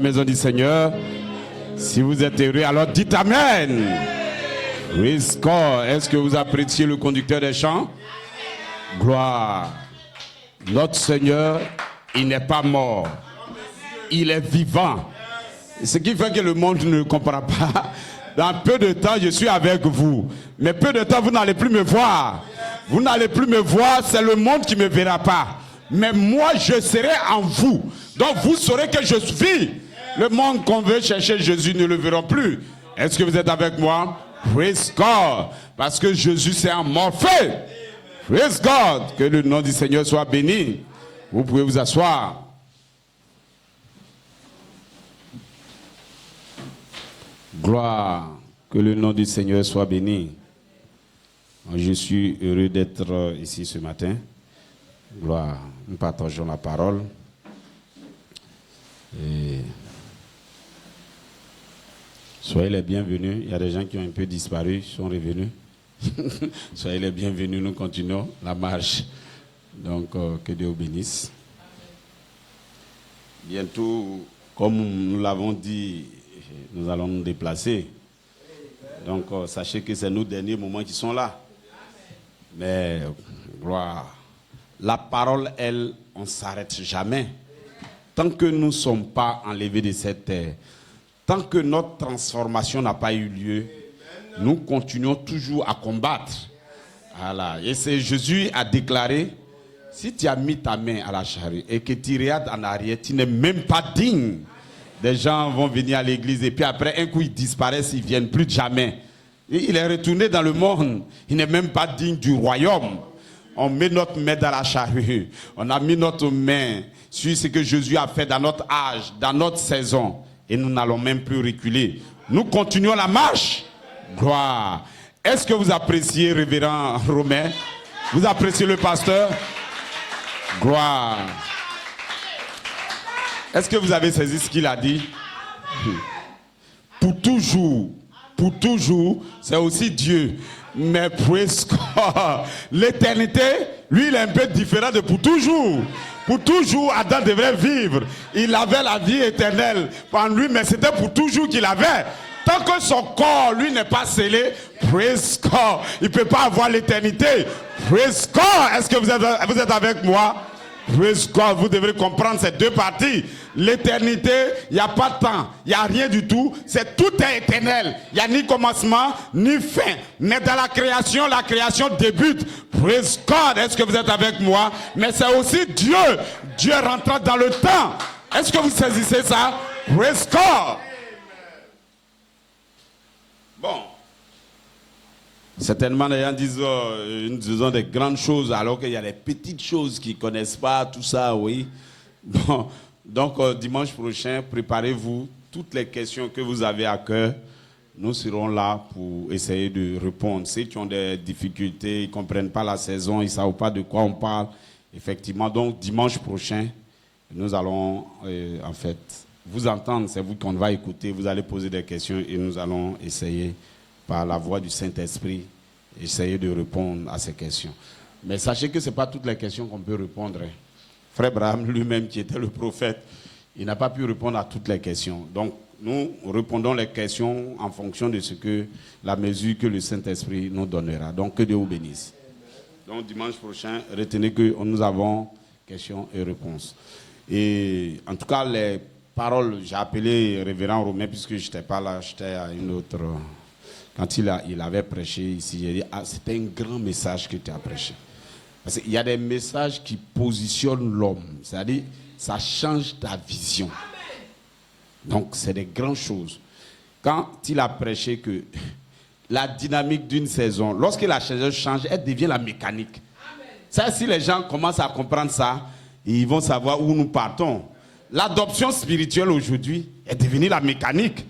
Maison du Seigneur. Si vous êtes heureux, alors dites Amen. Praise God. Est-ce que vous appréciez le conducteur des chants? Gloire. Notre Seigneur, il n'est pas mort. Il est vivant. Ce qui fait que le monde ne comprend pas. Dans peu de temps, je suis avec vous. Mais peu de temps, vous n'allez plus me voir. Vous n'allez plus me voir, c'est le monde qui ne me verra pas. Mais moi, je serai en vous. Donc, vous saurez que je vis. Le monde qu'on veut chercher Jésus ne le verra plus. Est-ce que vous êtes avec moi? Praise God. Parce que Jésus s'est amorphé. Praise God. Que le nom du Seigneur soit béni. Vous pouvez vous asseoir. Gloire. Que le nom du Seigneur soit béni. Je suis heureux d'être ici ce matin. Gloire. Nous partageons la parole. Et soyez les bienvenus. Il y a des gens qui ont un peu disparu, sont revenus. Soyez les bienvenus, nous continuons la marche. Donc, que Dieu vous bénisse. Bientôt, comme nous l'avons dit, nous allons nous déplacer. Donc, sachez que c'est nos derniers moments qui sont là. Mais, gloire. La parole, elle, on ne s'arrête jamais. Tant que nous ne sommes pas enlevés de cette terre, tant que notre transformation n'a pas eu lieu, nous continuons toujours à combattre. Voilà. Et c'est Jésus a déclaré, si tu as mis ta main à la charrue et que tu regardes en arrière, tu n'es même pas digne. Des gens vont venir à l'église et puis après un coup ils disparaissent, ils ne viennent plus jamais. Et il est retourné dans le monde, il n'est même pas digne du royaume. On met notre main dans la charrue, on a mis notre main sur ce que Jésus a fait dans notre âge, dans notre saison. Et nous n'allons même plus reculer. Nous continuons la marche. Gloire. Est-ce que vous appréciez révérend Romain? Vous appréciez le pasteur? Gloire. Est-ce que vous avez saisi ce qu'il a dit? Pour toujours, c'est aussi Dieu. Mais praise God. L'éternité, lui, il est un peu différent de pour toujours. Pour toujours, Adam devrait vivre. Il avait la vie éternelle en lui, mais c'était pour toujours qu'il avait. Tant que son corps, lui, n'est pas scellé, praise God, il ne peut pas avoir l'éternité. Praise God. Est-ce que vous êtes avec moi? Praise God. Vous devrez comprendre ces deux parties. L'éternité, il n'y a pas de temps, il n'y a rien du tout. Tout est éternel. Il n'y a ni commencement, ni fin. Mais dans la création débute. Praise God. Est-ce que vous êtes avec moi? Mais c'est aussi Dieu. Dieu rentre dans le temps. Est-ce que vous saisissez ça? Praise God. Bon. Certainement, les gens disent des grandes choses alors qu'il y a des petites choses qu'ils ne connaissent pas, tout ça, oui. Bon. Donc, dimanche prochain, préparez-vous. Toutes les questions que vous avez à cœur, nous serons là pour essayer de répondre. Ceux qui ont des difficultés, ils ne comprennent pas la saison, ils ne savent pas de quoi on parle. Effectivement, donc dimanche prochain, nous allons en fait vous entendre. C'est vous qu'on va écouter. Vous allez poser des questions et nous allons essayer, par la voix du Saint-Esprit, essayer de répondre à ces questions. Mais sachez que ce n'est pas toutes les questions qu'on peut répondre. Frère Abraham lui-même, qui était le prophète, il n'a pas pu répondre à toutes les questions. Donc, nous répondons les questions en fonction de ce que la mesure que le Saint-Esprit nous donnera. Donc, que Dieu vous bénisse. Donc, dimanche prochain, retenez que nous avons questions et réponses. Et en tout cas, les paroles, j'ai appelé révérend Romain, puisque je n'étais pas là, j'étais à une autre... Quand il avait prêché ici, j'ai dit, c'était un grand message que tu as prêché. Parce qu'il y a des messages qui positionnent l'homme. C'est-à-dire, ça change ta vision. Donc, c'est des grandes choses. Quand il a prêché que la dynamique d'une saison, lorsque la saison change, elle devient la mécanique. Ça, si les gens commencent à comprendre ça, ils vont savoir où nous partons. L'adoption spirituelle aujourd'hui est devenue la mécanique.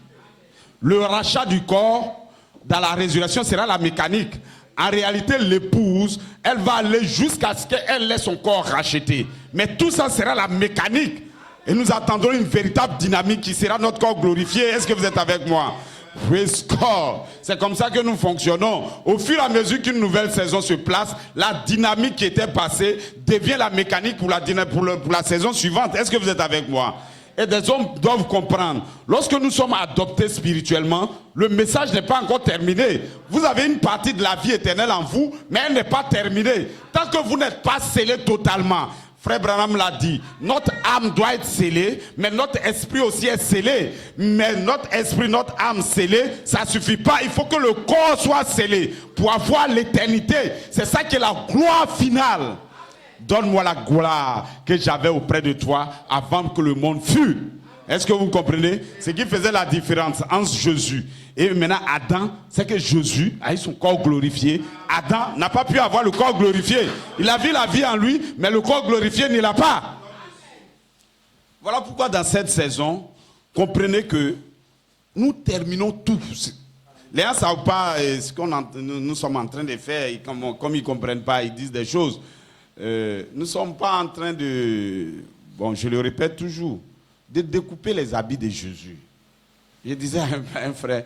Le rachat du corps dans la résurrection sera la mécanique. En réalité, l'épouse, elle va aller jusqu'à ce qu'elle ait son corps racheté. Mais tout ça sera la mécanique. Et nous attendons une véritable dynamique qui sera notre corps glorifié. Est-ce que vous êtes avec moi? Praise God. C'est comme ça que nous fonctionnons. Au fur et à mesure qu'une nouvelle saison se place, la dynamique qui était passée devient la mécanique pour la saison suivante. Est-ce que vous êtes avec moi? et des hommes doivent comprendre. Lorsque nous sommes adoptés spirituellement, le message n'est pas encore terminé. Vous avez une partie de la vie éternelle en vous, mais elle n'est pas terminée. Tant que vous n'êtes pas scellé totalement. Frère Branham l'a dit, notre âme doit être scellée, mais notre esprit aussi est scellé. Mais notre esprit, notre âme scellée, ça ne suffit pas. Il faut que le corps soit scellé pour avoir l'éternité. C'est ça qui est la gloire finale. Donne-moi la gloire que j'avais auprès de toi avant que le monde fût. Est-ce que vous comprenez? Ce qui faisait la différence entre Jésus et maintenant Adam, c'est que Jésus a eu son corps glorifié. Adam n'a pas pu avoir le corps glorifié. Il a vu la vie en lui, mais le corps glorifié ne l'a pas. Voilà pourquoi dans cette saison, comprenez que nous terminons tout. Les gens ne savent pas ce que nous sommes en train de faire. Et comme ils ne comprennent pas, ils disent des choses. Nous ne sommes pas en train de, bon, je le répète toujours, de découper les habits de Jésus. Je disais à un frère,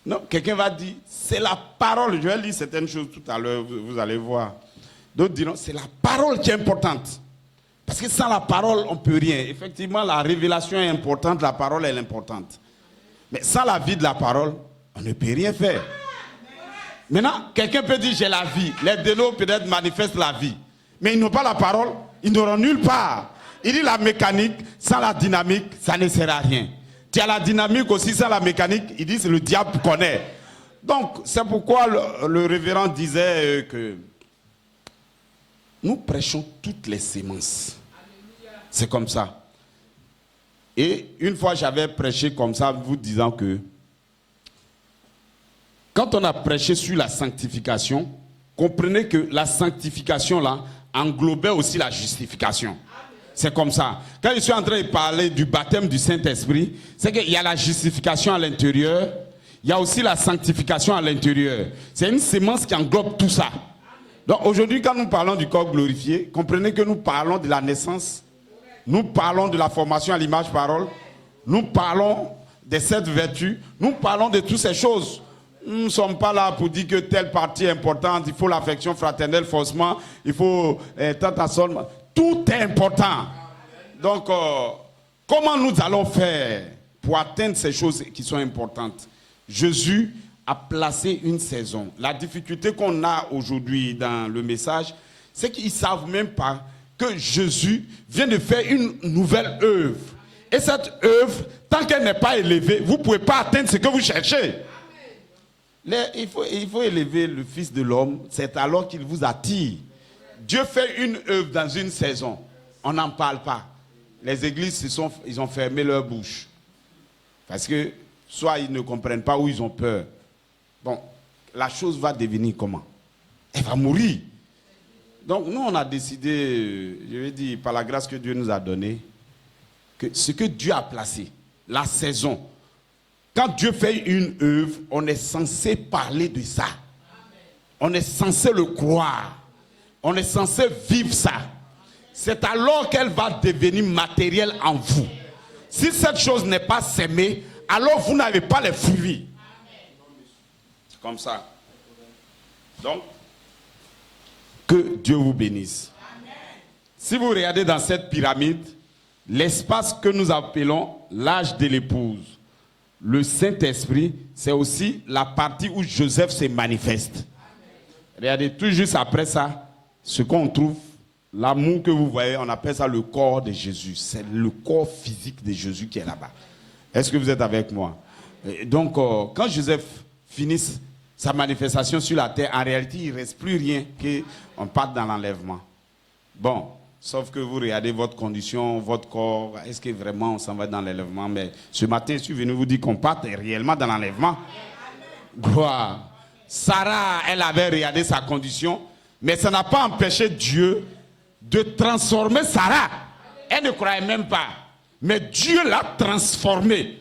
non, quelqu'un va dire, c'est la parole. Je vais lire certaines choses tout à l'heure, vous allez voir. D'autres diront, c'est la parole qui est importante. Parce que sans la parole, on ne peut rien. Effectivement, la révélation est importante, la parole est importante. Mais sans la vie de la parole, on ne peut rien faire. Maintenant, quelqu'un peut dire, j'ai la vie. Les délos peut-être manifestent la vie. Mais ils n'ont pas la parole, ils n'auront nulle part. Il dit la mécanique, sans la dynamique, ça ne sert à rien. Tu as la dynamique aussi sans la mécanique, il dit c'est le diable connaît. Donc, c'est pourquoi le révérend disait que nous prêchons toutes les semences. C'est comme ça. Et une fois, j'avais prêché comme ça, vous disant que quand on a prêché sur la sanctification, comprenez que la sanctification là englobait aussi la justification. C'est comme ça. Quand je suis en train de parler du baptême du Saint-Esprit, c'est qu'il y a la justification à l'intérieur, il y a aussi la sanctification à l'intérieur. C'est une sémence qui englobe tout ça. Donc aujourd'hui, quand nous parlons du corps glorifié, comprenez que nous parlons de la naissance, nous parlons de la formation à l'image parole, nous parlons des 7 vertus, nous parlons de toutes ces choses. Nous ne sommes pas là pour dire que telle partie est importante, il faut l'affection fraternelle forcément, il faut tant à son... Tout est important. Donc, comment nous allons faire pour atteindre ces choses qui sont importantes? Jésus a placé une saison. La difficulté qu'on a aujourd'hui dans le message, c'est qu'ils ne savent même pas que Jésus vient de faire une nouvelle œuvre. Et cette œuvre, tant qu'elle n'est pas élevée, vous ne pouvez pas atteindre ce que vous cherchez. Il faut élever le Fils de l'homme, c'est alors qu'il vous attire. Dieu fait une œuvre dans une saison. On n'en parle pas. Les églises, ils ont fermé leur bouche. Parce que soit ils ne comprennent pas ou ils ont peur. Bon, la chose va devenir comment? Elle va mourir. Donc nous, on a décidé, je vais dire, par la grâce que Dieu nous a donnée, que ce que Dieu a placé, la saison, quand Dieu fait une œuvre, on est censé parler de ça. On est censé le croire. On est censé vivre ça. C'est alors qu'elle va devenir matérielle en vous. Si cette chose n'est pas sémée, alors vous n'avez pas les fruits. C'est comme ça. Donc, que Dieu vous bénisse. Si vous regardez dans cette pyramide, l'espace que nous appelons l'âge de l'épouse, le Saint-Esprit, c'est aussi la partie où Joseph se manifeste. Regardez, tout juste après ça, ce qu'on trouve, l'amour que vous voyez, on appelle ça le corps de Jésus. C'est le corps physique de Jésus qui est là-bas. Est-ce que vous êtes avec moi? Et donc, quand Joseph finit sa manifestation sur la terre, en réalité, il ne reste plus rien qu'on parte dans l'enlèvement. Bon, sauf que vous regardez votre condition, votre corps, est-ce que vraiment on s'en va dans l'enlèvement? Mais ce matin, je suis venu vous dire qu'on parte réellement dans l'enlèvement. Gloire. Sarah, elle avait regardé sa condition, mais ça n'a pas empêché Dieu de transformer Sarah. Elle ne croyait même pas. Mais Dieu l'a transformée.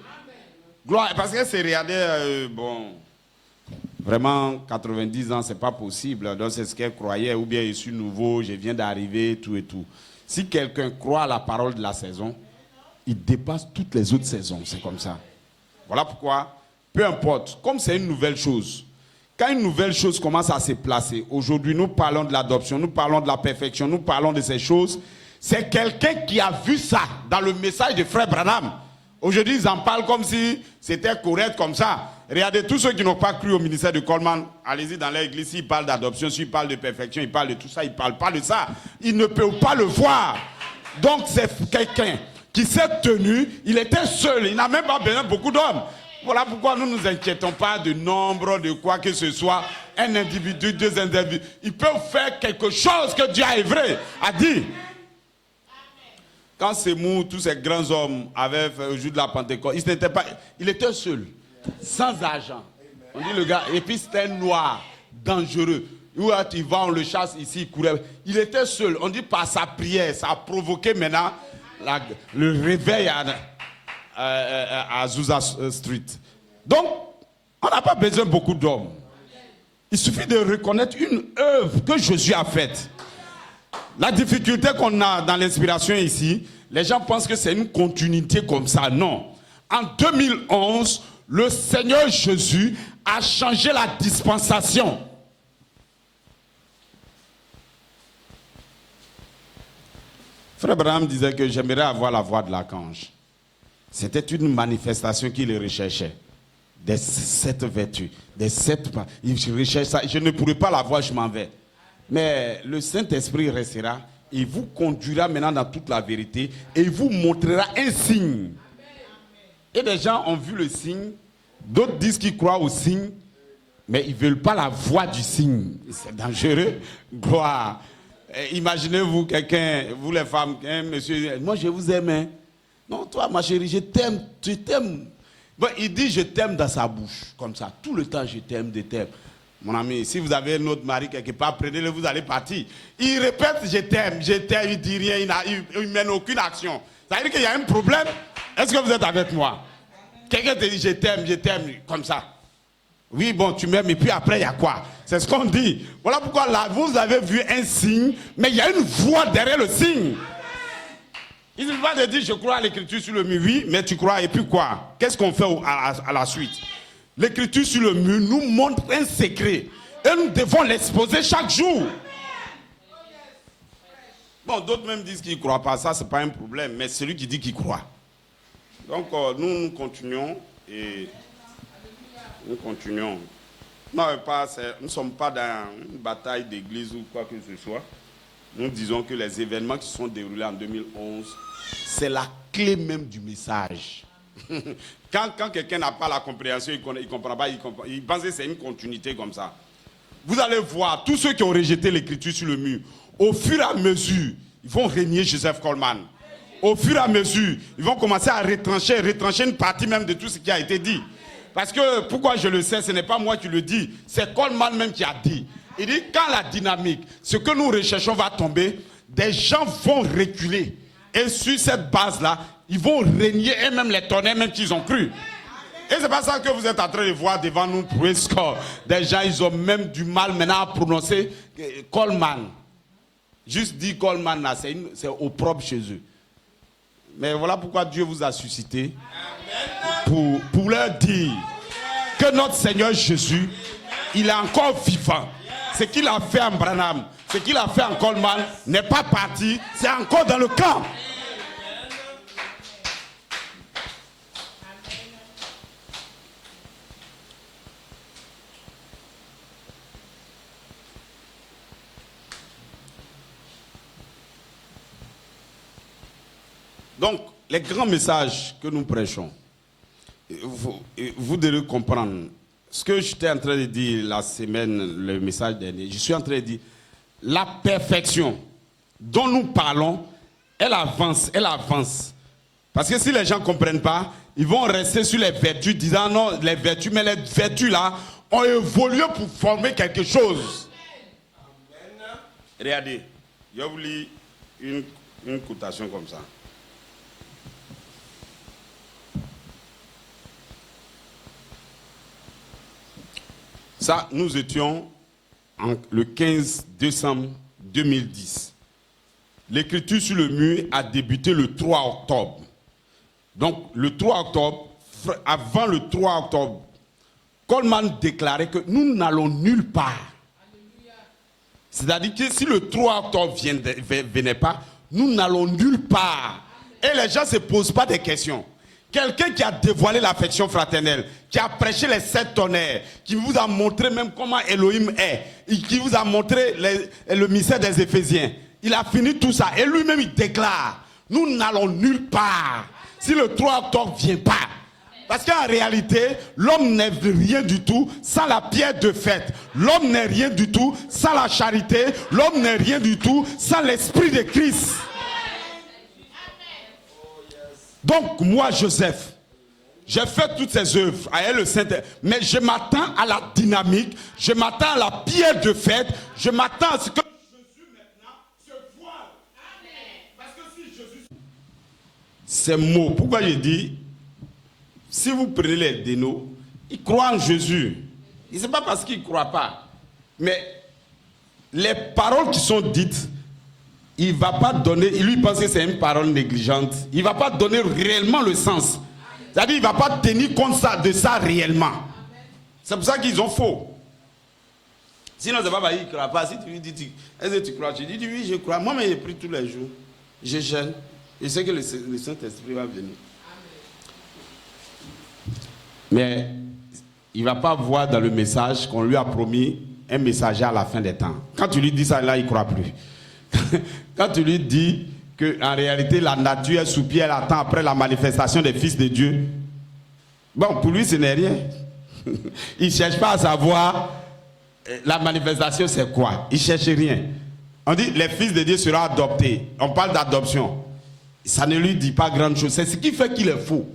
Gloire, parce qu'elle s'est regardée, bon, vraiment 90 ans, c'est pas possible. Donc c'est ce qu'elle croyait, ou bien je suis nouveau, je viens d'arriver, tout et tout. Si quelqu'un croit à la parole de la saison, il dépasse toutes les autres saisons, c'est comme ça. Voilà pourquoi, peu importe, comme c'est une nouvelle chose, quand une nouvelle chose commence à se placer, aujourd'hui nous parlons de l'adoption, nous parlons de la perfection, nous parlons de ces choses, C'est quelqu'un qui a vu ça dans le message de Frère Branham. Aujourd'hui, ils en parlent comme si c'était correct comme ça. Regardez, tous ceux qui n'ont pas cru au ministère de Coleman, allez-y dans l'église, s'ils parlent d'adoption, s'ils parlent de perfection, ils parlent de tout ça, ils ne parlent pas de ça. Ils ne peuvent pas le voir. Donc c'est quelqu'un qui s'est tenu, il était seul, il n'a même pas besoin de beaucoup d'hommes. Voilà pourquoi nous ne nous inquiétons pas de nombre, de quoi que ce soit. Un individu, deux individus, ils peuvent faire quelque chose que Dieu a dit. Quand Sémou, tous ces grands hommes avaient fait au jour de la Pentecôte, il était seul, sans argent. On dit le gars, et puis c'était un noir, dangereux. Où il va, on le chasse ici, il courait. Il était seul. On dit par sa prière, ça a provoqué maintenant le réveil à Azusa Street. Donc, on n'a pas besoin de beaucoup d'hommes. Il suffit de reconnaître une œuvre que Jésus a faite. La difficulté qu'on a dans l'inspiration ici, les gens pensent que c'est une continuité comme ça. Non. En 2011, le Seigneur Jésus a changé la dispensation. Frère Branham disait que j'aimerais avoir la voix de l'archange. C'était une manifestation qu'il recherchait. Des 7 vertus. Des 7. Il recherche ça. Je ne pourrais pas la voir, je m'en vais. Mais le Saint-Esprit restera. Il vous conduira maintenant dans toute la vérité. Et il vous montrera un signe. Et des gens ont vu le signe. D'autres disent qu'ils croient au signe. Mais ils ne veulent pas la voix du signe. C'est dangereux. Gloire. Imaginez-vous quelqu'un, vous les femmes, hein, monsieur, moi je vous aime. Hein. Non, toi ma chérie, je t'aime, je t'aime. Bon, il dit je t'aime dans sa bouche, comme ça, tout le temps je t'aime, je t'aime. Mon ami, si vous avez un autre mari quelque part, prenez-le, vous allez partir. Il répète je t'aime, il dit rien, il ne mène aucune action. Ça veut dire qu'il y a un problème. Est-ce que vous êtes avec moi? Quelqu'un te dit je t'aime, comme ça. Oui, bon, tu m'aimes, et puis après, il y a quoi? C'est ce qu'on dit. Voilà pourquoi là, vous avez vu un signe, mais il y a une voix derrière le signe. Il ne va pas te dire, je crois à l'écriture sur le mur. Oui, mais tu crois, et puis quoi? Qu'est-ce qu'on fait à la suite? L'écriture sur le mur nous montre un secret. Et nous devons l'exposer chaque jour. Bon, d'autres même disent qu'ils ne croient pas. Ça, ce n'est pas un problème, mais c'est celui qui dit qu'il croit. Donc, nous continuons et... Nous continuons. Non, nous ne sommes pas dans une bataille d'église ou quoi que ce soit. Nous disons que les événements qui se sont déroulés en 2011, c'est la clé même du message. Quand quelqu'un n'a pas la compréhension, il ne comprend pas, il pense que c'est une continuité comme ça. Vous allez voir, tous ceux qui ont rejeté l'écriture sur le mur, au fur et à mesure, ils vont régner Joseph Coleman. Au fur et à mesure, ils vont commencer à retrancher une partie même de tout ce qui a été dit. Parce que, pourquoi je le sais, ce n'est pas moi qui le dis, c'est Coleman même qui a dit. Il dit, quand la dynamique, ce que nous recherchons va tomber, des gens vont reculer. Et sur cette base-là, ils vont régner et même les tonnerres, même qu'ils ont cru. Et c'est pas ça que vous êtes en train de voir devant nous, presque. Des gens, ils ont même du mal maintenant à prononcer Coleman. Juste dit Coleman, là, c'est au propre chez eux. Mais voilà pourquoi Dieu vous a suscité. Pour leur dire que notre Seigneur Jésus, il est encore vivant. Ce qu'il a fait en Branham, ce qu'il a fait en Coleman n'est pas parti, c'est encore dans le camp. Donc, les grands messages que nous prêchons, vous devez comprendre. Ce que j'étais en train de dire la semaine, le message dernier, je suis en train de dire, la perfection dont nous parlons, elle avance, elle avance. Parce que si les gens ne comprennent pas, ils vont rester sur les vertus, disant non, les vertus, mais les vertus là ont évolué pour former quelque chose. Amen. Regardez, je vous lis une quotation comme ça. Ça, nous étions le 15 décembre 2010. L'écriture sur le mur a débuté le 3 octobre. Donc, le 3 octobre, avant le 3 octobre, Coleman déclarait que nous n'allons nulle part. C'est-à-dire que si le 3 octobre ne venait pas, nous n'allons nulle part. Et les gens ne se posent pas des questions. Quelqu'un qui a dévoilé l'affection fraternelle, qui a prêché les 7 tonnerres, qui vous a montré même comment Elohim est, et qui vous a montré le mystère des Éphésiens. Il a fini tout ça. Et lui-même, il déclare, nous n'allons nulle part si le 3 octobre ne vient pas. Parce qu'en réalité, l'homme n'est rien du tout sans la pierre de fête. L'homme n'est rien du tout sans la charité. L'homme n'est rien du tout sans l'esprit de Christ. Donc, moi, Joseph, j'ai fait toutes ces œuvres avec le Saint-Esprit, mais je m'attends à la dynamique, je m'attends à la pierre de fête, je m'attends à ce que Jésus maintenant se voile. Parce que si Jésus... Ces mots, pourquoi je dis, si vous prenez les dénos, ils croient en Jésus. Ce n'est pas parce qu'ils ne croient pas, mais les paroles qui sont dites, il ne va pas donner, il lui pense que c'est une parole négligente, il ne va pas donner réellement le sens. C'est-à-dire qu'il ne va pas tenir compte de ça réellement. C'est pour ça qu'ils ont faux. Sinon, c'est pas il ne croit pas. Si tu lui dis, est-ce que tu crois? Tu dis, oui, je crois. Moi, mais je prie tous les jours. Je jeûne. Je sais que le Saint-Esprit va venir. Mais il ne va pas voir dans le message qu'on lui a promis un messager à la fin des temps. Quand tu lui dis ça, là, il ne croit plus. Quand tu lui dis qu'en réalité, la nature est sous pied, elle attend après la manifestation des fils de Dieu. Bon, pour lui, ce n'est rien. Il ne cherche pas à savoir la manifestation, c'est quoi. Il ne cherche rien. On dit, les fils de Dieu seront adoptés. On parle d'adoption. Ça ne lui dit pas grande chose. C'est ce qui fait qu'il est faux.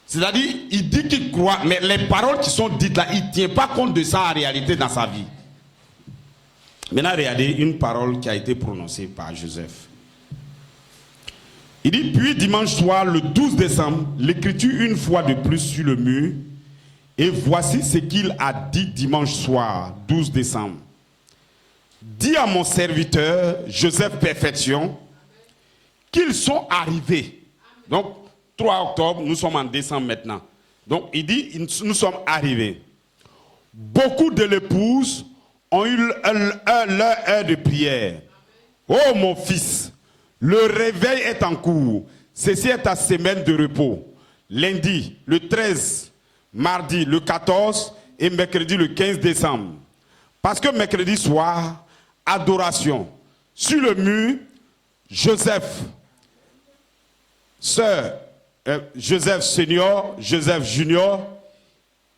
C'est-à-dire, il dit qu'il croit, mais les paroles qui sont dites là, il ne tient pas compte de ça en réalité dans sa vie. Maintenant, regardez une parole qui a été prononcée par Joseph. Il dit, puis dimanche soir, le 12 décembre, l'écriture une fois de plus sur le mur, et voici ce qu'il a dit dimanche soir, 12 décembre. Dis à mon serviteur, Joseph Perfection, qu'ils sont arrivés. Donc, 3 octobre, nous sommes en décembre maintenant. Donc, il dit, nous sommes arrivés. Beaucoup de l'épouses ont eu leur heure de prière. Oh mon fils, le réveil est en cours. Ceci est ta semaine de repos. Lundi, le 13, mardi, le 14 et mercredi, le 15 décembre. Parce que mercredi soir, adoration. Sur le mur, Joseph, sœur, Joseph senior, Joseph junior,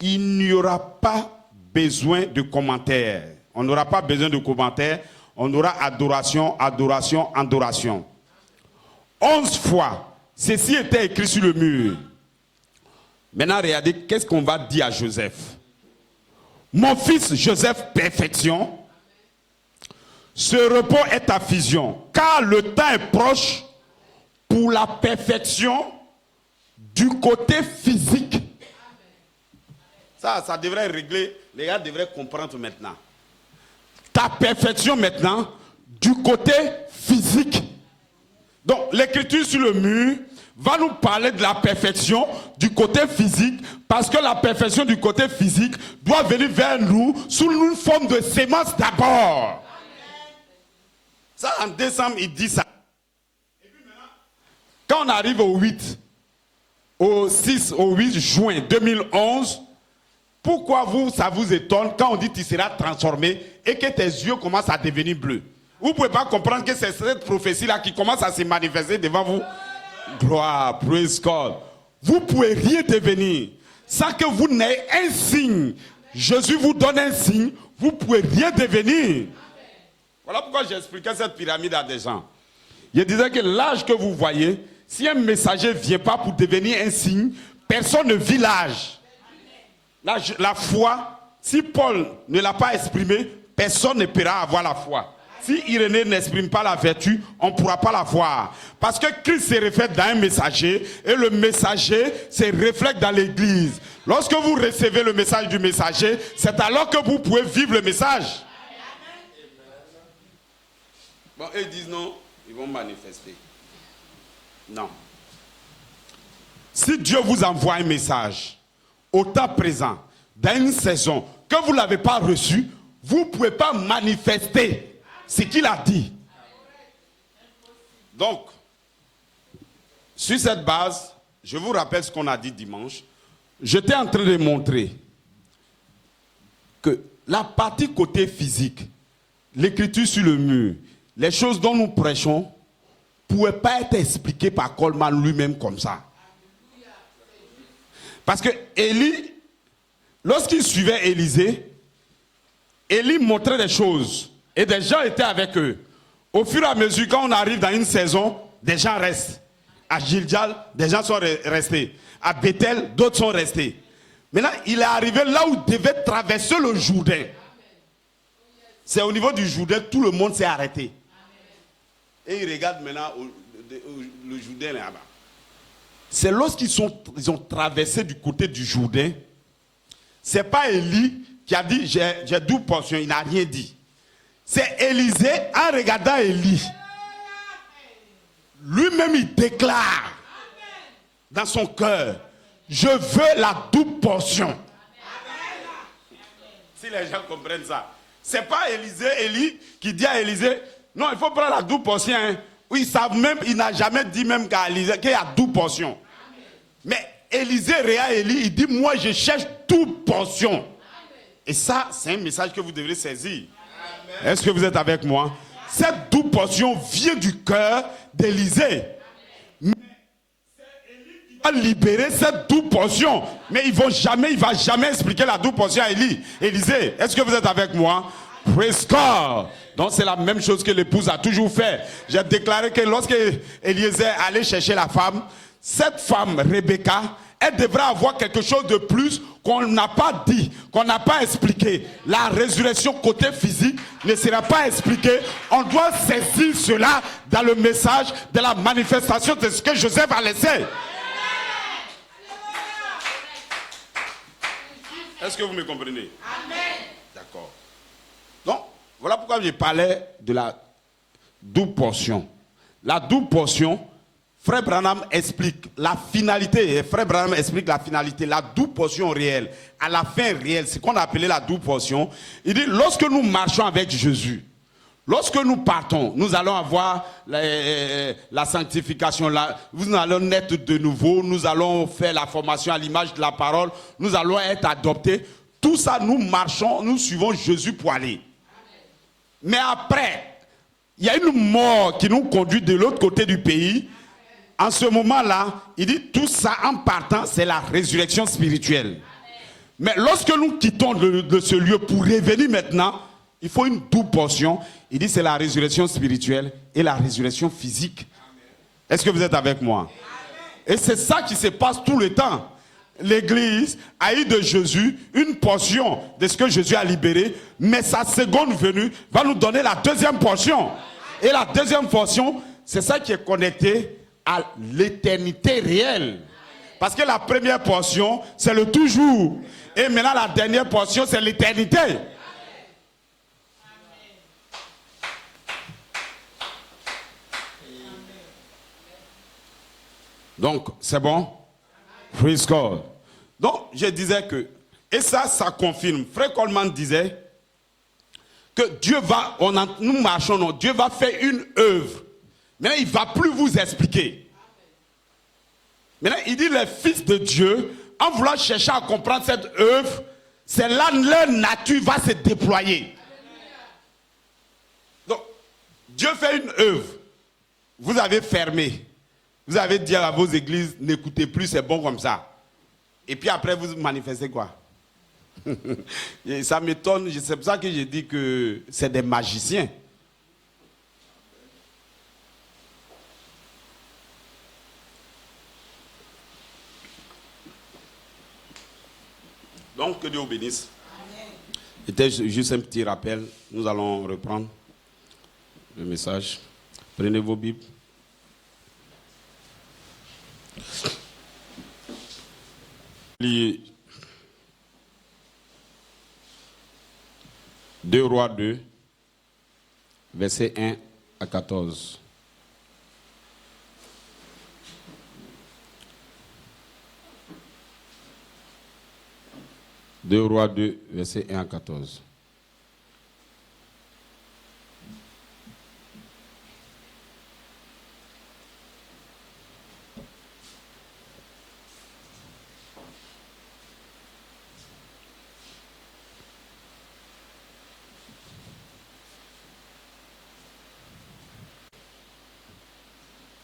il n'y aura pas besoin de commentaires. On n'aura pas besoin de commentaires. On aura adoration, adoration, adoration. 11 fois, ceci était écrit sur le mur. Maintenant, regardez, qu'est-ce qu'on va dire à Joseph? Mon fils Joseph, perfection. Ce repos est ta fusion, car le temps est proche pour la perfection du côté physique. Ça devrait régler, les gars devraient comprendre maintenant. Ta perfection maintenant du côté physique. Donc l'écriture sur le mur va nous parler de la perfection du côté physique, parce que la perfection du côté physique doit venir vers nous sous une forme de sémence d'abord. Ça, en décembre, il dit ça. Et puis maintenant, quand on arrive au 8, au 6, au 8 juin 2011, pourquoi ça vous étonne quand on dit que tu seras transformé et que tes yeux commencent à devenir bleus? Vous ne pouvez pas comprendre que c'est cette prophétie-là qui commence à se manifester devant vous. Gloire, praise God. Vous ne pouvez rien devenir sans que vous n'ayez un signe. Jésus vous donne un signe, vous ne pouvez rien devenir. Voilà pourquoi j'expliquais cette pyramide à des gens. Je disais que l'âge que vous voyez, si un messager ne vient pas pour devenir un signe, personne ne vit l'âge. La foi, si Paul ne l'a pas exprimé, personne ne pourra avoir la foi. Si Irénée n'exprime pas la vertu, on ne pourra pas la voir. Parce que Christ se reflète dans un messager et le messager se reflète dans l'église. Lorsque vous recevez le message du messager, c'est alors que vous pouvez vivre le message. Bon, eux disent non, ils vont manifester. Non. Si Dieu vous envoie un message, au temps présent, dans une saison que vous ne l'avez pas reçu, vous ne pouvez pas manifester ce qu'il a dit. Donc, sur cette base, je vous rappelle ce qu'on a dit dimanche. J'étais en train de montrer que la partie côté physique, l'écriture sur le mur, les choses dont nous prêchons, ne pouvaient pas être expliquées par Coleman lui-même comme ça. Parce que Élie, lorsqu'il suivait Élisée, Élie montrait des choses et des gens étaient avec eux. Au fur et à mesure, quand on arrive dans une saison, des gens restent. À Gilgal, des gens sont restés. À Bethel, d'autres sont restés. Maintenant, il est arrivé là où il devait traverser le Jourdain. C'est au niveau du Jourdain, tout le monde s'est arrêté. Et il regarde maintenant le Jourdain là-bas. C'est lorsqu'ils ont traversé du côté du Jourdain, c'est pas Élie qui a dit j'ai 12 portions, il n'a rien dit. C'est Élisée, en regardant Élie, lui-même il déclare dans son cœur, je veux la double portion. Si les gens comprennent ça. C'est pas Élie qui dit à Élisée, non, il faut prendre la double portion. Hein. Oui, ils savent même, il n'a jamais dit même qu'à Élisée qu'il y a double portion. Mais Élisée regarde Élie, il dit, moi je cherche double portion. Et ça, c'est un message que vous devrez saisir. Est-ce que vous êtes avec moi? Cette double portion vient du cœur d'Élisée. Mais c'est Élie qui va libérer cette double portion. Mais il ne va jamais expliquer la double portion à Élisée. Est-ce que vous êtes avec moi? Praise God. Donc c'est la même chose que l'épouse a toujours fait. J'ai déclaré que lorsque Élisée allait chercher la femme, cette femme, Rebecca, elle devrait avoir quelque chose de plus qu'on n'a pas dit, qu'on n'a pas expliqué. La résurrection côté physique ne sera pas expliquée. On doit saisir cela dans le message de la manifestation de ce que Joseph a laissé. Est-ce que vous me comprenez? Amen. D'accord. Donc, voilà pourquoi je parlais de la double portion. La double portion, Frère Branham explique la finalité. Frère Branham explique la finalité, la double portion réelle. À la fin réelle, c'est ce qu'on a appelé la double portion. Il dit, lorsque nous marchons avec Jésus, lorsque nous partons, nous allons avoir la sanctification. Nous allons naître de nouveau. Nous allons faire la formation à l'image de la parole. Nous allons être adoptés. Tout ça, nous marchons, nous suivons Jésus pour aller. Mais après, il y a une mort qui nous conduit de l'autre côté du pays. En ce moment-là, il dit tout ça en partant, c'est la résurrection spirituelle. Mais lorsque nous quittons de ce lieu pour revenir maintenant, il faut une double portion. Il dit c'est la résurrection spirituelle et la résurrection physique. Est-ce que vous êtes avec moi? Et c'est ça qui se passe tout le temps. L'église a eu de Jésus une portion de ce que Jésus a libéré, mais sa seconde venue va nous donner la deuxième portion. Et la deuxième portion, c'est ça qui est connecté à l'éternité réelle. Parce que la première portion, c'est le toujours. Et maintenant, la dernière portion, c'est l'éternité. Donc, c'est bon? Praise God. Donc, je disais que, et ça confirme. Frère Coleman disait que Dieu va, nous marchons, non, Dieu va faire une œuvre. Maintenant, il ne va plus vous expliquer. Maintenant, il dit les fils de Dieu, en voulant chercher à comprendre cette œuvre, c'est là leur nature va se déployer. Donc, Dieu fait une œuvre. Vous avez fermé. Vous avez dit à vos églises, n'écoutez plus, c'est bon comme ça. Et puis après, vous manifestez quoi? Ça m'étonne, c'est pour ça que j'ai dit que c'est des magiciens. Donc, que Dieu vous bénisse. C'était juste un petit rappel. Nous allons reprendre le message. Prenez vos Bibles. Lisez 2 Rois 2, versets 1 à 14. Deux Rois 2, versets 1 à 14.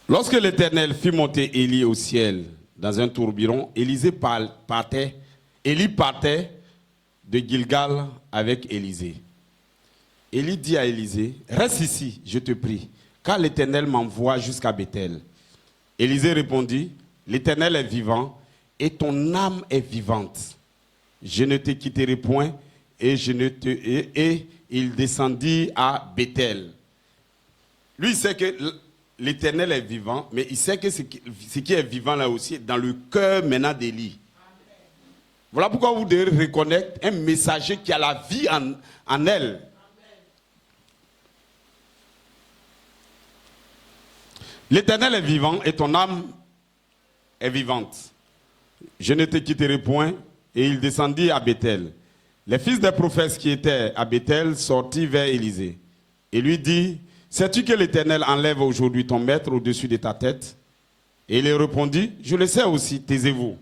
Lorsque l'Éternel fit monter Élie au ciel dans un tourbillon, Élie partait de Gilgal avec Élisée. Élie dit à Élisée, reste ici, je te prie, car l'Éternel m'envoie jusqu'à Béthel. Élisée répondit, l'Éternel est vivant et ton âme est vivante. Je ne te quitterai point et il descendit à Béthel. Lui, il sait que l'Éternel est vivant, mais il sait que ce qui est vivant là aussi, dans le cœur maintenant d'Élie. Voilà pourquoi vous devez reconnaître un messager qui a la vie en elle. L'Éternel est vivant et ton âme est vivante. Je ne te quitterai point. Et il descendit à Béthel. Les fils des prophètes qui étaient à Béthel sortirent vers Élisée et lui dit, sais-tu que l'Éternel enlève aujourd'hui ton maître au-dessus de ta tête? Et il répondit, je le sais aussi, taisez-vous.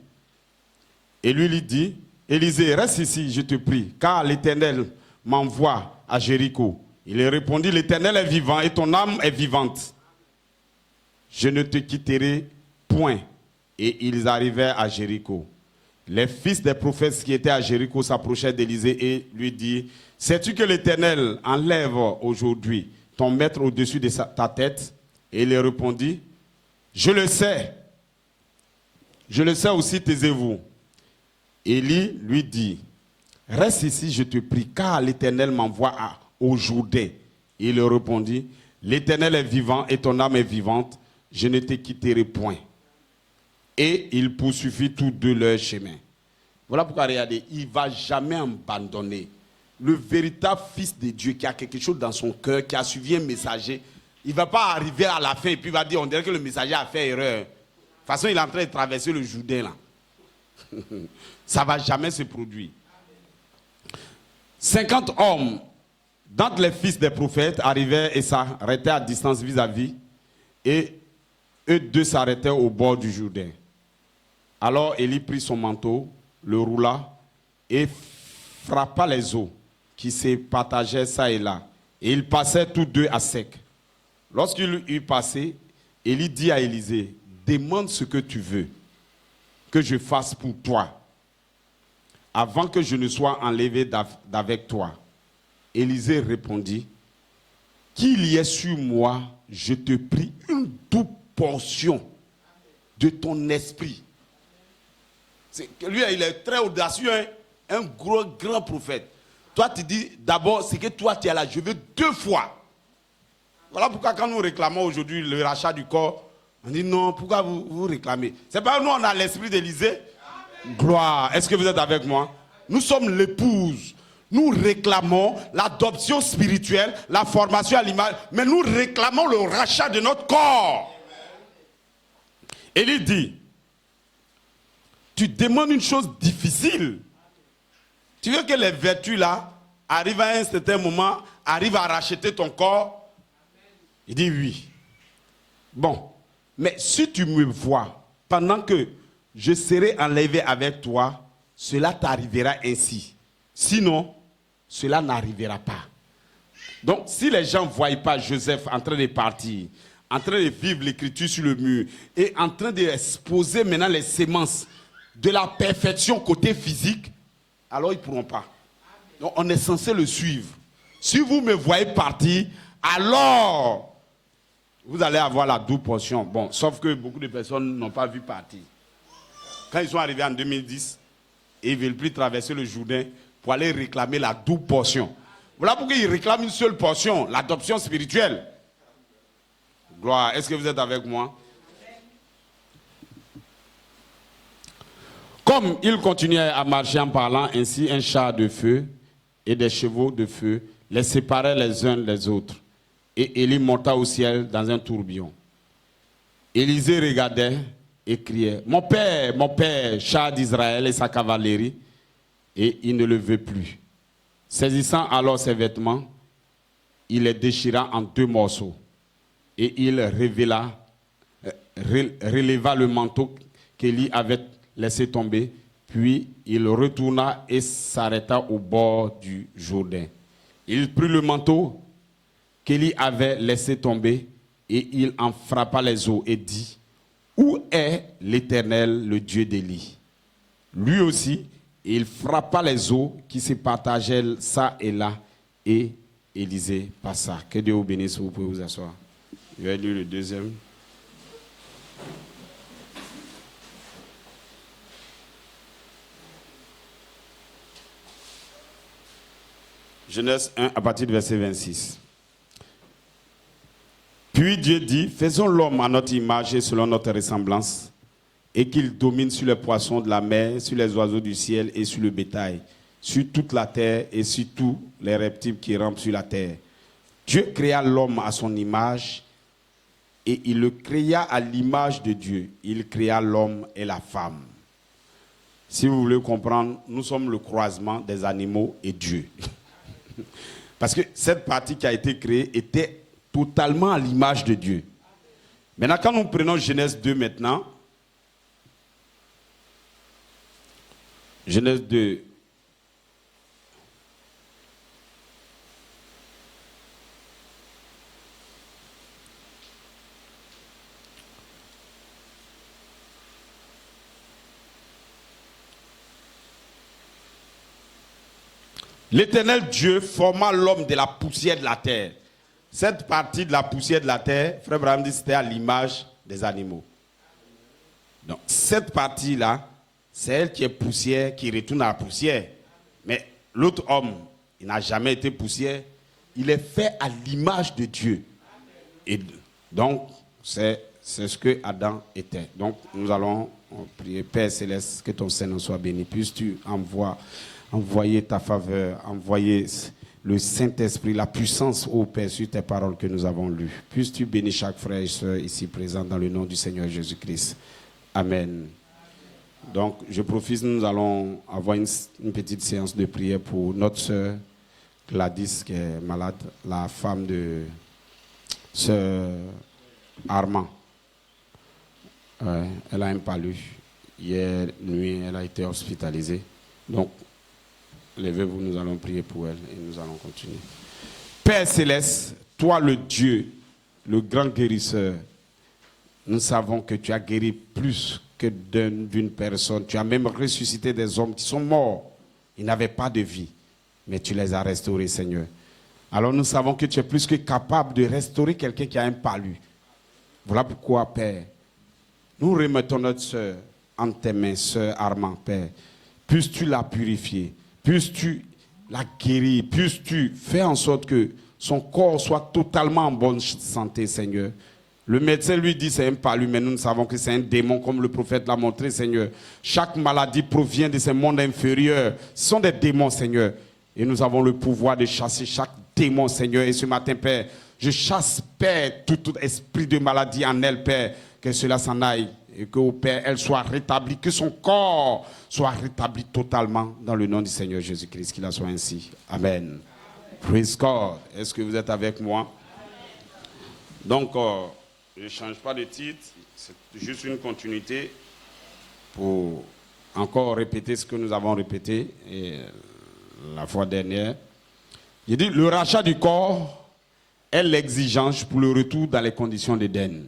Et lui dit, Élisée, reste ici, je te prie, car l'Éternel m'envoie à Jéricho. Il répondit, l'Éternel est vivant et ton âme est vivante. Je ne te quitterai point. Et ils arrivèrent à Jéricho. Les fils des prophètes qui étaient à Jéricho s'approchèrent d'Élisée et lui dirent, sais-tu que l'Éternel enlève aujourd'hui ton maître au-dessus de ta tête? Et il répondit, je le sais aussi, taisez-vous. Élie lui dit, reste ici, je te prie, car l'Éternel m'envoie au Jourdain. Il répondit, l'Éternel est vivant et ton âme est vivante, je ne te quitterai point. Et il poursuivit tous deux leur chemin. Voilà pourquoi, regardez, il ne va jamais abandonner. Le véritable fils de Dieu qui a quelque chose dans son cœur, qui a suivi un messager, il ne va pas arriver à la fin et puis il va dire, on dirait que le messager a fait erreur. De toute façon, il est en train de traverser le Jourdain là. Ça ne va jamais se produire. 50 hommes d'entre les fils des prophètes arrivaient et s'arrêtaient à distance vis-à-vis, et eux deux s'arrêtaient au bord du Jourdain. Alors Élie prit son manteau, le roula et frappa les eaux qui se partageaient ça et là. Et ils passaient tous deux à sec. Lorsqu'il eut passé, Élie dit à Élisée, demande ce que tu veux que je fasse pour toi, avant que je ne sois enlevé d'avec toi. Élisée répondit, qu'il y ait sur moi, je te prie, une double portion de ton esprit. Lui, il est très audacieux, hein? Un grand prophète. Toi, tu dis d'abord, c'est que toi, tu es là, je veux 2 fois. Voilà pourquoi quand nous réclamons aujourd'hui le rachat du corps, on dit non, pourquoi vous réclamez? C'est pas nous, on a l'esprit d'Élisée. Gloire. Est-ce que vous êtes avec moi? Nous sommes l'épouse. Nous réclamons l'adoption spirituelle, la formation à l'image, mais nous réclamons le rachat de notre corps. Élie dit, tu demandes une chose difficile. Tu veux que les vertus là arrivent à un certain moment, arrivent à racheter ton corps? Il dit oui. Bon, mais si tu me vois, pendant que je serai enlevé avec toi, cela t'arrivera ainsi. Sinon, cela n'arrivera pas. Donc, si les gens ne voient pas Joseph en train de partir, en train de vivre l'écriture sur le mur, et en train d'exposer maintenant les sémences de la perfection côté physique, alors ils ne pourront pas. Donc, on est censé le suivre. Si vous me voyez partir, alors vous allez avoir la double portion. Bon, sauf que beaucoup de personnes n'ont pas vu partir. Quand ils sont arrivés en 2010, et ils ne veulent plus traverser le Jourdain pour aller réclamer la double portion. Voilà pourquoi ils réclament une seule portion, l'adoption spirituelle. Gloire, est-ce que vous êtes avec moi? Comme ils continuaient à marcher en parlant ainsi, un char de feu et des chevaux de feu les séparaient les uns des autres. Et Élie monta au ciel dans un tourbillon. Élisée regardait et criait, mon père, char d'Israël et sa cavalerie. Et il ne le veut plus. Saisissant alors ses vêtements, il les déchira en 2 morceaux. Et il releva le manteau qu'Élie avait laissé tomber. Puis il retourna et s'arrêta au bord du Jourdain. Il prit le manteau qu'Élie avait laissé tomber et il en frappa les eaux et dit, où est l'Éternel, le Dieu d'Élie? Lui aussi, il frappa les eaux qui se partageaient ça et là, et Élisée passa. Que Dieu vous bénisse, vous pouvez vous asseoir. Je vais lire le deuxième. Genèse 1 à partir du verset 26. Puis Dieu dit, faisons l'homme à notre image et selon notre ressemblance, et qu'il domine sur les poissons de la mer, sur les oiseaux du ciel et sur le bétail, sur toute la terre et sur tous les reptiles qui rampent sur la terre. Dieu créa l'homme à son image et il le créa à l'image de Dieu. Il créa l'homme et la femme. Si vous voulez comprendre, nous sommes le croisement des animaux et Dieu. Parce que cette partie qui a été créée était totalement à l'image de Dieu. Maintenant, quand nous prenons Genèse 2 maintenant, Genèse 2, l'Éternel Dieu forma l'homme de la poussière de la terre. Cette partie de la poussière de la terre, Frère Abraham dit, c'était à l'image des animaux. Donc, cette partie-là, c'est elle qui est poussière, qui retourne à la poussière. Mais l'autre homme, il n'a jamais été poussière. Il est fait à l'image de Dieu. Et donc, c'est ce que Adam était. Donc, nous allons prier. Père Céleste, que ton Seigneur soit béni. Puisses-tu envoyer ta faveur, envoyer le Saint-Esprit, la puissance, ô Père, sur tes paroles que nous avons lues. Puisses-tu bénir chaque frère et soeur ici présent dans le nom du Seigneur Jésus-Christ. Amen. Donc, je profite, nous allons avoir une petite séance de prière pour notre sœur Gladys qui est malade, la femme de sœur Armand. Elle a un palu. Hier nuit, elle a été hospitalisée. Donc, levez-vous, nous allons prier pour elle et nous allons continuer. Père Céleste, toi le Dieu, le grand guérisseur, nous savons que tu as guéri plus que d'une personne. Tu as même ressuscité des hommes qui sont morts. Ils n'avaient pas de vie, mais tu les as restaurés, Seigneur. Alors nous savons que tu es plus que capable de restaurer quelqu'un qui a un palu. Voilà pourquoi, Père, nous remettons notre sœur en tes mains, sœur Armand, Père. Puisses-tu la purifier, puisses-tu la guérir, puisses-tu faire en sorte que son corps soit totalement en bonne santé, Seigneur. Le médecin lui dit c'est un palu, mais nous savons que c'est un démon, comme le prophète l'a montré, Seigneur. Chaque maladie provient de ces mondes inférieurs. Ce sont des démons, Seigneur. Et nous avons le pouvoir de chasser chaque démon, Seigneur. Et ce matin, Père, je chasse, Père, tout esprit de maladie en elle, Père. Que cela s'en aille. Et que, au Père, elle soit rétablie. Que son corps soit rétabli totalement dans le nom du Seigneur Jésus-Christ. Qu'il en soit ainsi. Amen. Praise God. Est-ce que vous êtes avec moi? Donc, je ne change pas de titre, c'est juste une continuité pour encore répéter ce que nous avons répété la fois dernière. Il dit, le rachat du corps est l'exigence pour le retour dans les conditions d'Éden.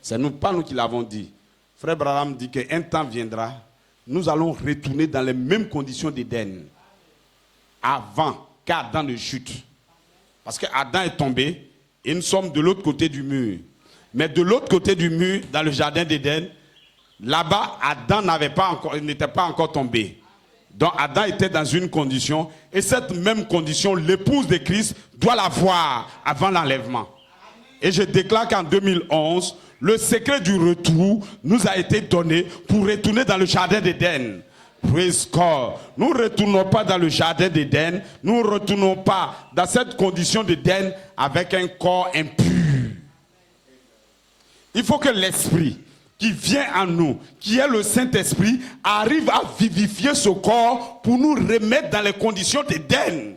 C'est nous, pas nous qui l'avons dit. Frère Branham dit qu'un temps viendra, nous allons retourner dans les mêmes conditions d'Éden avant qu'Adam ne chute. Parce qu'Adam est tombé et nous sommes de l'autre côté du mur. Mais de l'autre côté du mur, dans le jardin d'Éden, là-bas, Adam n'était pas encore tombé. Donc Adam était dans une condition, et cette même condition, l'épouse de Christ doit la voir avant l'enlèvement. Et je déclare qu'en 2011, le secret du retour nous a été donné pour retourner dans le jardin d'Éden. Praise God. Nous ne retournons pas dans le jardin d'Éden, nous ne retournons pas dans cette condition d'Éden avec un corps impur. Il faut que l'esprit qui vient en nous, qui est le Saint-Esprit, arrive à vivifier ce corps pour nous remettre dans les conditions d'Éden.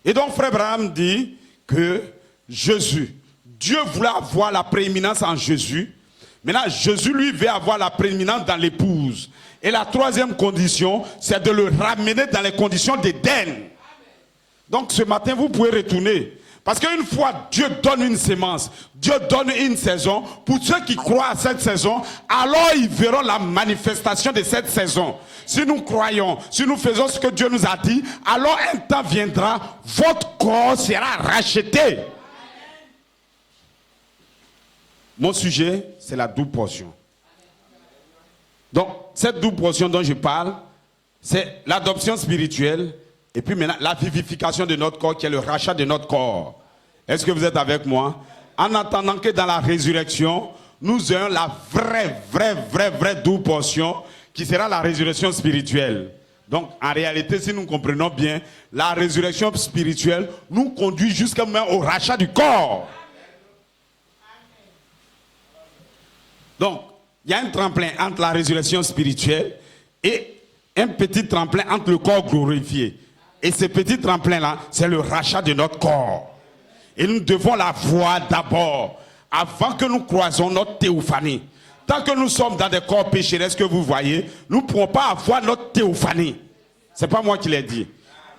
Et donc, Frère Abraham dit que Jésus, Dieu voulait avoir la prééminence en Jésus. Maintenant, Jésus, lui, veut avoir la prééminence dans l'épouse. Et la troisième condition, c'est de le ramener dans les conditions d'Éden. Donc, ce matin, vous pouvez retourner. Parce qu'une fois Dieu donne une sémence, Dieu donne une saison, pour ceux qui croient à cette saison, alors ils verront la manifestation de cette saison. Si nous croyons, si nous faisons ce que Dieu nous a dit, alors un temps viendra, votre corps sera racheté. Mon sujet, c'est la double portion. Donc, cette double portion dont je parle, c'est l'adoption spirituelle et puis maintenant la vivification de notre corps qui est le rachat de notre corps. Est-ce que vous êtes avec moi? En attendant que dans la résurrection, nous ayons la vraie double portion qui sera la résurrection spirituelle. Donc, en réalité, si nous comprenons bien, la résurrection spirituelle nous conduit jusqu'à même au rachat du corps. Donc, il y a un tremplin entre la résurrection spirituelle et un petit tremplin entre le corps glorifié. Et ce petit tremplin-là, c'est le rachat de notre corps. Et nous devons la voir d'abord, avant que nous croisons notre théophanie. Tant que nous sommes dans des corps pécheresses que vous voyez, nous ne pourrons pas avoir notre théophanie. Ce n'est pas moi qui l'ai dit.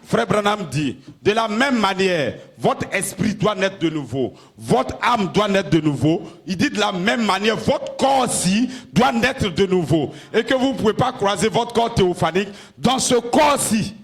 Frère Branham dit, de la même manière, votre esprit doit naître de nouveau, votre âme doit naître de nouveau. Il dit de la même manière, votre corps aussi doit naître de nouveau. Et que vous ne pouvez pas croiser votre corps théophanique dans ce corps-ci.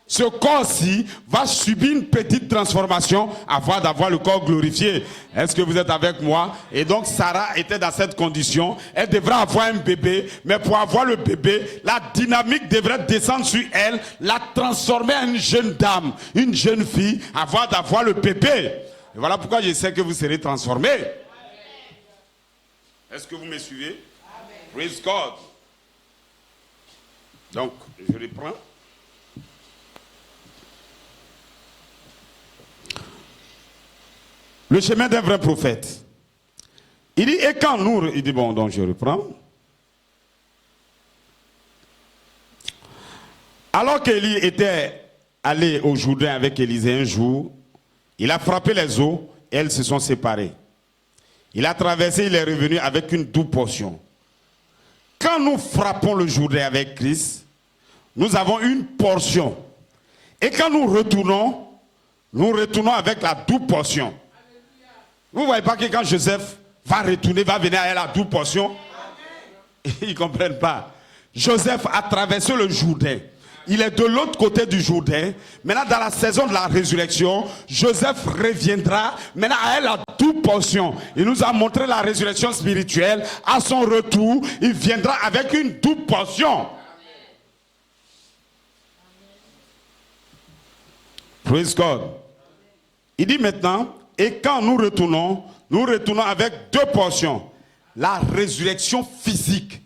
Ce corps-ci va subir une petite transformation avant d'avoir le corps glorifié. Est-ce que vous êtes avec moi? Et donc Sarah était dans cette condition. Elle devrait avoir un bébé, mais pour avoir le bébé, la dynamique devrait descendre sur elle, la transformer en une jeune dame, une jeune fille, avant d'avoir le bébé. Et voilà pourquoi je sais que vous serez transformés. Est-ce que vous me suivez? Praise God. Donc, je reprends. Le chemin d'un vrai prophète. Il dit, et quand nous... Il dit, bon, donc je reprends. Alors qu'Élie était allé au Jourdain avec Élisée un jour, il a frappé les eaux et elles se sont séparées. Il a traversé, il est revenu avec une double portion. Quand nous frappons le Jourdain avec Christ, nous avons une portion. Et quand nous retournons avec la double portion. Vous ne voyez pas que quand Joseph va retourner, va venir à la double portion? Ils ne comprennent pas. Joseph a traversé le Jourdain. Il est de l'autre côté du Jourdain. Maintenant, dans la saison de la résurrection, Joseph reviendra maintenant à la double portion. Il nous a montré la résurrection spirituelle. À son retour, il viendra avec une double portion. Praise God. Il dit maintenant... Et quand nous retournons avec deux portions. La résurrection physique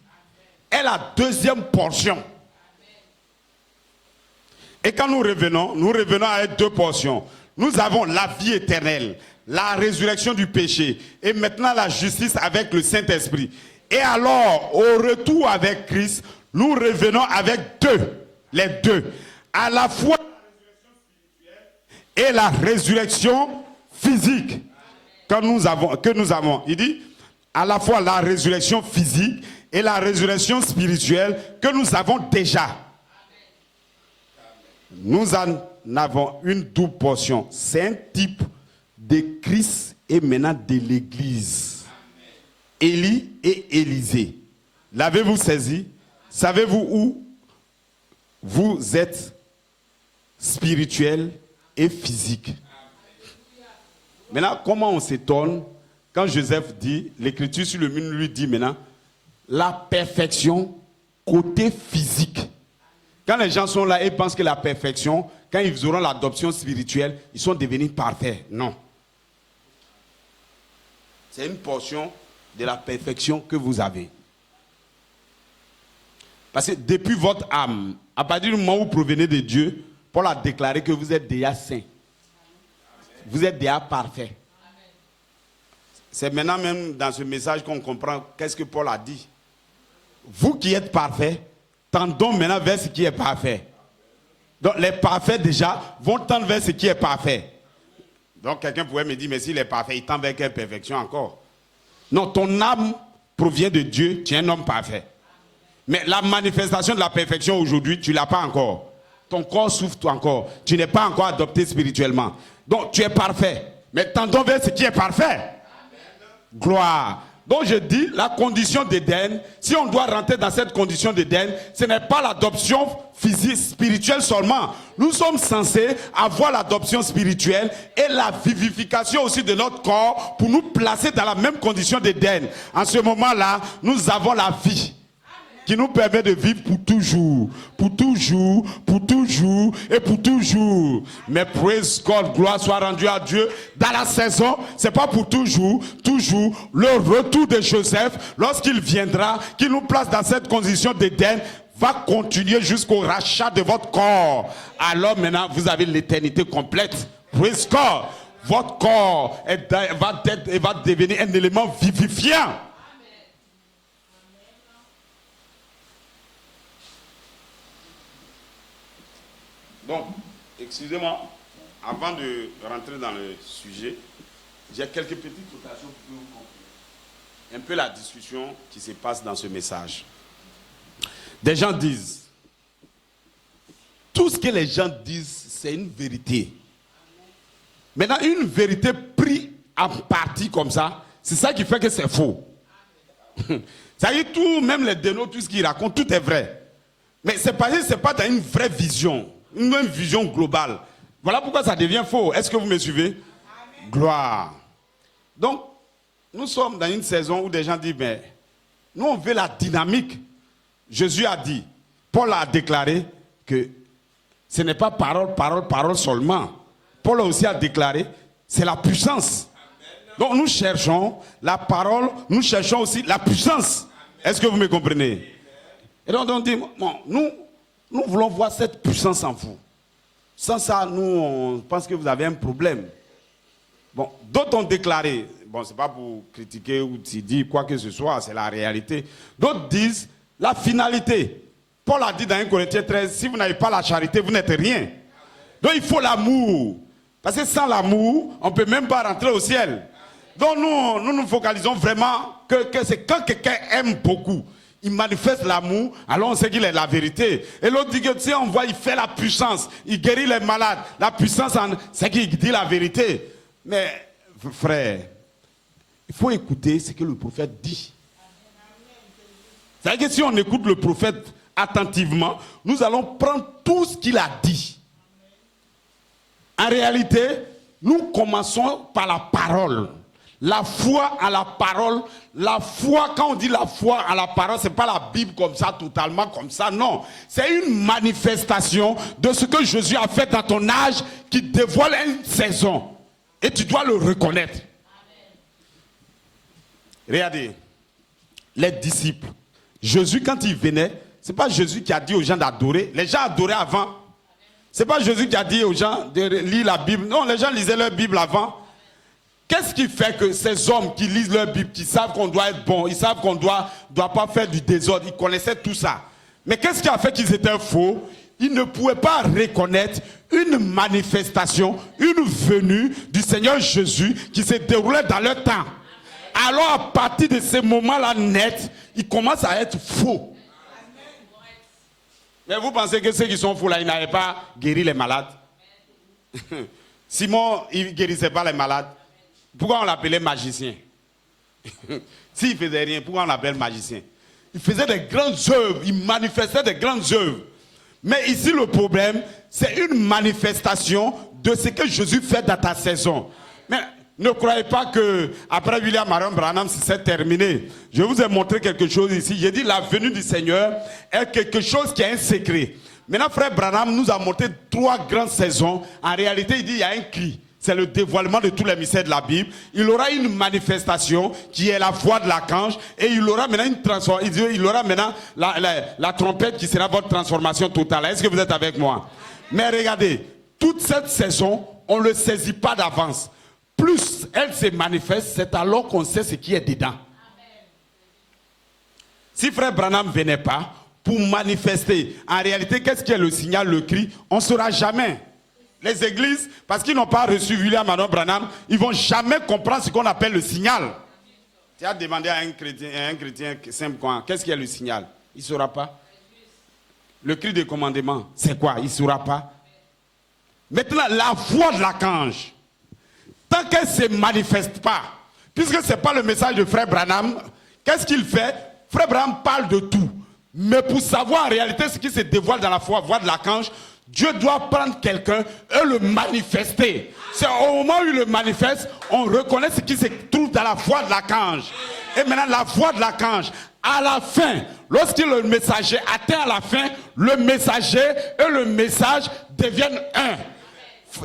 est la deuxième portion. Et quand nous revenons avec deux portions. Nous avons la vie éternelle, la résurrection du péché et maintenant la justice avec le Saint-Esprit. Et alors, au retour avec Christ, nous revenons avec les deux. À la fois la résurrection spirituelle et la résurrection physique que nous avons. Il dit à la fois la résurrection physique et la résurrection spirituelle que nous avons déjà. Nous en avons une double portion. C'est un type de Christ et maintenant de l'Église. Élie et Élisée. L'avez-vous saisi? Savez-vous où vous êtes spirituel et physique? Maintenant, comment on s'étonne quand Joseph dit, l'écriture sur le mur lui dit maintenant, la perfection côté physique. Quand les gens sont là et pensent que la perfection, quand ils auront l'adoption spirituelle, ils sont devenus parfaits. Non. C'est une portion de la perfection que vous avez. Parce que depuis votre âme, à partir du moment où vous provenez de Dieu, Paul a déclaré que vous êtes déjà saints. Vous êtes déjà parfait. C'est maintenant même dans ce message qu'on comprend qu'est-ce que Paul a dit. Vous qui êtes parfaits, tendons maintenant vers ce qui est parfait. Donc les parfaits déjà vont tendre vers ce qui est parfait. Donc quelqu'un pourrait me dire, mais s'il est parfait, il tend vers quelle perfection encore? Non, ton âme provient de Dieu, tu es un homme parfait. Mais la manifestation de la perfection aujourd'hui, tu ne l'as pas encore. Ton corps souffre encore. Tu n'es pas encore adopté spirituellement. Donc tu es parfait. Mais tendons vers ce qui est parfait. Amen. Gloire. Donc je dis, la condition d'Éden, si on doit rentrer dans cette condition d'Éden, ce n'est pas l'adoption physique, spirituelle seulement. Nous sommes censés avoir l'adoption spirituelle et la vivification aussi de notre corps pour nous placer dans la même condition d'Éden. En ce moment-là, nous avons la vie qui nous permet de vivre pour toujours, pour toujours, pour toujours et pour toujours. Mais praise God, gloire soit rendue à Dieu. Dans la saison, c'est pas pour toujours, toujours. Le retour de Joseph, lorsqu'il viendra, qu'il nous place dans cette condition d'Éden, va continuer jusqu'au rachat de votre corps. Alors maintenant, vous avez l'éternité complète. Praise God. Votre corps va devenir un élément vivifiant. Donc, excusez-moi, avant de rentrer dans le sujet, j'ai quelques petites notations pour vous comprendre un peu la discussion qui se passe dans ce message. Des gens disent, tout ce que les gens disent, c'est une vérité. Maintenant, une vérité prise en partie comme ça, c'est ça qui fait que c'est faux. Ça y est, tout, même les dénots, tout ce qu'ils racontent, tout est vrai. Mais c'est parce que ce n'est pas dans une vraie vision. Une même vision globale. Voilà pourquoi ça devient faux. Est-ce que vous me suivez? Amen. Gloire. Donc, nous sommes dans une saison où des gens disent, mais nous on veut la dynamique. Jésus a dit, Paul a déclaré que ce n'est pas parole, parole, parole seulement. Paul aussi a déclaré, c'est la puissance. Donc nous cherchons la parole, nous cherchons aussi la puissance. Est-ce que vous me comprenez? Et donc on dit, bon, nous voulons voir cette puissance en vous. Sans ça, nous, on pense que vous avez un problème. Bon, d'autres ont déclaré, bon, c'est pas pour critiquer ou dire quoi que ce soit, c'est la réalité. D'autres disent, la finalité. Paul a dit dans 1 Corinthiens 13, si vous n'avez pas la charité, vous n'êtes rien. Donc il faut l'amour. Parce que sans l'amour, on ne peut même pas rentrer au ciel. Donc nous focalisons vraiment que c'est quand quelqu'un aime beaucoup, il manifeste l'amour, alors on sait qu'il est la vérité. Et l'autre dit que si on voit, il fait la puissance, il guérit les malades. La puissance, c'est qu'il dit la vérité. Mais, frère, il faut écouter ce que le prophète dit. C'est-à-dire que si on écoute le prophète attentivement, nous allons prendre tout ce qu'il a dit. En réalité, nous commençons par la parole. La foi à la parole, la foi, quand on dit la foi à la parole, ce n'est pas la Bible comme ça, totalement comme ça, non. C'est une manifestation de ce que Jésus a fait dans ton âge qui dévoile une saison. Et tu dois le reconnaître. Amen. Regardez, les disciples, Jésus quand il venait, ce n'est pas Jésus qui a dit aux gens d'adorer, les gens adoraient avant. Ce n'est pas Jésus qui a dit aux gens de lire la Bible, non, les gens lisaient leur Bible avant. Qu'est-ce qui fait que ces hommes qui lisent leur Bible, qui savent qu'on doit être bon, ils savent qu'on ne doit pas faire du désordre, ils connaissaient tout ça. Mais qu'est-ce qui a fait qu'ils étaient faux? Ils ne pouvaient pas reconnaître une manifestation, une venue du Seigneur Jésus qui se déroulait dans leur temps. Alors à partir de ces moments-là net, ils commencent à être faux. Mais vous pensez que ceux qui sont faux là, ils n'avaient pas guéri les malades? Simon, il ne guérissait pas les malades. Pourquoi on l'appelait magicien? S'il ne faisait rien, pourquoi on l'appelle magicien? Il faisait des grandes œuvres, il manifestait des grandes œuvres. Mais ici le problème, c'est une manifestation de ce que Jésus fait dans ta saison. Mais ne croyez pas que après William Marion Branham, c'est terminé. Je vous ai montré quelque chose ici. J'ai dit la venue du Seigneur est quelque chose qui est un secret. Maintenant, frère Branham nous a montré 3 grandes saisons. En réalité, il dit il y a un cri. C'est le dévoilement de tous les mystères de la Bible. Il aura une manifestation qui est la voix de l'archange. Et il aura maintenant une transformation. Il aura maintenant la trompette qui sera votre transformation totale. Est-ce que vous êtes avec moi? Mais regardez, toute cette saison, on ne le saisit pas d'avance. Plus elle se manifeste, c'est alors qu'on sait ce qui est dedans. Amen. Si frère Branham ne venait pas pour manifester, en réalité, qu'est-ce qui est le signal, le cri? On ne saura jamais. Les églises, parce qu'ils n'ont pas reçu William Marion Branham, ils ne vont jamais comprendre ce qu'on appelle le signal. Tu as demandé à un chrétien simple, qu'est-ce qui est le signal? Il ne saura pas. Le cri de commandement, c'est quoi? Il ne saura pas. Maintenant, la voix de l'archange. tant qu'elle ne se manifeste pas, puisque ce n'est pas le message de Frère Branham, qu'est-ce qu'il fait? Frère Branham parle de tout. Mais pour savoir en réalité ce qui se dévoile dans la voie de l'archange, Dieu doit prendre quelqu'un et le manifester. C'est au moment où il le manifeste, on reconnaît ce qui se trouve dans la voie de l'archange. Et maintenant, la voie de l'archange, à la fin, lorsque le messager atteint à la fin, le messager et le message deviennent un.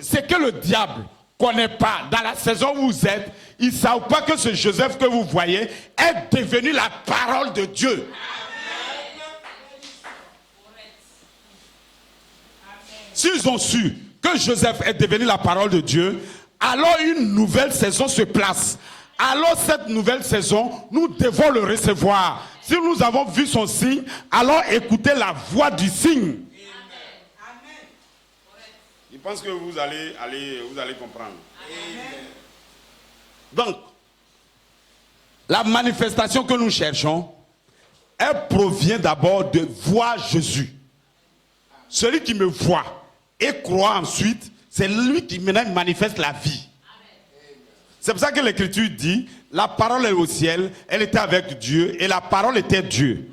C'est que le diable ne connaît pas, dans la saison où vous êtes, ils ne savent pas que ce Joseph que vous voyez est devenu la parole de Dieu. S'ils ont su que Joseph est devenu la parole de Dieu, alors une nouvelle saison se place. Alors cette nouvelle saison, nous devons le recevoir. Si nous avons vu son signe, alors écoutez la voix du signe. Amen. Je pense que vous allez comprendre. Amen. Donc, la manifestation que nous cherchons, elle provient d'abord de voir Jésus. Celui qui me voit et croit ensuite, c'est lui qui maintenant manifeste la vie. C'est pour ça que l'Écriture dit, la parole est au ciel, elle était avec Dieu et la parole était Dieu.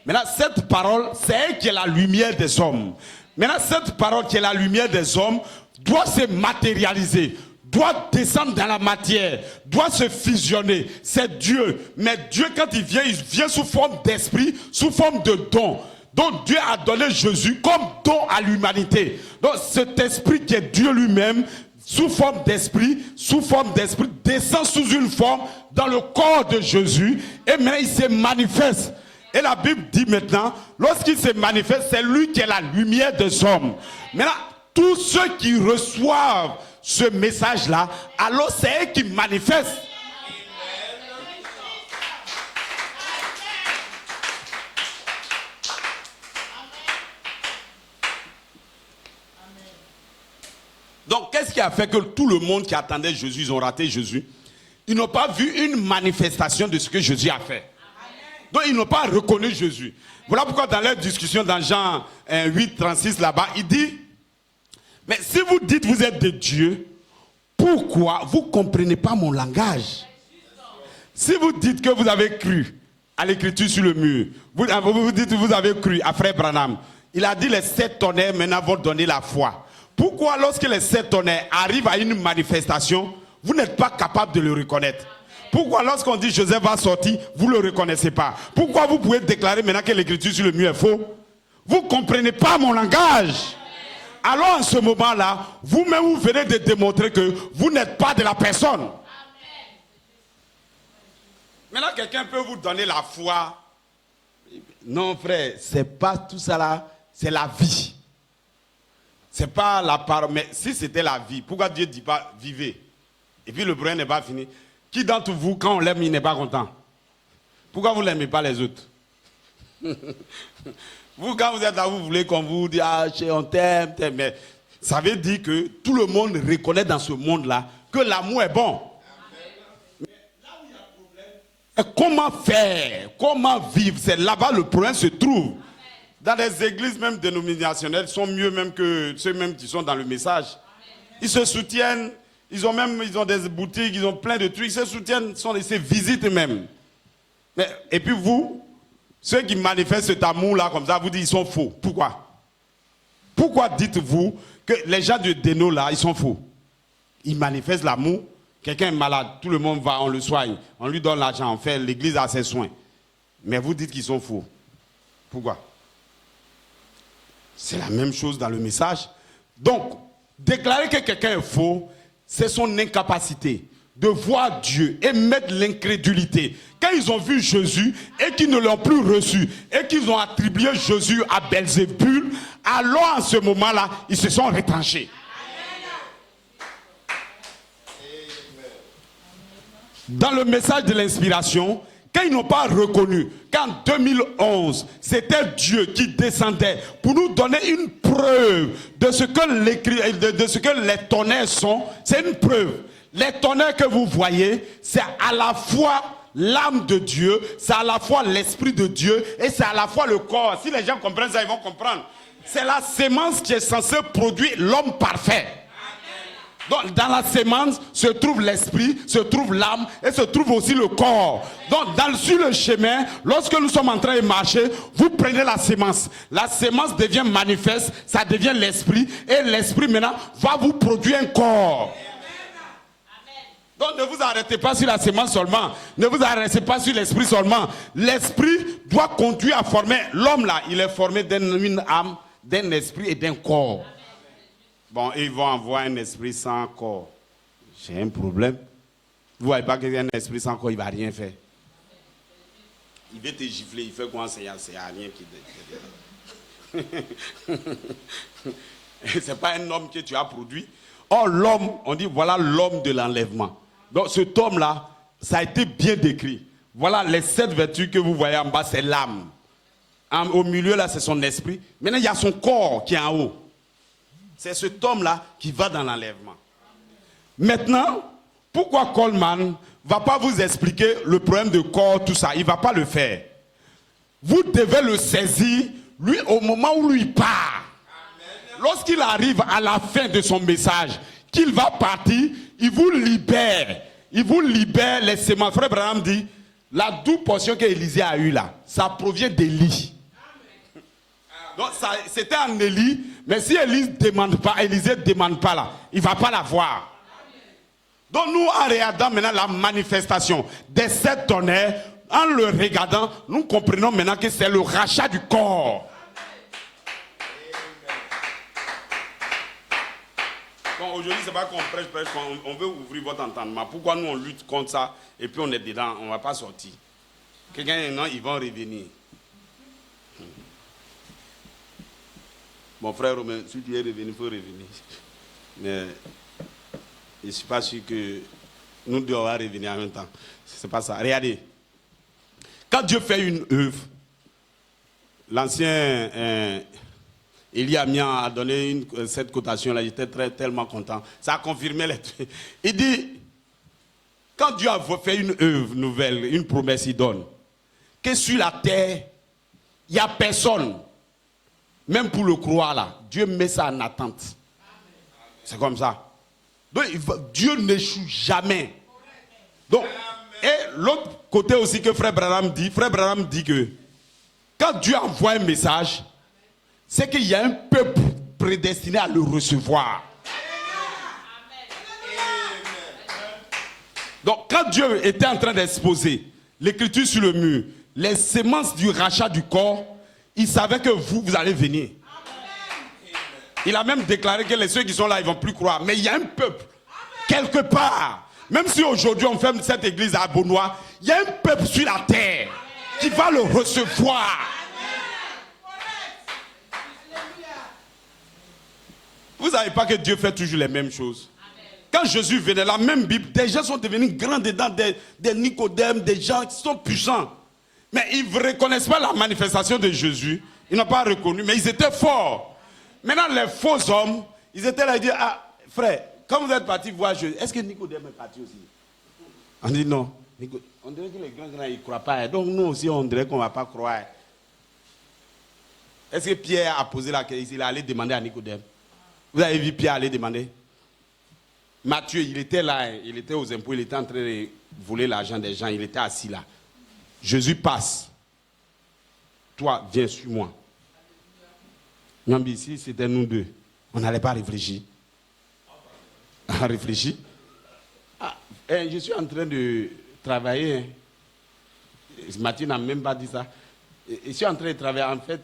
Maintenant, cette parole, c'est elle qui est la lumière des hommes. Maintenant, cette parole qui est la lumière des hommes doit se matérialiser, doit descendre dans la matière, doit se fusionner. C'est Dieu. Mais Dieu, quand il vient sous forme d'esprit, sous forme de don. Donc Dieu a donné Jésus comme don à l'humanité. Donc cet esprit qui est Dieu lui-même, sous forme d'esprit, descend sous une forme dans le corps de Jésus. Et maintenant il se manifeste. Et la Bible dit maintenant, lorsqu'il se manifeste, c'est lui qui est la lumière des hommes. Maintenant, tous ceux qui reçoivent ce message-là, alors c'est eux qui manifestent. Donc, qu'est-ce qui a fait que tout le monde qui attendait Jésus, ils ont raté Jésus? Ils n'ont pas vu une manifestation de ce que Jésus a fait. Donc, ils n'ont pas reconnu Jésus. Voilà pourquoi dans leur discussion, dans Jean 8, 36, là-bas, il dit, mais si vous dites que vous êtes de Dieu, pourquoi vous ne comprenez pas mon langage? Si vous dites que vous avez cru à l'écriture sur le mur, vous dites que vous avez cru à Frère Branham, il a dit les 7 tonnerres maintenant vont donner la foi. Pourquoi lorsque les 7 tonnerres arrivent à une manifestation, vous n'êtes pas capable de le reconnaître? Pourquoi lorsqu'on dit Joseph va sortir, vous ne le reconnaissez pas? Pourquoi vous pouvez déclarer maintenant que l'écriture sur le mur est faux? Vous ne comprenez pas mon langage. Alors en ce moment-là, vous-même vous venez de démontrer que vous n'êtes pas de la personne. Maintenant quelqu'un peut vous donner la foi. Non frère, c'est pas tout ça là, c'est la vie. C'est pas la parole, mais si c'était la vie, pourquoi Dieu ne dit pas vivez? Et puis le problème n'est pas fini. Qui d'entre vous, quand on l'aime, il n'est pas content? Pourquoi vous n'aimez pas les autres? Vous, quand vous êtes là, vous voulez qu'on vous dise, ah, on t'aime, mais ça veut dire que tout le monde reconnaît dans ce monde-là que l'amour est bon. Mais là où il y a un problème, comment faire? Comment vivre? C'est là-bas le problème se trouve. Dans les églises même dénominationnelles, ils sont mieux même que ceux même qui sont dans le message. Ils se soutiennent, ils ont des boutiques, ils ont plein de trucs, ils se soutiennent, ils se visitent même. Mais, et puis vous, ceux qui manifestent cet amour-là comme ça, vous dites ils sont faux. Pourquoi? Pourquoi dites-vous que les gens de Déno là, ils sont faux? Ils manifestent l'amour, quelqu'un est malade, tout le monde va, on le soigne, on lui donne l'argent, on fait l'église à ses soins. Mais vous dites qu'ils sont faux. Pourquoi? C'est la même chose dans le message. Donc, déclarer que quelqu'un est faux, c'est son incapacité de voir Dieu et mettre l'incrédulité. Quand ils ont vu Jésus et qu'ils ne l'ont plus reçu et qu'ils ont attribué Jésus à Belzébul, alors en ce moment-là, ils se sont retranchés. Dans le message de l'inspiration, quand ils n'ont pas reconnu qu'en 2011, c'était Dieu qui descendait pour nous donner une preuve de ce que les tonnerres sont, c'est une preuve. Les tonnerres que vous voyez, c'est à la fois l'âme de Dieu, c'est à la fois l'esprit de Dieu et c'est à la fois le corps. Si les gens comprennent ça, ils vont comprendre. C'est la sémence qui est censée produire l'homme parfait. Donc, dans la sémence se trouve l'esprit, se trouve l'âme et se trouve aussi le corps. Donc, sur le chemin, lorsque nous sommes en train de marcher, vous prenez la sémence. La sémence devient manifeste, ça devient l'esprit. Et l'esprit maintenant va vous produire un corps. Donc, ne vous arrêtez pas sur la sémence seulement. Ne vous arrêtez pas sur l'esprit seulement. L'esprit doit conduire à former. L'homme là, il est formé d'une âme, d'un esprit et d'un corps. Bon, ils vont avoir un esprit sans corps. J'ai un problème. Vous ne voyez pas qu'il y a un esprit sans corps, il ne va rien faire. Il veut te gifler, il fait quoi, c'est rien qui... Ce n'est pas un homme que tu as produit. Or, l'homme, on dit, voilà l'homme de l'enlèvement. Donc, cet homme-là, ça a été bien décrit. Voilà les 7 vertus que vous voyez en bas, c'est l'âme. Au milieu, là, c'est son esprit. Maintenant, il y a son corps qui est en haut. C'est cet homme-là qui va dans l'enlèvement. Maintenant, pourquoi Coleman ne va pas vous expliquer le problème de corps, tout ça? Il ne va pas le faire. Vous devez le saisir, lui, au moment où lui part. Lorsqu'il arrive à la fin de son message, qu'il va partir, il vous libère. Il vous libère les sémences. Frère Branham dit, la douce portion qu'Élisée a eue là, ça provient d'Élie. Donc c'était en Élie, mais si Élisée ne demande pas là, il ne va pas la voir. Donc nous, en regardant maintenant la manifestation des 7 tonnerres, en le regardant, nous comprenons maintenant que c'est le rachat du corps. Bon, aujourd'hui, c'est pas qu'on prêche, on veut ouvrir votre entendement. Pourquoi nous on lutte contre ça et puis on est dedans, on ne va pas sortir. Quelqu'un, non, ils vont revenir. Mon frère Romain, si tu es revenu, il faut revenir. Mais je ne suis pas sûr que nous devons revenir en même temps. Ce n'est pas ça. Regardez. Quand Dieu fait une œuvre, l'ancien Élie Amian a donné cette cotation-là, j'étais tellement content. Ça a confirmé les trucs. Il dit, quand Dieu a fait une œuvre nouvelle, une promesse, il donne, que sur la terre, il n'y a personne. Même pour le croire là, Dieu met ça en attente. C'est comme ça. Donc Dieu n'échoue jamais. Donc, et l'autre côté aussi que Frère Branham dit que quand Dieu envoie un message, c'est qu'il y a un peuple prédestiné à le recevoir. Donc quand Dieu était en train d'exposer l'écriture sur le mur, les sémences du rachat du corps, il savait que vous allez venir. Il a même déclaré que ceux qui sont là, ils ne vont plus croire. Mais il y a un peuple, quelque part, même si aujourd'hui on ferme cette église à Beaunois, il y a un peuple sur la terre qui va le recevoir. Vous ne savez pas que Dieu fait toujours les mêmes choses. Quand Jésus venait, la même Bible, des gens sont devenus grands dedans, des Nicodèmes, des gens qui sont puissants. Mais ils ne reconnaissent pas la manifestation de Jésus. Ils n'ont pas reconnu, mais ils étaient forts. Maintenant, les faux hommes, ils étaient là, ils disaient, ah, frère, quand vous êtes parti voir Jésus, est-ce que Nicodème est parti aussi? On dit non. On dirait que les grands, ils ne croient pas. Donc nous aussi, on dirait qu'on ne va pas croire. Est-ce que Pierre a posé la question? Il est allé demander à Nicodème. Vous avez vu Pierre aller demander? Matthieu, il était là, il était aux impôts, il était en train de voler l'argent des gens, il était assis là. Jésus passe. Toi, viens sur moi. Nambi, ici, c'était nous deux. On n'allait pas réfléchir. On réfléchit. Ah, je suis en train de travailler. Mathieu n'a même pas dit ça. Je suis en train de travailler. En fait,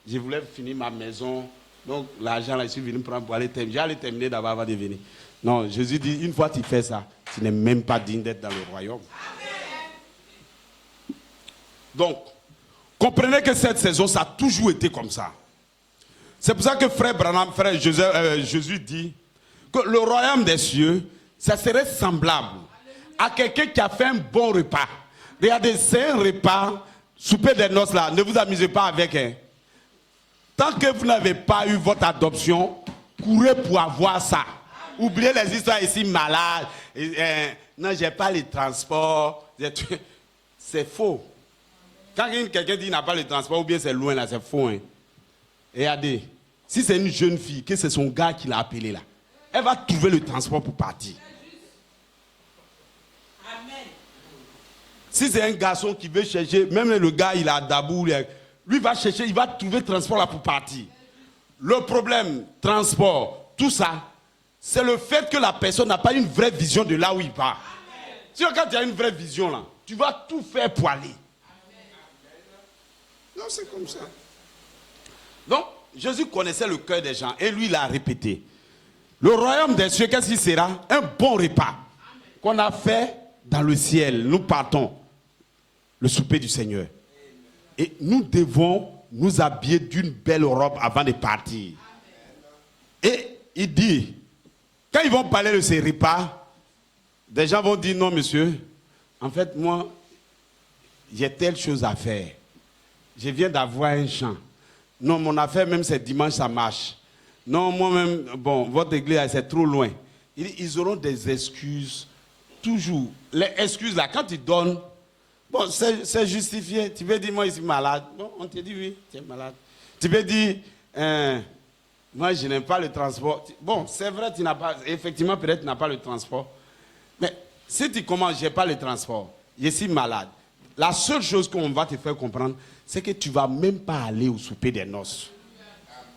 je voulais finir ma maison. Donc, l'argent, là, je suis venu prendre pour aller terminer. J'allais terminer d'abord avant de venir. Non, Jésus dit, une fois que tu fais ça, tu n'es même pas digne d'être dans le royaume. Donc, comprenez que cette saison, ça a toujours été comme ça. C'est pour ça que frère Branham, frère Jésus dit que le royaume des cieux, ça serait semblable à quelqu'un qui a fait un bon repas. Regardez, c'est un repas, souper des noces là, ne vous amusez pas avec. Hein. Tant que vous n'avez pas eu votre adoption, courez pour avoir ça. Oubliez les histoires ici malades. Non, j'ai pas les transports. C'est faux. Quand quelqu'un dit qu'il n'a pas le transport ou bien c'est loin là, c'est faux. Hein. Regardez, si c'est une jeune fille, que c'est son gars qui l'a appelé là. elle va trouver le transport pour partir. Amen. Si c'est un garçon qui veut chercher, même le gars, il a Dabou, lui va chercher, il va trouver le transport là pour partir. Le problème, transport, tout ça, c'est le fait que la personne n'a pas une vraie vision de là où il va. Si quand tu as une vraie vision là, tu vas tout faire pour aller. Non, c'est comme ça. Donc, Jésus connaissait le cœur des gens et lui, il a répété. Le royaume des cieux, qu'est-ce qui sera? Un bon repas qu'on a fait dans le ciel. Nous partons, le souper du Seigneur. Et nous devons nous habiller d'une belle robe avant de partir. Et il dit, quand ils vont parler de ces repas, des gens vont dire, non monsieur, en fait moi, j'ai telle chose à faire. Je viens d'avoir un champ. Non, mon affaire, même c'est dimanche, ça marche. Non, moi-même, bon, votre église, c'est trop loin. Ils auront des excuses, toujours. Les excuses, là, quand ils donnent, bon, c'est justifié. Tu peux dire, moi, je suis malade. Bon, on te dit, oui, tu es malade. Tu peux dire, moi, je n'aime pas le transport. Bon, c'est vrai, tu n'as pas, effectivement, peut-être tu n'as pas le transport. Mais si tu commences, je n'ai pas le transport, je suis malade. La seule chose qu'on va te faire comprendre, c'est que tu ne vas même pas aller au souper des noces.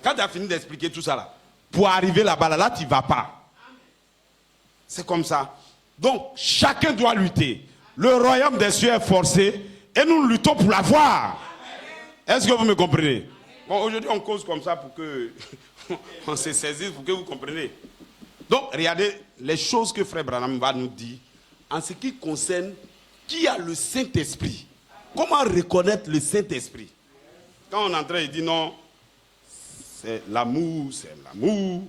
Quand tu as fini d'expliquer tout ça là, pour arriver là-bas, là tu ne vas pas. C'est comme ça. Donc, chacun doit lutter. Le royaume des cieux est forcé et nous luttons pour l'avoir. Est-ce que vous me comprenez? Bon, aujourd'hui, on cause comme ça pour que on se saisisse, pour que vous compreniez. Donc, regardez les choses que Frère Branham va nous dire en ce qui concerne qui a le Saint-Esprit. Comment reconnaître le Saint-Esprit? Quand on est en train, il dit non, c'est l'amour, c'est l'amour.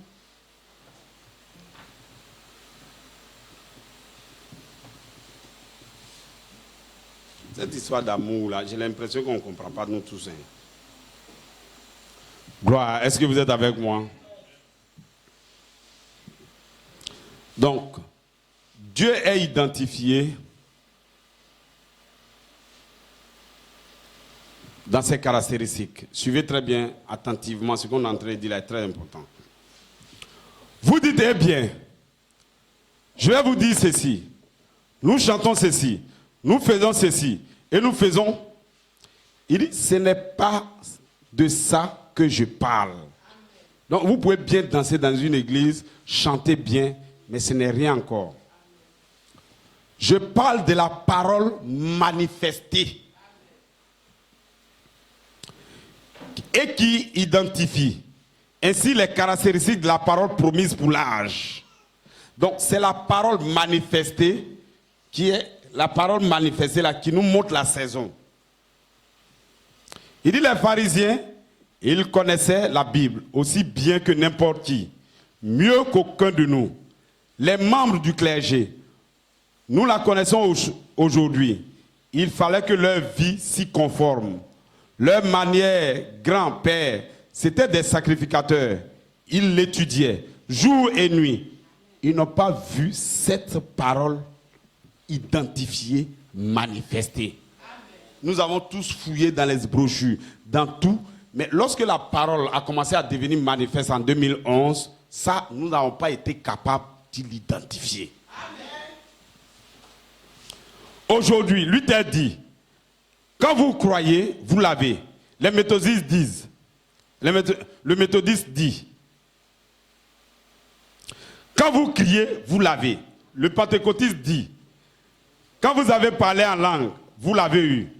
Cette histoire d'amour, là, j'ai l'impression qu'on ne comprend pas, nous tous. Hein. Gloire, est-ce que vous êtes avec moi? Donc, Dieu est identifié dans ses caractéristiques. Suivez très bien, attentivement, ce qu'on est en train de dire là est très important. Vous dites, eh bien, je vais vous dire ceci. Nous chantons ceci. Nous faisons ceci. Et nous faisons. Il dit, ce n'est pas de ça que je parle. Donc, vous pouvez bien danser dans une église, chanter bien, mais ce n'est rien encore. Je parle de la parole manifestée. Et qui identifie ainsi les caractéristiques de la parole promise pour l'âge. Donc c'est la parole manifestée qui est la parole manifestée là qui nous montre la saison. Il dit les pharisiens, ils connaissaient la Bible aussi bien que n'importe qui, mieux qu'aucun de nous. Les membres du clergé, nous la connaissons aujourd'hui. Il fallait que leur vie s'y conforme. Leur manière, grand-père, c'était des sacrificateurs. Ils l'étudiaient jour et nuit. Ils n'ont pas vu cette parole identifiée, manifestée. Amen. Nous avons tous fouillé dans les brochures, dans tout. Mais lorsque la parole a commencé à devenir manifeste en 2011, ça, nous n'avons pas été capables de l'identifier. Aujourd'hui, Luther dit, quand vous croyez, vous l'avez. Les méthodistes disent, le méthodiste dit, quand vous criez, vous l'avez. Le pentecôtiste dit, quand vous avez parlé en langue, vous l'avez eu.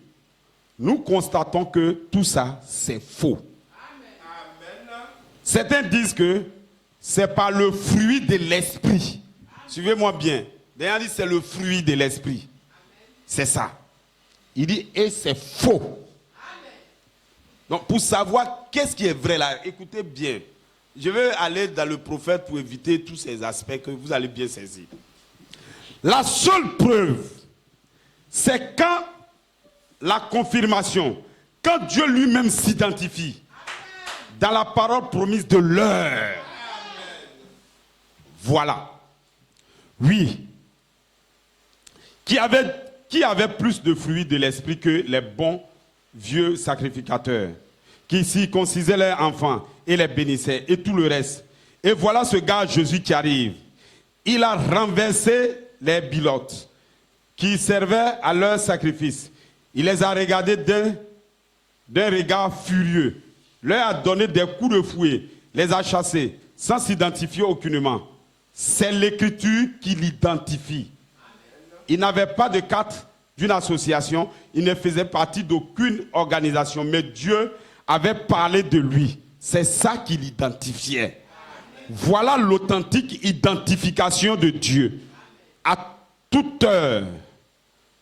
Nous constatons que tout ça, c'est faux. Amen. Certains disent que c'est par le fruit de l'esprit. Suivez-moi bien. D'ailleurs, dit c'est le fruit de l'esprit. C'est ça. Il dit, et c'est faux. Amen. Donc, pour savoir qu'est-ce qui est vrai là, écoutez bien. Je vais aller dans le prophète pour éviter tous ces aspects que vous allez bien saisir. La seule preuve, c'est quand la confirmation, quand Dieu lui-même s'identifie dans la parole promise de l'heure. Voilà. Oui. Qui avait plus de fruits de l'esprit que les bons vieux sacrificateurs, qui circoncisaient leurs enfants et les bénissaient et tout le reste. Et voilà ce gars Jésus qui arrive. Il a renversé les bilotes qui servaient à leur sacrifice. Il les a regardés d'un regard furieux, leur a donné des coups de fouet, les a chassés sans s'identifier aucunement. C'est l'écriture qui l'identifie. Il n'avait pas de carte d'une association, il ne faisait partie d'aucune organisation, mais Dieu avait parlé de lui. C'est ça qui l'identifiait. Voilà l'authentique identification de Dieu. À toute heure,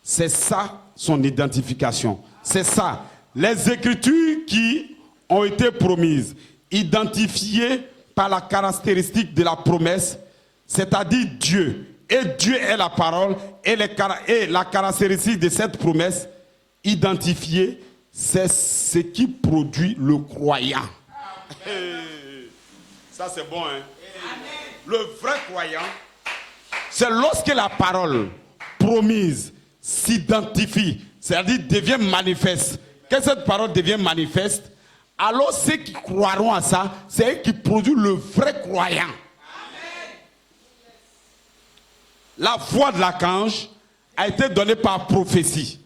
c'est ça son identification. C'est ça. Les écritures qui ont été promises, identifiées par la caractéristique de la promesse, c'est-à-dire Dieu. Et Dieu est la parole, et la caractéristique de cette promesse, identifiée, c'est ce qui produit le croyant. Ça c'est bon, hein? Le vrai croyant, c'est lorsque la parole promise s'identifie, c'est-à-dire devient manifeste. Que cette parole devient manifeste, alors ceux qui croiront à ça, c'est eux qui produisent le vrai croyant. La voix de l'archange a été donnée par prophétie.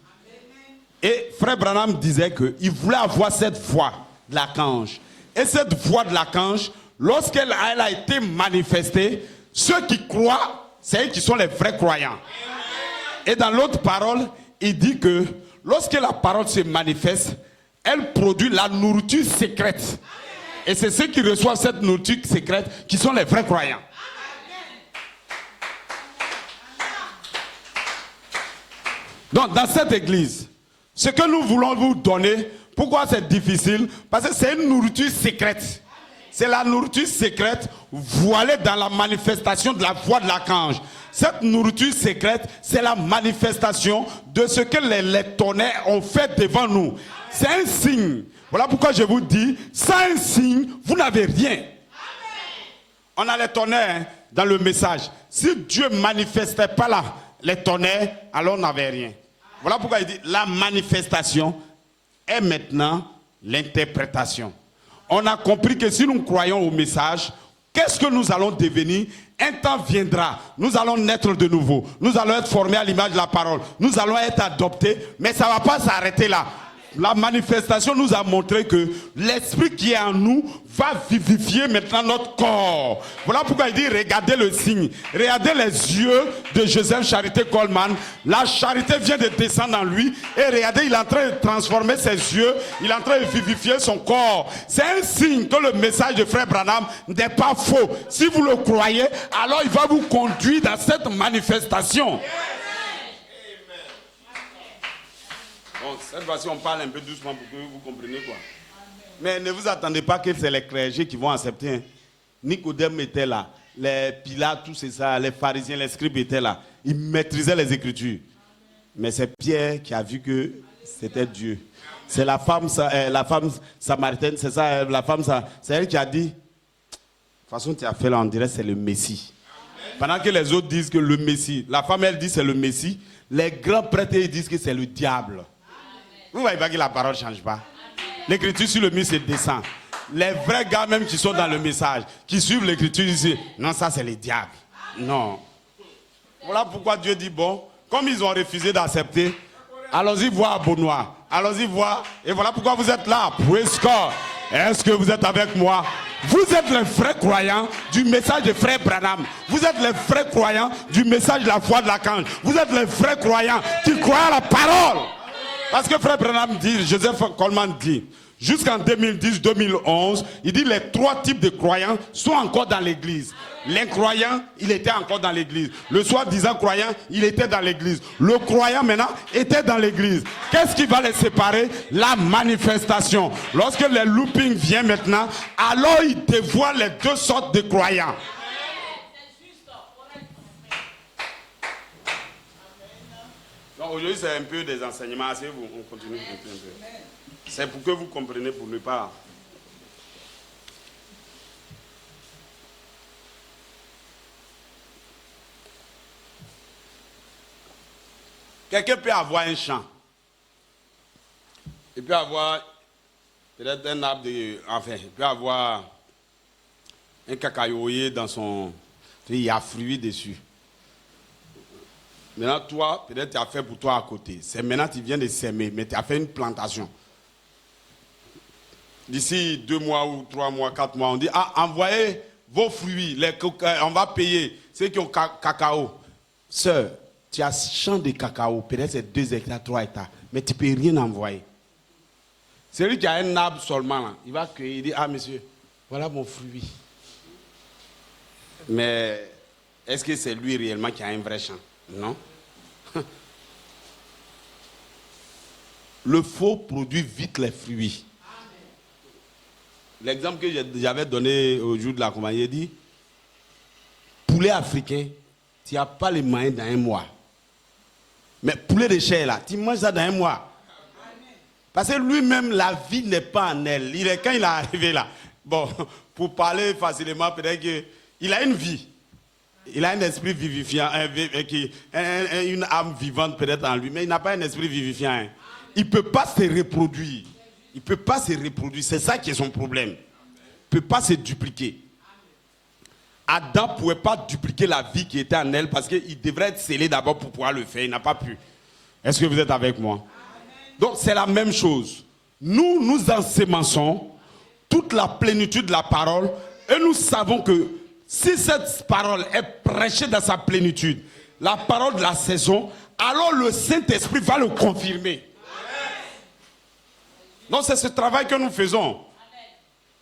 Et Frère Branham disait qu'il voulait avoir cette voix de l'archange. Et cette voix de l'archange, lorsqu'elle a été manifestée, ceux qui croient, c'est eux qui sont les vrais croyants. Et dans l'autre parole, il dit que lorsque la parole se manifeste, elle produit la nourriture secrète. Et c'est ceux qui reçoivent cette nourriture secrète qui sont les vrais croyants. Donc, dans cette église, ce que nous voulons vous donner, pourquoi c'est difficile? Parce que c'est une nourriture secrète. C'est la nourriture secrète voilée dans la manifestation de la voix de l'archange. Cette nourriture secrète, c'est la manifestation de ce que les tonnerres ont fait devant nous. C'est un signe. Voilà pourquoi je vous dis, sans un signe, vous n'avez rien. On a les tonnerres hein, dans le message. Si Dieu ne manifestait pas là les tonnerres, alors on n'avait rien. Voilà pourquoi il dit, la manifestation est maintenant l'interprétation. On a compris que si nous croyons au message, qu'est-ce que nous allons devenir? Un temps viendra, nous allons naître de nouveau. Nous allons être formés à l'image de la parole. Nous allons être adoptés, mais ça ne va pas s'arrêter là. La manifestation nous a montré que l'esprit qui est en nous va vivifier maintenant notre corps. Voilà pourquoi il dit, regardez le signe. Regardez les yeux de Joseph Charité Coleman. La charité vient de descendre en lui. Et regardez, il est en train de transformer ses yeux. Il est en train de vivifier son corps. C'est un signe que le message de Frère Branham n'est pas faux. Si vous le croyez, alors il va vous conduire dans cette manifestation. Bon, cette fois-ci, on parle un peu doucement pour que vous compreniez quoi. Mais ne vous attendez pas que c'est les clergés qui vont accepter. Hein. Nicodème était là, les Pilates, tout ça, les pharisiens, les scribes étaient là. Ils maîtrisaient les Écritures. Mais c'est Pierre qui a vu que c'était Dieu. C'est la femme samaritaine, c'est ça, la femme, c'est elle qui a dit, de toute façon, tu as fait là, on dirait c'est le Messie. Pendant que les autres disent que le Messie, la femme, elle dit c'est le Messie, les grands prêtres, ils disent que c'est le diable. Vous voyez pas que la parole ne change pas. L'écriture sur le mur se descend. Les vrais gars même qui sont dans le message, qui suivent l'écriture, disent non, ça c'est le diable. Non. Voilà pourquoi Dieu dit bon, comme ils ont refusé d'accepter, allons-y voir Benoît. Allons-y voir. Et voilà pourquoi vous êtes là. Praise God. Est-ce que vous êtes avec moi? Vous êtes les vrais croyants du message de Frère Branham. Vous êtes les vrais croyants du message de la foi de l'archange. Vous êtes les vrais croyants qui croient à la parole. Parce que Frère Branham dit, Joseph Coleman dit, jusqu'en 2010-2011, il dit les trois types de croyants sont encore dans l'église. L'incroyant, il était encore dans l'église. Le soi-disant croyant, il était dans l'église. Le croyant maintenant était dans l'église. Qu'est-ce qui va les séparer? La manifestation. Lorsque le looping vient maintenant, alors il dévoile les deux sortes de croyants. Aujourd'hui, c'est un peu des enseignements. Asseyez-vous, on continue un peu. C'est pour que vous compreniez, pour ne pas... Quelqu'un peut avoir un champ. Il peut avoir peut-être un arbre de... Enfin, il peut avoir un cacaoyer dans son... Il y a fruits dessus. Maintenant, toi, peut-être tu as fait pour toi à côté. C'est maintenant tu viens de s'aimer, mais tu as fait une plantation. D'ici 2 mois ou 3 mois, 4 mois, on dit, envoyez vos fruits, on va payer ceux qui ont cacao. Sœur, tu as champ de cacao, peut-être c'est 2 hectares, 3 hectares, mais tu ne peux rien envoyer. Celui qui a un arbre seulement, là, il va cueillir, il dit, monsieur, voilà mon fruit. Mais est-ce que c'est lui réellement qui a un vrai champ? Non. Le faux produit vite les fruits. L'exemple que j'avais donné au jour de la compagnie, il dit, poulet africain, tu n'as pas les moyens dans un mois. Mais poulet de chair, là, tu manges ça dans un mois. Parce que lui-même, la vie n'est pas en elle. Quand il est arrivé là, bon, pour parler facilement, peut-être qu'il a une vie. Il a un esprit vivifiant, une âme vivante peut-être en lui, mais il n'a pas un esprit vivifiant. Hein. Il ne peut pas se reproduire. Il ne peut pas se reproduire. C'est ça qui est son problème. Il ne peut pas se dupliquer. Adam ne pouvait pas dupliquer la vie qui était en elle parce qu'il devrait être scellé d'abord pour pouvoir le faire. Il n'a pas pu. Est-ce que vous êtes avec moi? Donc c'est la même chose. Nous ensemençons toute la plénitude de la parole et nous savons que si cette parole est prêchée dans sa plénitude, la parole de la saison, alors le Saint-Esprit va le confirmer. Donc c'est ce travail que nous faisons.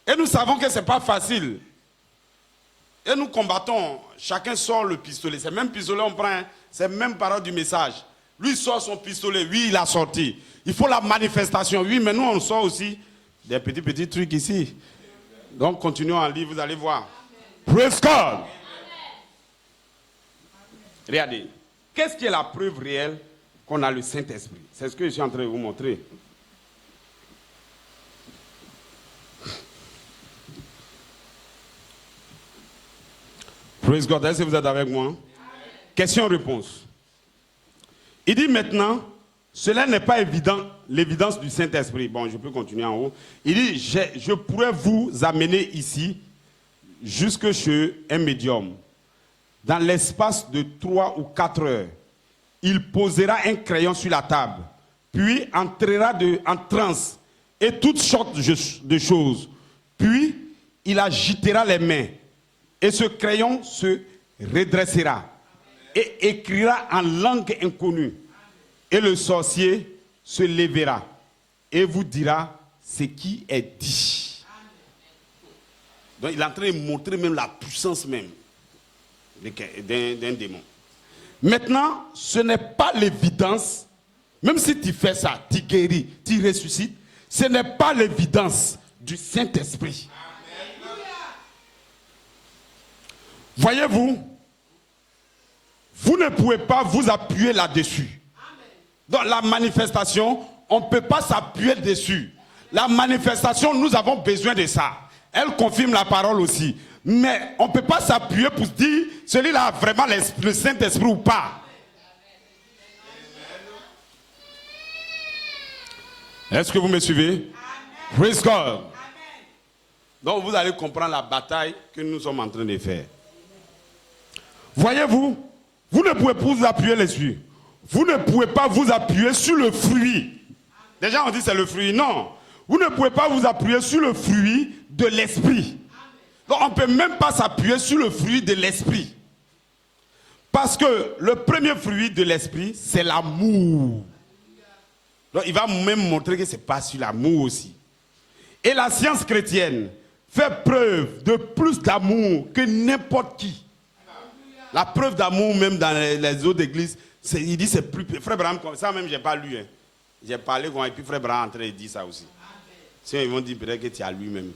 Et nous savons que ce n'est pas facile. Et nous combattons. Chacun sort le pistolet. C'est le même pistolet, on prend. C'est la même parole du message. Lui sort son pistolet. Oui, il a sorti. Il faut la manifestation. Oui, mais nous, on sort aussi des petits trucs ici. Donc, continuons à lire. Vous allez voir. Praise God. Regardez. Qu'est-ce qui est la preuve réelle qu'on a le Saint-Esprit? C'est ce que je suis en train de vous montrer. Praise God. Est-ce que vous êtes avec moi? Question-réponse. Il dit maintenant, cela n'est pas évident, l'évidence du Saint-Esprit. Bon, je peux continuer en haut. Il dit, je pourrais vous amener ici, jusque chez un médium. Dans l'espace de 3 ou 4 heures, il posera un crayon sur la table, puis entrera en transe et toutes sortes de choses. Puis, il agitera les mains et ce crayon se redressera et écrira en langue inconnue. Et le sorcier se lèvera et vous dira ce qui est dit. Donc il est en train de montrer même la puissance même d'un démon. Maintenant, ce n'est pas l'évidence, même si tu fais ça, tu guéris, tu ressuscites, ce n'est pas l'évidence du Saint-Esprit. Voyez-vous, vous ne pouvez pas vous appuyer là-dessus. Dans la manifestation, on ne peut pas s'appuyer dessus. La manifestation, nous avons besoin de ça. Elle confirme la parole aussi. Mais on ne peut pas s'appuyer pour se dire, celui-là a vraiment le Saint-Esprit ou pas. Est-ce que vous me suivez? Praise God. Donc vous allez comprendre la bataille que nous sommes en train de faire. Voyez-vous, vous ne pouvez pas vous appuyer dessus. Vous ne pouvez pas vous appuyer sur le fruit. Déjà on dit c'est le fruit. Non. Vous ne pouvez pas vous appuyer sur le fruit de l'esprit. Donc on ne peut même pas s'appuyer sur le fruit de l'esprit. Parce que le premier fruit de l'esprit, c'est l'amour. Donc il va même montrer que ce n'est pas sur l'amour aussi. Et la science chrétienne fait preuve de plus d'amour que n'importe qui. La preuve d'amour même dans les autres églises, il dit c'est plus... Frère Branham, ça même, je n'ai pas lu. Hein. J'ai parlé et puis Frère Branham est en train de dire ça aussi. Sinon, ils vont dire peut-être que tu as lu même.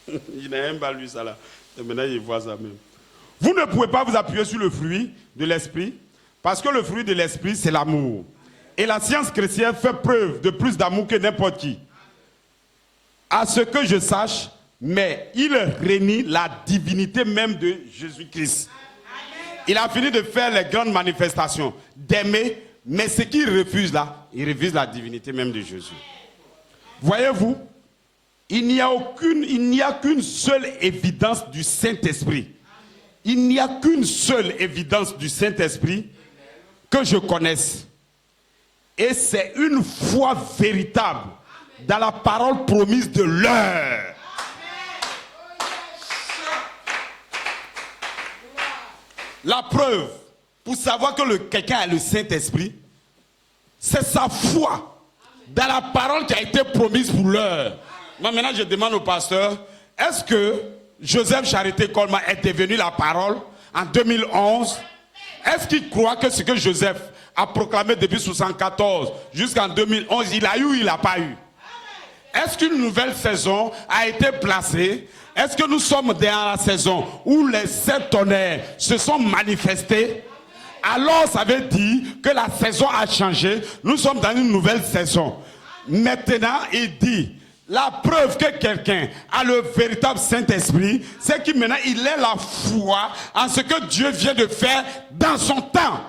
Je n'ai même pas lu ça là. Et maintenant, je vois ça même. Vous ne pouvez pas vous appuyer sur le fruit de l'esprit, parce que le fruit de l'esprit, c'est l'amour. Et la science chrétienne fait preuve de plus d'amour que n'importe qui. À ce que je sache, mais il renie la divinité même de Jésus-Christ. Il a fini de faire les grandes manifestations, d'aimer, mais ce qu'il refuse là, il refuse la divinité même de Jésus. Voyez-vous, Il n'y a qu'une seule évidence du Saint-Esprit. Il n'y a qu'une seule évidence du Saint-Esprit que je connaisse. Et c'est une foi véritable dans la parole promise de l'heure. La preuve, pour savoir que quelqu'un a le Saint-Esprit, c'est sa foi dans la parole qui a été promise pour l'heure. Moi, maintenant, je demande au pasteur, est-ce que Joseph Charité Coleman est devenu la parole en 2011? Est-ce qu'il croit que ce que Joseph a proclamé depuis 1974 jusqu'en 2011, il a eu ou il n'a pas eu? Est-ce qu'une nouvelle saison a été placée? Est-ce que nous sommes dans la saison où les 7 tonnerres se sont manifestés? Alors ça veut dire que la saison a changé. Nous sommes dans une nouvelle saison. Maintenant, il dit, la preuve que quelqu'un a le véritable Saint-Esprit, c'est qu'il maintenant il a la foi en ce que Dieu vient de faire dans son temps.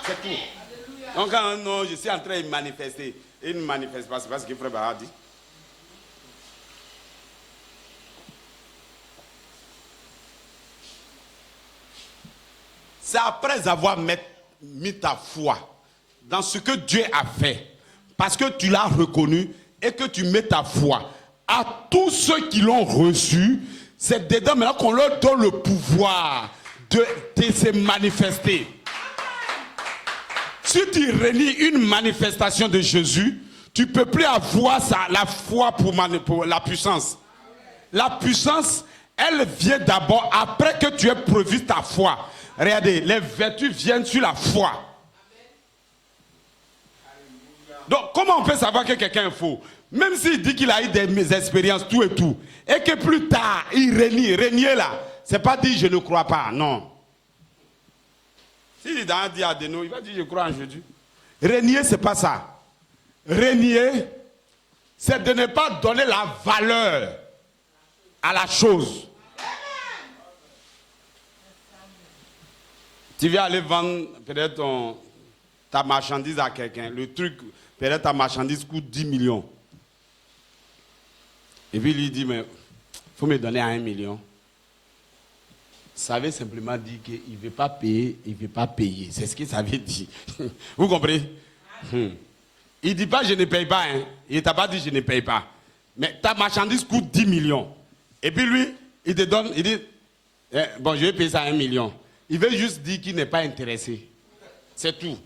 C'est tout. Donc quand non, je suis en train de manifester, il ne manifeste pas, c'est pas ce que Frère Barra dit. C'est après avoir mis ta foi dans ce que Dieu a fait, parce que tu l'as reconnu et que tu mets ta foi à tous ceux qui l'ont reçu, c'est dedans maintenant qu'on leur donne le pouvoir de se manifester. Si tu renies une manifestation de Jésus, tu ne peux plus avoir la foi pour la puissance. La puissance, elle vient d'abord après que tu aies prévu ta foi. Regardez, les vertus viennent sur la foi. Donc, comment on peut savoir que quelqu'un est faux? Même s'il dit qu'il a eu des expériences, tout et tout, et que plus tard, il renie. Renier là, c'est pas dire je ne crois pas, non. S'il dit à Adeno, il va dire je crois en Jésus. Renier, c'est pas ça. Renier, c'est de ne pas donner la valeur à la chose. Tu viens aller vendre peut-être ta marchandise à quelqu'un. Le truc, peut-être ta marchandise coûte 10 millions. Et puis il dit, mais il faut me donner à 1 million. Ça veut simplement dire qu'il ne veut pas payer, il ne veut pas payer. C'est ce que ça veut dire. Vous comprenez? Il ne dit pas je ne paye pas. Hein. Il ne t'a pas dit je ne paye pas. Mais ta marchandise coûte 10 millions. Et puis lui, il te donne, il dit, bon, je vais payer ça à 1 million. Il veut juste dire qu'il n'est pas intéressé. C'est tout.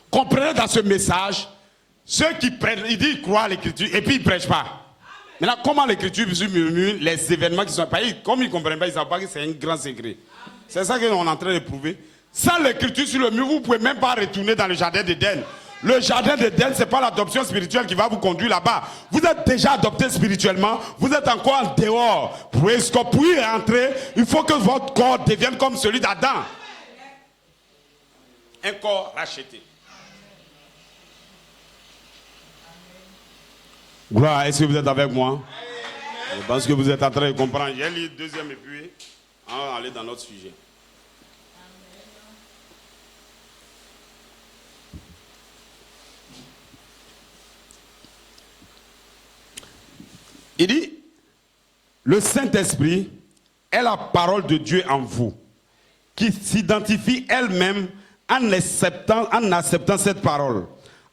Comprenez dans ce message, ceux qui prennent, il dit qu'ils croient à l'écriture et puis ils ne prêchent pas. Maintenant, comment l'écriture murmure les événements qui sont pas, comme ils ne comprennent pas, ils ne savent pas que c'est un grand secret. C'est ça qu'on est en train de prouver. Sans l'écriture sur le mur, vous ne pouvez même pas retourner dans le jardin d'Éden. Le jardin d'Éden, ce n'est pas l'adoption spirituelle qui va vous conduire là-bas. Vous êtes déjà adopté spirituellement, vous êtes encore en dehors. Pour y rentrer, il faut que votre corps devienne comme celui d'Adam. Un corps racheté. Gloire, est-ce que vous êtes avec moi? Je pense que vous êtes en train de comprendre. J'ai lu le deuxième et puis on va aller dans notre sujet. Il dit, le Saint-Esprit est la parole de Dieu en vous, qui s'identifie elle-même en acceptant cette parole.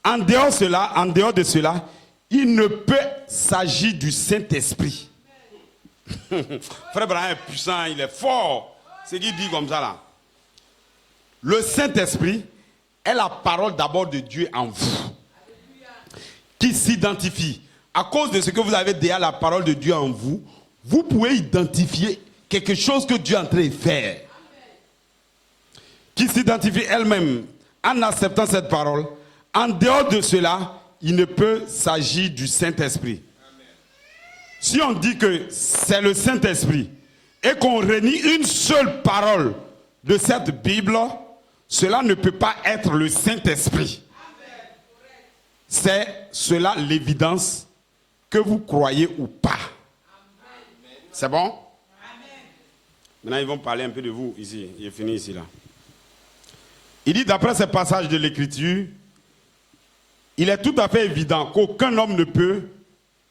En dehors de cela, il ne peut s'agir du Saint-Esprit. Frère Brahim est puissant, il est fort. C'est ce qu'il dit comme ça là. Le Saint-Esprit est la parole d'abord de Dieu en vous, qui s'identifie. À cause de ce que vous avez déjà la parole de Dieu en vous, vous pouvez identifier quelque chose que Dieu est en train de faire. Qui s'identifie elle-même en acceptant cette parole. En dehors de cela, il ne peut s'agir du Saint-Esprit. Si on dit que c'est le Saint-Esprit et qu'on renie une seule parole de cette Bible, cela ne peut pas être le Saint-Esprit. C'est cela l'évidence que vous croyez ou pas. C'est bon? Maintenant, ils vont parler un peu de vous ici. Il est fini ici, là. Il dit, d'après ce passage de l'Écriture, il est tout à fait évident qu'aucun homme ne peut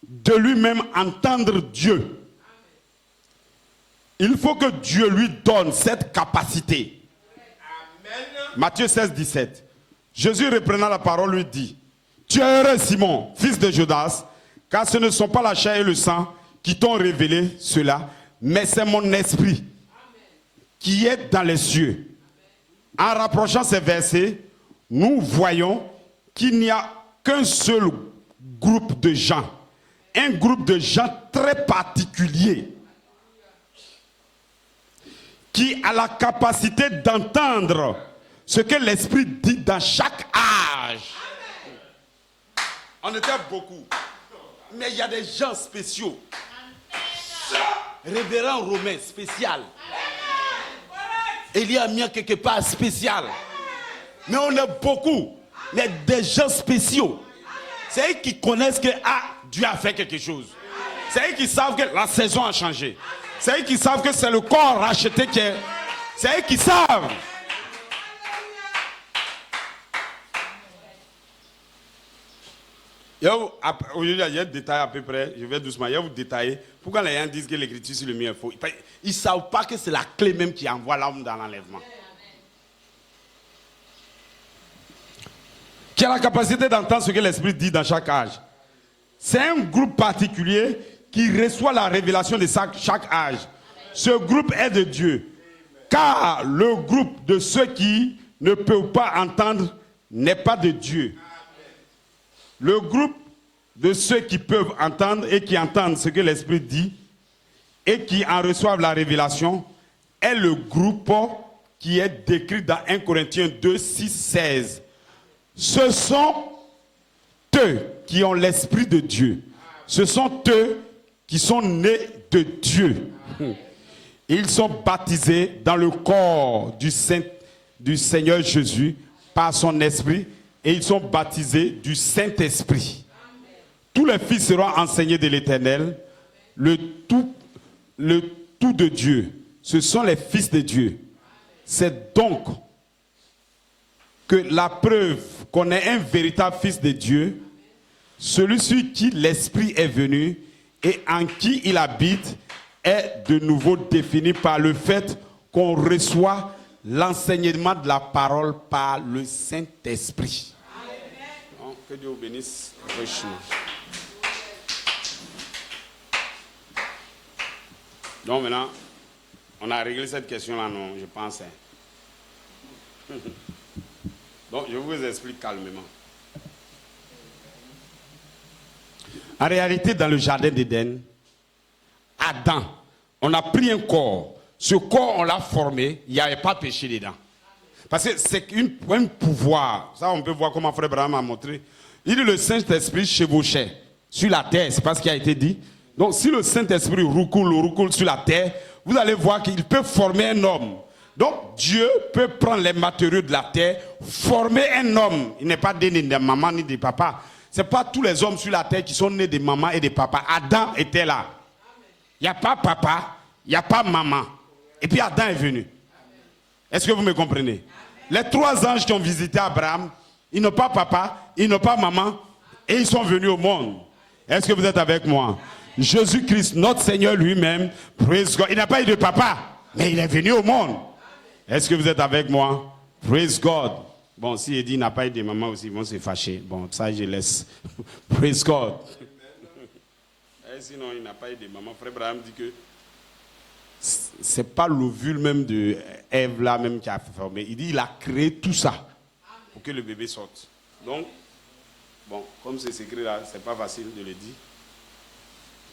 de lui-même entendre Dieu. Il faut que Dieu lui donne cette capacité. Amen. Matthieu 16, 17. Jésus reprenant la parole lui dit, tu es heureux Simon, fils de Judas, car ce ne sont pas la chair et le sang qui t'ont révélé cela, mais c'est mon esprit qui est dans les cieux. En rapprochant ces versets, nous voyons qu'il n'y a qu'un seul groupe de gens. Un groupe de gens très particulier qui a la capacité d'entendre ce que l'Esprit dit dans chaque âge. On était beaucoup, mais il y a des gens spéciaux. Révérend Romain, spécial. Élie Mien quelque part, spécial. Mais on est beaucoup, mais des gens spéciaux. C'est eux qui connaissent que Dieu a fait quelque chose. C'est eux qui savent que la saison a changé. C'est eux qui savent que c'est le corps racheté qui est. C'est eux qui savent. Aujourd'hui, il y a des détails à peu près. Je vais doucement. Je vais vous détailler. Pourquoi les gens disent que l'écriture sur le mien est faux? Ils ne savent pas que c'est la clé même qui envoie l'homme dans l'enlèvement. Qui a la capacité d'entendre ce que l'Esprit dit dans chaque âge. C'est un groupe particulier qui reçoit la révélation de chaque âge. Ce groupe est de Dieu. Car le groupe de ceux qui ne peuvent pas entendre n'est pas de Dieu. Le groupe de ceux qui peuvent entendre et qui entendent ce que l'Esprit dit et qui en reçoivent la révélation est le groupe qui est décrit dans 1 Corinthiens 2, 6, 16. Ce sont eux qui ont l'Esprit de Dieu. Ce sont eux qui sont nés de Dieu. Ils sont baptisés dans le corps du Seigneur Jésus par son Esprit et ils sont baptisés du Saint-Esprit. Tous les fils seront enseignés de l'Éternel, le tout de Dieu. Ce sont les fils de Dieu. C'est donc que la preuve qu'on est un véritable fils de Dieu, celui sur qui l'Esprit est venu et en qui il habite, est de nouveau défini par le fait qu'on reçoit l'enseignement de la parole par le Saint-Esprit. Donc, que Dieu vous bénisse richement. Donc maintenant, on a réglé cette question-là, non, je pense. Donc, je vous explique calmement. En réalité, dans le jardin d'Éden, Adam, on a pris un corps. Ce corps, on l'a formé, il n'y avait pas de péché dedans. Parce que c'est un pouvoir. Ça, on peut voir comment Frère Abraham a montré. Il dit le Saint-Esprit chevauchait sur la terre. C'est pas ce qui a été dit. Donc, si le Saint-Esprit roucoule sur la terre, vous allez voir qu'il peut former un homme. Donc, Dieu peut prendre les matériaux de la terre, former un homme. Il n'est pas né de maman ni de papa. Ce n'est pas tous les hommes sur la terre qui sont nés de maman et de papa. Adam était là. Il n'y a pas papa, il n'y a pas maman. Et puis Adam est venu. Est-ce que vous me comprenez? Les trois anges qui ont visité Abraham, ils n'ont pas papa, ils n'ont pas maman, et ils sont venus au monde. Est-ce que vous êtes avec moi? Jésus-Christ, notre Seigneur lui-même, praise God. Il n'a pas eu de papa, mais il est venu au monde. Est-ce que vous êtes avec moi? Praise God. Bon, si il dit qu'il n'a pas eu de maman aussi, ils vont se fâcher. Bon, ça je laisse. Praise God. Et sinon, il n'a pas eu de maman. Frère Abraham dit que c'est pas l'ovule même de Ève là même qui a formé. Il dit qu'il a créé tout ça pour que le bébé sorte. Donc, bon, comme c'est écrit là, c'est pas facile de le dire.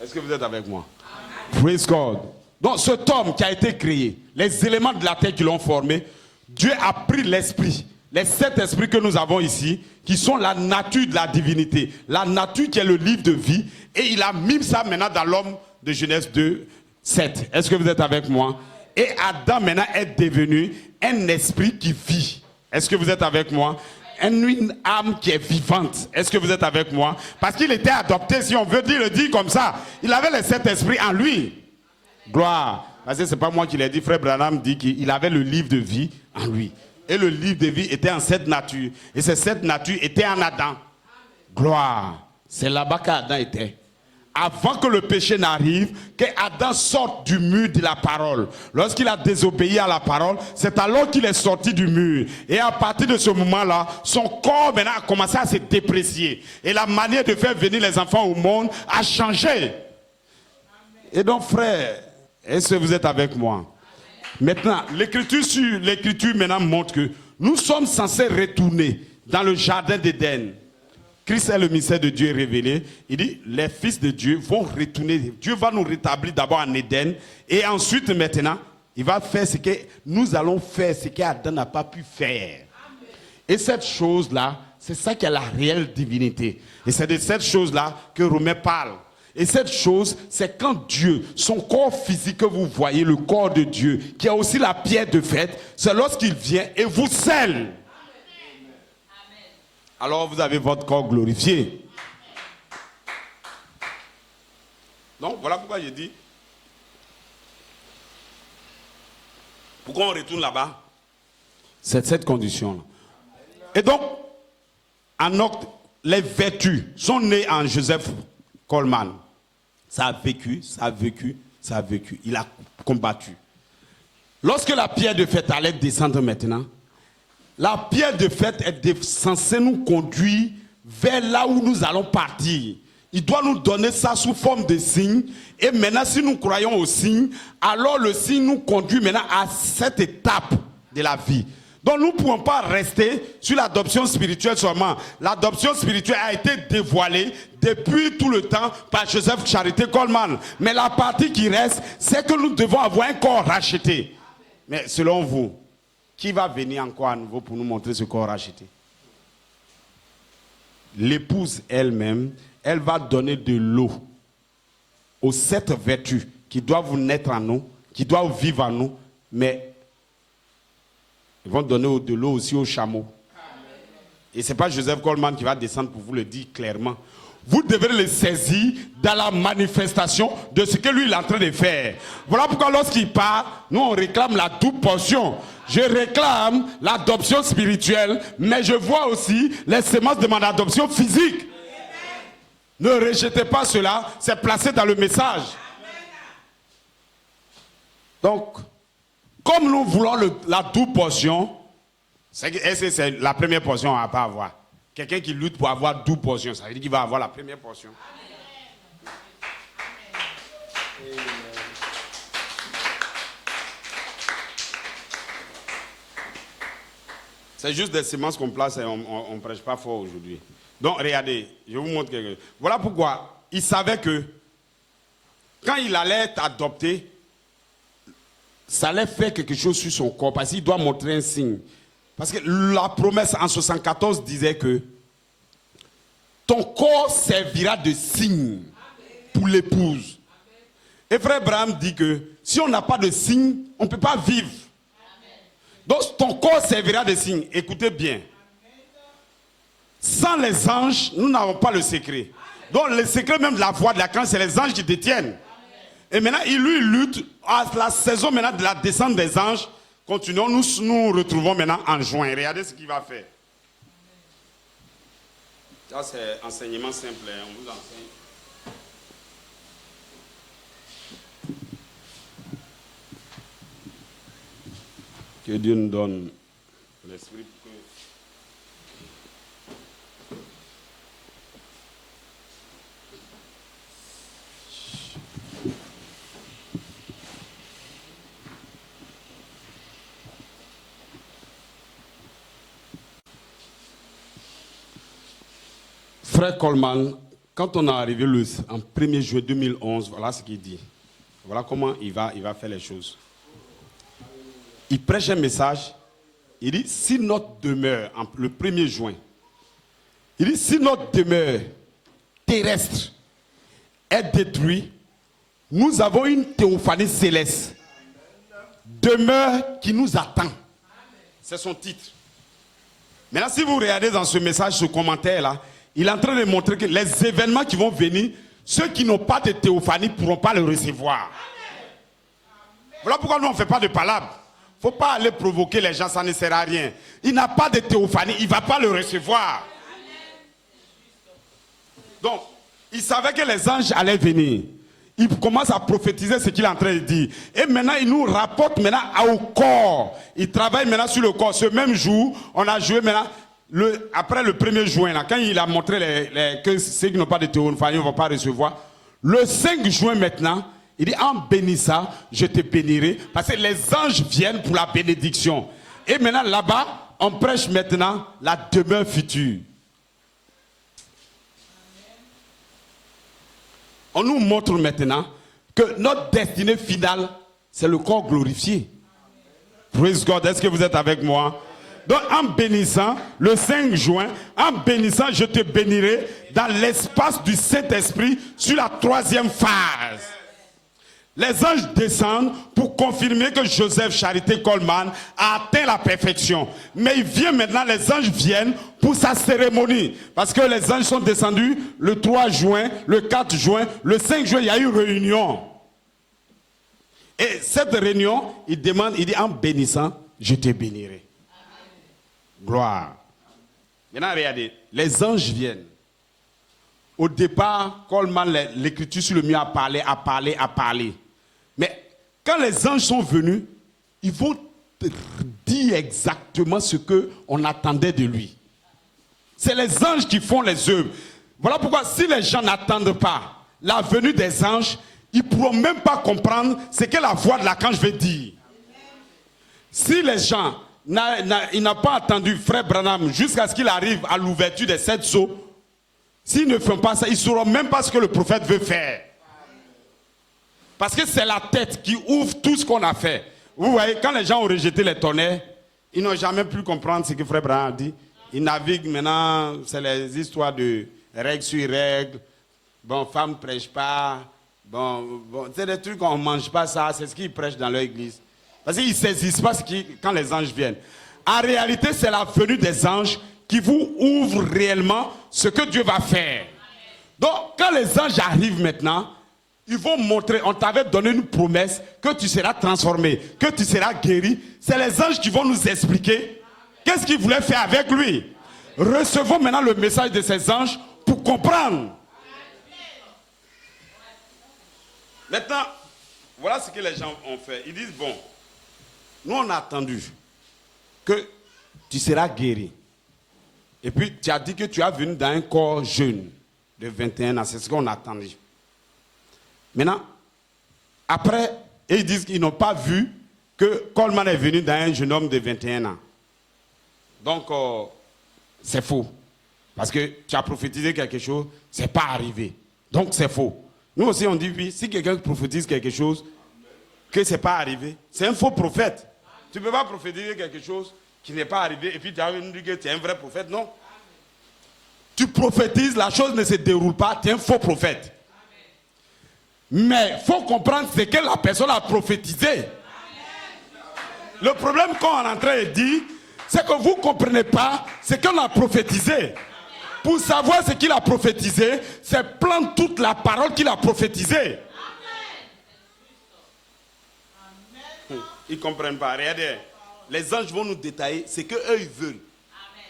Est-ce que vous êtes avec moi? Praise God. Donc, cet homme qui a été créé, les éléments de la terre qui l'ont formé, Dieu a pris l'esprit, les 7 esprits que nous avons ici, qui sont la nature de la divinité, la nature qui est le livre de vie, et il a mis ça maintenant dans l'homme de Genèse 2, 7. Est-ce que vous êtes avec moi? Et Adam maintenant est devenu un esprit qui vit. Est-ce que vous êtes avec moi? Une âme qui est vivante. Est-ce que vous êtes avec moi? Parce qu'il était adopté, si on veut dire, le dire comme ça. Il avait les 7 esprits en lui. Gloire. Parce que ce n'est pas moi qui l'ai dit. Frère Branham dit qu'il avait le livre de vie en lui. Et le livre de vie était en cette nature. Et cette nature était en Adam. Gloire. C'est là-bas qu'Adam était. Avant que le péché n'arrive, qu'Adam sorte du mur de la parole. Lorsqu'il a désobéi à la parole, c'est alors qu'il est sorti du mur. Et à partir de ce moment-là, son corps maintenant a commencé à se déprécier. Et la manière de faire venir les enfants au monde a changé. Et donc, frère, est-ce que vous êtes avec moi? Maintenant, l'écriture maintenant montre que nous sommes censés retourner dans le jardin d'Éden. Christ est le mystère de Dieu révélé. Il dit, les fils de Dieu vont retourner. Dieu va nous rétablir d'abord en Éden. Et ensuite, maintenant, il va faire ce que nous allons faire, ce qu'Adam n'a pas pu faire. Amen. Et cette chose-là, c'est ça qui est la réelle divinité. Et c'est de cette chose-là que Romain parle. Et cette chose, c'est quand Dieu, son corps physique que vous voyez, le corps de Dieu, qui a aussi la pierre de fête, c'est lorsqu'il vient et vous scelle. Alors vous avez votre corps glorifié. Donc voilà pourquoi j'ai dit. Pourquoi on retourne là-bas? C'est cette condition-là. Et donc, les vertus sont nées en Joseph Coleman. Ça a vécu, ça a vécu, ça a vécu. Il a combattu. Lorsque la pierre de fête allait descendre maintenant, la pierre de fête est censée nous conduire vers là où nous allons partir. Il doit nous donner ça sous forme de signe. Et maintenant, si nous croyons au signe, alors le signe nous conduit maintenant à cette étape de la vie. Donc nous ne pouvons pas rester sur l'adoption spirituelle seulement. L'adoption spirituelle a été dévoilée depuis tout le temps par Joseph Charité Coleman. Mais la partie qui reste, c'est que nous devons avoir un corps racheté. Mais selon vous, qui va venir encore à nouveau pour nous montrer ce corps racheté? L'épouse elle-même, elle va donner de l'eau aux 7 vertus qui doivent naître en nous, qui doivent vivre en nous, mais ils vont donner de l'eau aussi aux chameaux. Et ce n'est pas Joseph Coleman qui va descendre pour vous le dire clairement. Vous devez le saisir dans la manifestation de ce que lui il est en train de faire. Voilà pourquoi lorsqu'il part, nous on réclame la double portion. Je réclame l'adoption spirituelle, mais je vois aussi les semences de mon adoption physique. Ne rejetez pas cela, c'est placé dans le message. Donc, comme nous voulons la double portion, c'est la première portion à ne pas avoir. Quelqu'un qui lutte pour avoir 12 portions, ça veut dire qu'il va avoir la première portion. Amen. C'est juste des semences qu'on place et on ne prêche pas fort aujourd'hui. Donc regardez, je vous montre quelque chose. Voilà pourquoi il savait que quand il allait être adopté, ça allait faire quelque chose sur son corps parce qu'il doit montrer un signe. Parce que la promesse en 74 disait que ton corps servira de signe pour l'épouse. Et frère Abraham dit que si on n'a pas de signe, on ne peut pas vivre. Donc ton corps servira de signe. Écoutez bien. Sans les anges, nous n'avons pas le secret. Donc le secret même de la voix de la crainte, c'est les anges qui détiennent. Et maintenant, il lutte à la saison maintenant de la descente des anges. Continuons, nous nous retrouvons maintenant en juin. Regardez ce qu'il va faire. Ça, c'est enseignement simple. On vous enseigne. Que Dieu nous donne l'esprit. Frère Coleman, quand on est arrivé en 1er juillet 2011, voilà ce qu'il dit. Voilà comment il va faire les choses. Il prêche un message. Il dit, si notre demeure, le 1er juin, il dit, si notre demeure terrestre est détruite, nous avons une théophanie céleste. Demeure qui nous attend. C'est son titre. Maintenant, si vous regardez dans ce message, ce commentaire-là, il est en train de montrer que les événements qui vont venir, ceux qui n'ont pas de théophanie ne pourront pas le recevoir. Voilà pourquoi nous on ne fait pas de palabres. Il ne faut pas aller provoquer les gens, ça ne sert à rien. Il n'a pas de théophanie, il ne va pas le recevoir. Donc, il savait que les anges allaient venir. Il commence à prophétiser ce qu'il est en train de dire. Et maintenant, il nous rapporte maintenant au corps. Il travaille maintenant sur le corps. Ce même jour, on a joué maintenant, après le 1er juin, là, quand il a montré que ceux qui n'ont pas de théophanie ne vont pas recevoir, le 5 juin maintenant, il dit en bénissant, je te bénirai. Parce que les anges viennent pour la bénédiction. Et maintenant, là-bas, on prêche maintenant la demeure future. On nous montre maintenant que notre destinée finale, c'est le corps glorifié. Praise God, est-ce que vous êtes avec moi? Donc en bénissant, le 5 juin, en bénissant, je te bénirai dans l'espace du Saint-Esprit sur la 3e phase. Les anges descendent pour confirmer que Joseph Charité Coleman a atteint la perfection. Mais il vient maintenant, les anges viennent pour sa cérémonie. Parce que les anges sont descendus le 3 juin, le 4 juin, le 5 juin, il y a eu une réunion. Et cette réunion, il dit en bénissant, je te bénirai. Gloire. Maintenant, regardez, les anges viennent. Au départ, Coleman, l'écriture sur le mur a parlé. Mais quand les anges sont venus, ils vont dire exactement ce qu'on attendait de lui. C'est les anges qui font les œuvres. Voilà pourquoi si les gens n'attendent pas la venue des anges, ils ne pourront même pas comprendre ce que la voix de l'archange veut dire. Si les gens n'ont pas attendu Frère Branham jusqu'à ce qu'il arrive à l'ouverture des 7 sceaux, s'ils ne font pas ça, ils ne sauront même pas ce que le prophète veut faire. Parce que c'est la tête qui ouvre tout ce qu'on a fait. Vous voyez, quand les gens ont rejeté les tonnerres, ils n'ont jamais pu comprendre ce que Frère Branham a dit. Ils naviguent maintenant, c'est les histoires de règles sur règles. Bon, femme ne prêche pas. Bon, c'est des trucs qu'on ne mange pas ça. C'est ce qu'ils prêchent dans leur église. Parce qu'ils ne saisissent pas quand les anges viennent. En réalité, c'est la venue des anges qui vous ouvre réellement ce que Dieu va faire. Donc, quand les anges arrivent maintenant, ils vont montrer, on t'avait donné une promesse que tu seras transformé, que tu seras guéri. C'est les anges qui vont nous expliquer qu'est-ce qu'ils voulaient faire avec lui. Recevons maintenant le message de ces anges pour comprendre. Maintenant, voilà ce que les gens ont fait. Ils disent, bon, nous on a attendu que tu seras guéri. Et puis tu as dit que tu as venu dans un corps jeune de 21 ans. C'est ce qu'on a attendu. Maintenant, après, ils disent qu'ils n'ont pas vu que Coleman est venu dans un jeune homme de 21 ans. Donc, c'est faux. Parce que tu as prophétisé quelque chose, ce n'est pas arrivé. Donc, c'est faux. Nous aussi, on dit, oui, si quelqu'un prophétise quelque chose, que ce n'est pas arrivé, c'est un faux prophète. Tu ne peux pas prophétiser quelque chose qui n'est pas arrivé et puis tu as dit que tu es un vrai prophète. Non. Tu prophétises, la chose ne se déroule pas, tu es un faux prophète. Mais il faut comprendre ce que la personne a prophétisé. Le problème qu'on est en train de dire, c'est que vous ne comprenez pas ce qu'on a prophétisé. Pour savoir ce qu'il a prophétisé, c'est prendre toute la parole qu'il a prophétisée. Ils ne comprennent pas. Regardez, les anges vont nous détailler ce qu'eux ils veulent.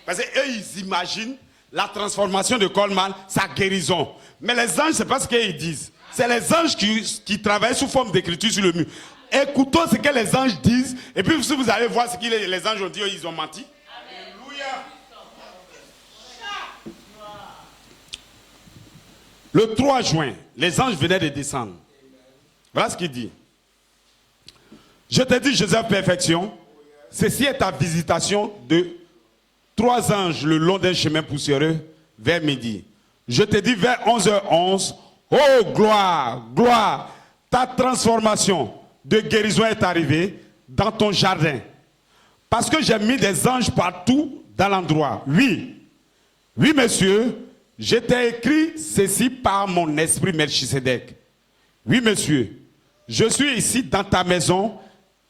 Parce qu'eux ils imaginent la transformation de Coleman, sa guérison. Mais les anges, ce n'est pas ce qu'ils disent. C'est les anges qui travaillent sous forme d'écriture sur le mur. Écoutons ce que les anges disent. Et puis si vous allez voir ce que les anges ont dit, ils ont menti. Alléluia. Le 3 juin, les anges venaient de descendre. Voilà ce qu'il dit. Je te dis, Joseph Perfection, ceci est ta visitation de 3 anges le long d'un chemin poussiéreux vers midi. Je te dis vers 11h11, oh gloire, gloire, ta transformation de guérison est arrivée dans ton jardin. Parce que j'ai mis des anges partout dans l'endroit. Oui, oui monsieur, je t'ai écrit ceci par mon esprit Melchisedec. Oui monsieur, je suis ici dans ta maison,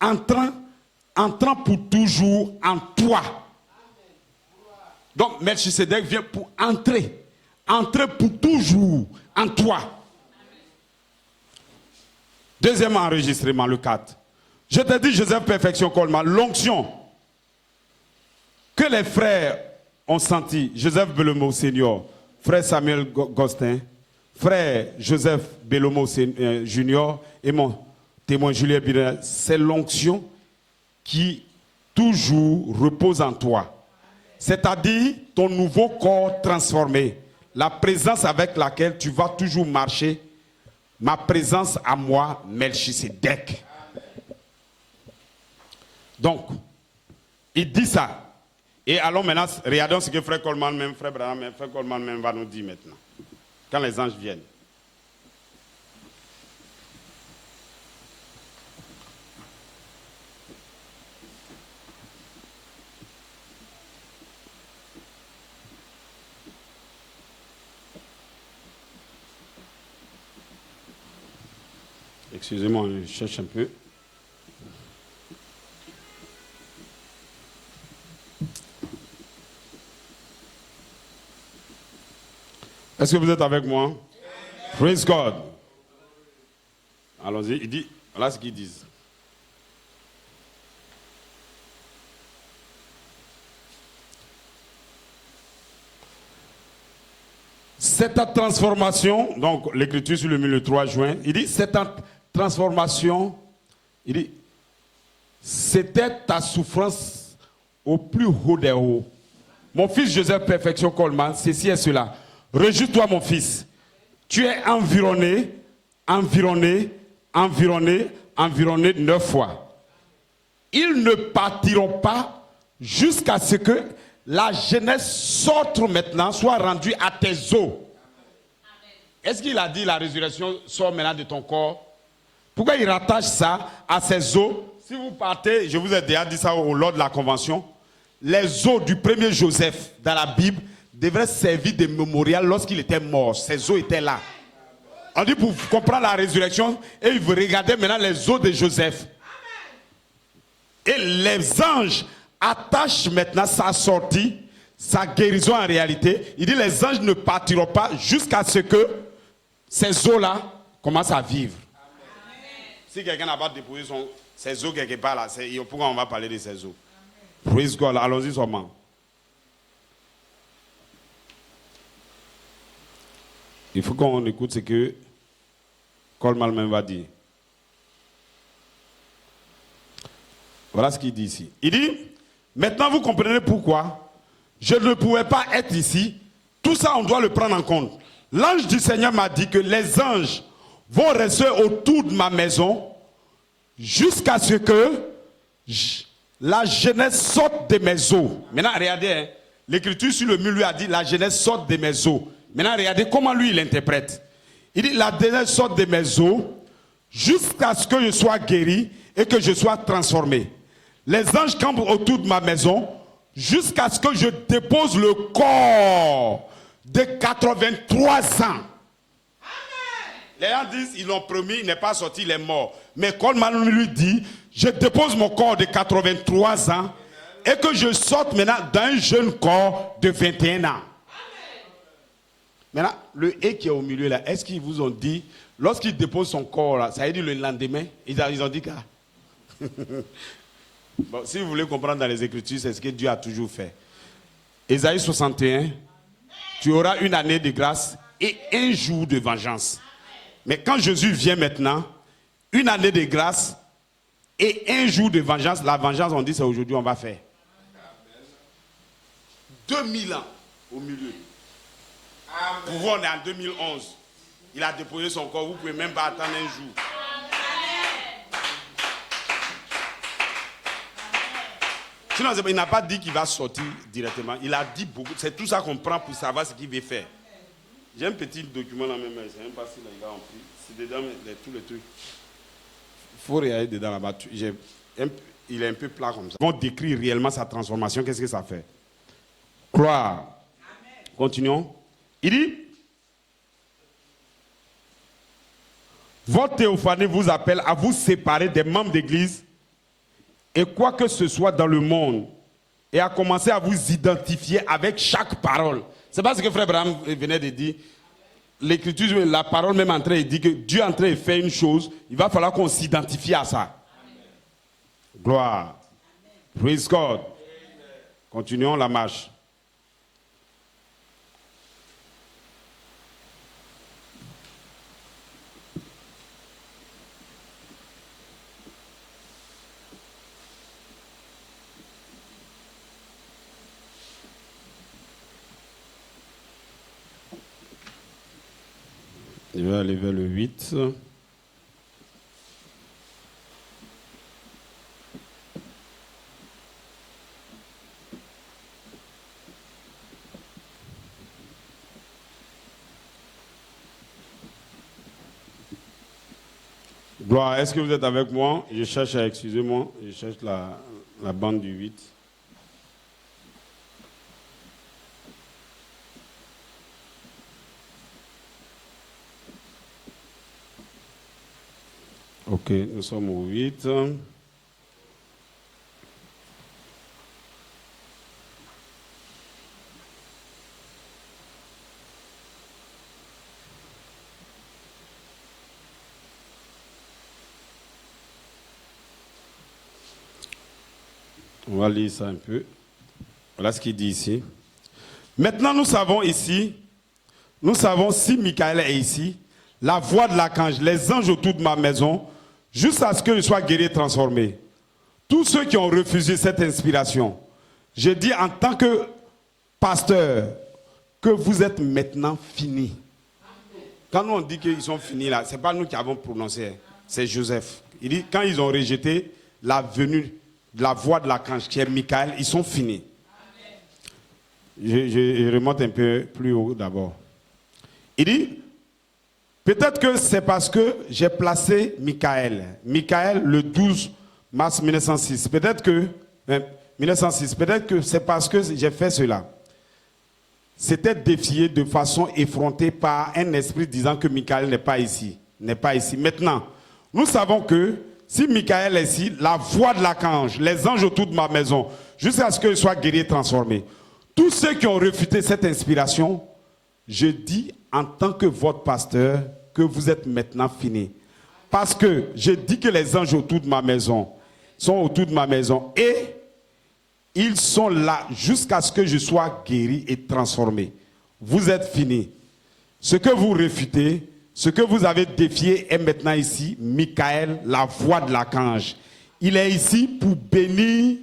entrant pour toujours en toi. Donc Melchisedec vient pour entrer pour toujours en toi. Deuxième enregistrement, le 4. Je te dis, Joseph Perfection Coleman, l'onction que les frères ont senti, Joseph Bellemot Senior, frère Samuel Gostin, frère Joseph Belomo Junior et mon témoin Julien Bidin, c'est l'onction qui toujours repose en toi. C'est-à-dire ton nouveau corps transformé, la présence avec laquelle tu vas toujours marcher, ma présence à moi, Melchisedec. Donc, il dit ça. Et allons maintenant, regardons ce que frère Coleman même, frère Branham même, frère Coleman même va nous dire maintenant. Quand les anges viennent. Excusez-moi, je cherche un peu. Est-ce que vous êtes avec moi? Amen. Praise God. Allons-y. Il dit, voilà ce qu'ils disent. Cette transformation, donc l'écriture sur le 3 juin, il dit, cette transformation, il dit, c'était ta souffrance au plus haut des hauts. Mon fils Joseph Perfection Coleman, ceci et cela. Réjouis-toi, mon fils. Tu es environné 9 fois. Ils ne partiront pas jusqu'à ce que la jeunesse sorte maintenant, soit rendue à tes os. Est-ce qu'il a dit la résurrection sort maintenant de ton corps? Pourquoi il rattache ça à ses os? Si vous partez, je vous ai déjà dit ça lors de la convention, les os du premier Joseph dans la Bible devraient servir de mémorial lorsqu'il était mort. Ses os étaient là. On dit pour comprendre la résurrection, et il veut regarder maintenant les os de Joseph. Et les anges attachent maintenant sa sortie, sa guérison en réalité. Il dit les anges ne partiront pas jusqu'à ce que ces os-là commencent à vivre. Amen. Si quelqu'un n'a pas déposé ses os quelque part là, pourquoi on va parler de ses os? Praise God, allons-y seulement. Il faut qu'on écoute ce que Coleman même va dire. Voilà ce qu'il dit ici. Il dit, maintenant vous comprenez pourquoi je ne pouvais pas être ici. Tout ça, on doit le prendre en compte. L'ange du Seigneur m'a dit que les anges vont rester autour de ma maison jusqu'à ce que la jeunesse sorte de mes os. Maintenant, regardez, hein, l'écriture sur le mur lui a dit la jeunesse sorte de mes os. Maintenant, regardez comment lui il interprète. Il dit la jeunesse sorte de mes os jusqu'à ce que je sois guéri et que je sois transformé. Les anges campent autour de ma maison jusqu'à ce que je dépose le corps de 83 ans. Amen. Les gens disent, ils l'ont promis, il n'est pas sorti, il est mort. Mais Coleman lui dit, je dépose mon corps de 83 ans et que je sorte maintenant d'un jeune corps de 21 ans. Maintenant, le et qui est au milieu là, est-ce qu'ils vous ont dit, lorsqu'il dépose son corps là, ça veut dire le lendemain, ils ont dit quoi? Bon, si vous voulez comprendre dans les Écritures, c'est ce que Dieu a toujours fait. Ésaïe 61, tu auras une année de grâce et un jour de vengeance. Mais quand Jésus vient maintenant, une année de grâce et un jour de vengeance, la vengeance, on dit c'est aujourd'hui, on va faire. 2000 ans au milieu. Pour vous, on est en 2011. Il a déposé son corps, vous ne pouvez même pas attendre un jour. Sinon, il n'a pas dit qu'il va sortir directement. Il a dit beaucoup. C'est tout ça qu'on prend pour savoir ce qu'il veut faire. J'ai un petit document là même. Je ne sais même pas si les gars ont pris. C'est dedans tous les trucs. Il faut regarder dedans là-bas. Il est un peu plat comme ça. On décrit réellement sa transformation. Qu'est-ce que ça fait? Croire. Amen. Continuons. Il dit, votre théophanie vous appelle à vous séparer des membres d'église et quoi que ce soit dans le monde et à commencer à vous identifier avec chaque parole. C'est pas ce que frère Abraham venait de dire. L'écriture, la parole même en train de dire que Dieu est en train de faire une chose, il va falloir qu'on s'identifie à ça. Amen. Gloire. Amen. Praise God. Amen. Continuons la marche. Je vais aller vers le 8. Gloire, est-ce que vous êtes avec moi? Je cherche, excusez-moi, je cherche la bande du 8. Ok, nous sommes au 8. On va lire ça un peu. Voilà ce qu'il dit ici. Maintenant, nous savons si Michael est ici, la voix de l'archange, les anges autour de ma maison, jusqu'à ce que je sois guéri et transformé. Tous ceux qui ont refusé cette inspiration, je dis en tant que pasteur que vous êtes maintenant finis. Quand nous on dit qu'ils sont finis là, ce n'est pas nous qui avons prononcé, c'est Joseph. Il dit quand ils ont rejeté la venue de la voix de l'archange qui est Michael, ils sont finis. Je remonte un peu plus haut d'abord. Il dit, peut-être que c'est parce que j'ai placé Michael le 12 mars 1906. Peut-être que c'est parce que j'ai fait cela. C'était défié de façon effrontée par un esprit disant que Michael n'est pas ici. Maintenant, nous savons que si Michael est ici, la voix de l'archange, les anges autour de ma maison, jusqu'à ce qu'il soit guéri et transformé. Tous ceux qui ont refuté cette inspiration, je dis en tant que votre pasteur que vous êtes maintenant finis. Parce que je dis que les anges autour de ma maison sont autour de ma maison et ils sont là jusqu'à ce que je sois guéri et transformé. Vous êtes finis. Ce que vous refutez, ce que vous avez défié est maintenant ici, Michael, la voix de l'archange. Il est ici pour bénir.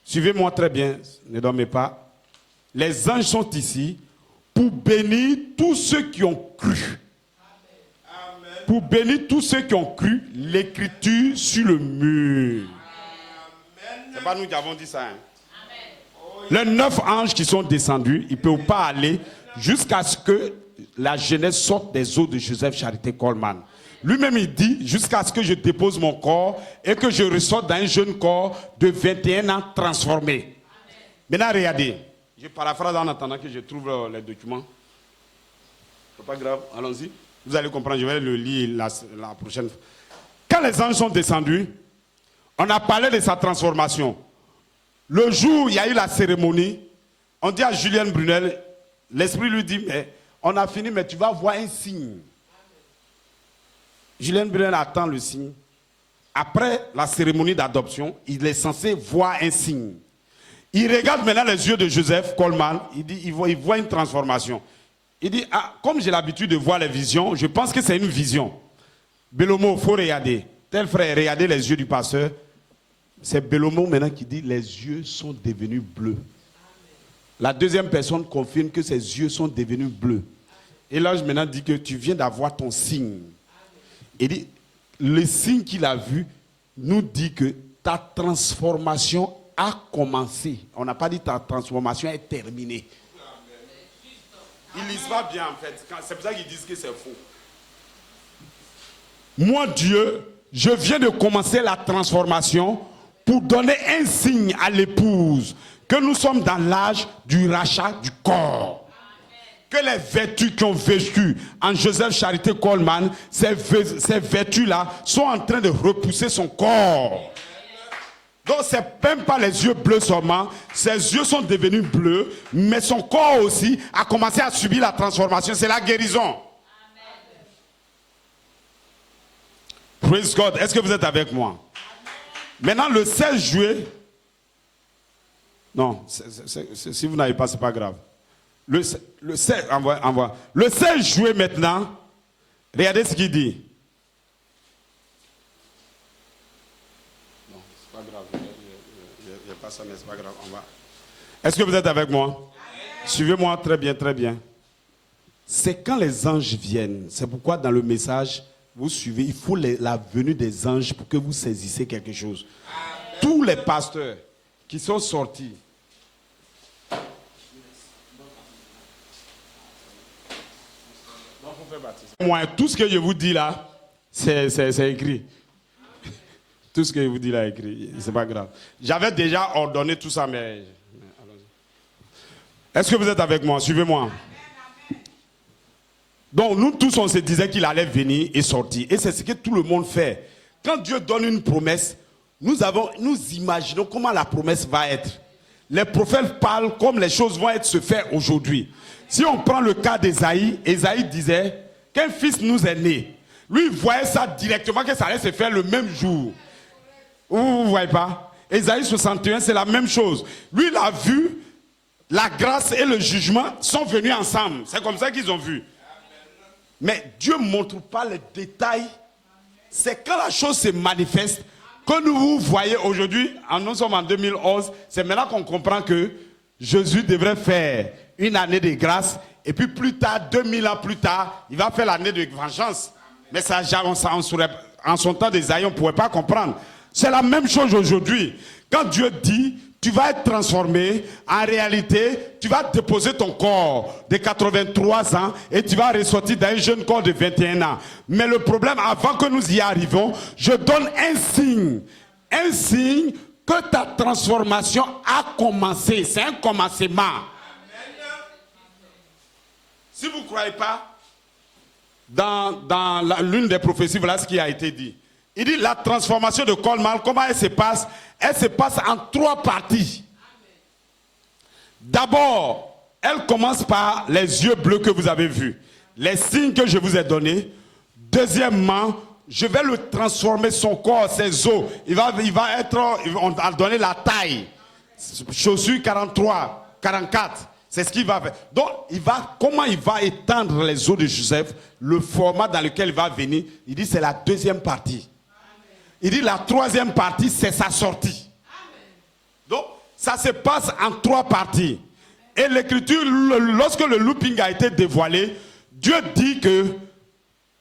Suivez-moi très bien, ne dormez pas. Les anges sont ici pour bénir tous ceux qui ont cru. Amen. Pour bénir tous ceux qui ont cru l'écriture sur le mur. Ce n'est pas nous qui avons dit ça. Hein? Les 9 anges qui sont descendus, ils ne peuvent pas aller jusqu'à ce que la jeunesse sorte des eaux de Joseph Charité Coleman. Lui-même, il dit, jusqu'à ce que je dépose mon corps et que je ressorte d'un jeune corps de 21 ans transformé. Maintenant, regardez. Je paraphrase en attendant que je trouve les documents. C'est pas grave, allons-y. Vous allez comprendre, je vais le lire la prochaine fois. Quand les anges sont descendus, on a parlé de sa transformation. Le jour où il y a eu la cérémonie, on dit à Julien Brunel, l'esprit lui dit, mais on a fini, mais tu vas voir un signe. Julien Brunel attend le signe. Après la cérémonie d'adoption, il est censé voir un signe. Il regarde maintenant les yeux de Joseph Coleman, il voit une transformation. Il dit, ah, comme j'ai l'habitude de voir les visions, je pense que c'est une vision. Belomo, il faut regarder. Tel frère, regardez les yeux du pasteur. C'est Belomo maintenant qui dit, les yeux sont devenus bleus. La deuxième personne confirme que ses yeux sont devenus bleus. Et l'ange maintenant dit que tu viens d'avoir ton signe. Il dit, le signe qu'il a vu nous dit que ta transformation a commencé. On n'a pas dit ta transformation est terminée. Ils ne lisent pas bien en fait. C'est pour ça qu'ils disent que c'est faux. Moi, Dieu, je viens de commencer la transformation pour donner un signe à l'épouse que nous sommes dans l'âge du rachat du corps. Que les vertus qui ont vécu en Joseph Charité Coleman, ces vertus-là sont en train de repousser son corps. Donc, ce n'est même pas les yeux bleus seulement. Ses yeux sont devenus bleus, mais son corps aussi a commencé à subir la transformation. C'est la guérison. Amen. Praise God. Est-ce que vous êtes avec moi? Amen. Maintenant, le 16 juillet... Non, si vous n'avez pas, ce n'est pas grave. Le 16, envoie. Le 16 juillet maintenant, regardez ce qu'il dit. Ça, mais c'est pas grave, on va. Est-ce que vous êtes avec moi? Suivez-moi très bien, très bien. c'est quand les anges viennent. C'est pourquoi dans le message, vous suivez, il faut la venue des anges pour que vous saisissiez quelque chose. Amen. Tous les pasteurs qui sont sortis, moi, tout ce que je vous dis là, c'est écrit. Tout ce que je vous dis là est écrit, c'est pas grave. J'avais déjà ordonné tout ça, mais... Est-ce que vous êtes avec moi? Suivez-moi. Donc, nous tous, on se disait qu'il allait venir et sortir. Et c'est ce que tout le monde fait. Quand Dieu donne une promesse, nous imaginons comment la promesse va être. Les prophètes parlent comme les choses vont se faire aujourd'hui. Si on prend le cas d'Ésaïe, Ésaïe disait qu'un fils nous est né. Lui, il voyait ça directement, que ça allait se faire le même jour. Vous ne voyez pas? Ésaïe 61, c'est la même chose. Lui, il a vu, la grâce et le jugement sont venus ensemble. C'est comme ça qu'ils ont vu. Mais Dieu ne montre pas les détails. C'est quand la chose se manifeste que nous voyez aujourd'hui, nous sommes en 2011, c'est maintenant qu'on comprend que Jésus devrait faire une année de grâce et puis plus tard, 2000 ans plus tard, il va faire l'année de vengeance. Mais ça, en son temps d'Ésaïe, on ne pouvait pas comprendre. C'est la même chose aujourd'hui. Quand Dieu dit, tu vas être transformé, en réalité, tu vas déposer ton corps de 83 ans et tu vas ressortir d'un jeune corps de 21 ans. Mais le problème, avant que nous y arrivions, je donne un signe que ta transformation a commencé. C'est un commencement. Si vous ne croyez pas, dans l'une des prophéties, voilà ce qui a été dit. Il dit la transformation de Coleman, comment elle se passe? Elle se passe en 3 parties. D'abord, elle commence par les yeux bleus que vous avez vus. Les signes que je vous ai donnés. Deuxièmement, je vais le transformer, son corps, ses os. On va donner la taille. Chaussures 43, 44. C'est ce qu'il va faire. Donc, comment il va étendre les os de Joseph, le format dans lequel il va venir. Il dit c'est la deuxième partie. Il dit la troisième partie, c'est sa sortie. Donc, ça se passe en 3 parties. Et l'écriture, lorsque le looping a été dévoilé, Dieu dit que,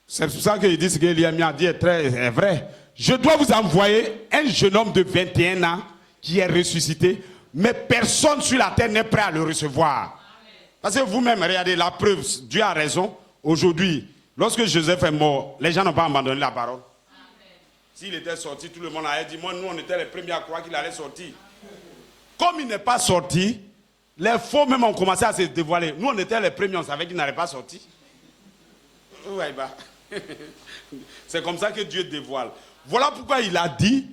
c'est pour ça qu'il dit ce qu'Éliam a dit est vrai. Je dois vous envoyer un jeune homme de 21 ans qui est ressuscité, mais personne sur la terre n'est prêt à le recevoir. Parce que vous-même, regardez la preuve, Dieu a raison. Aujourd'hui, lorsque Joseph est mort, les gens n'ont pas abandonné la parole. S'il était sorti, tout le monde allait dire, moi, nous, on était les premiers à croire qu'il allait sortir. Comme il n'est pas sorti, les faux même ont commencé à se dévoiler. Nous, on était les premiers, on savait qu'il n'allait pas sortir. Ouais, bah. C'est comme ça que Dieu dévoile. Voilà pourquoi il a dit,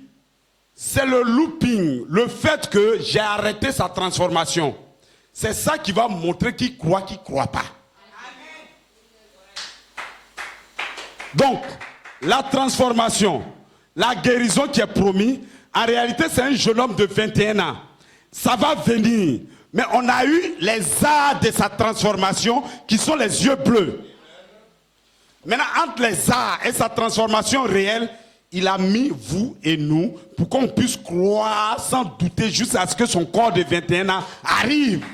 c'est le looping, le fait que j'ai arrêté sa transformation. C'est ça qui va montrer qui ne croit pas. Donc, la transformation, la guérison qui est promise, en réalité, c'est un jeune homme de 21 ans. Ça va venir. Mais on a eu les arts de sa transformation qui sont les yeux bleus. Maintenant, entre les arts et sa transformation réelle, il a mis vous et nous pour qu'on puisse croire sans douter jusqu'à ce que son corps de 21 ans arrive.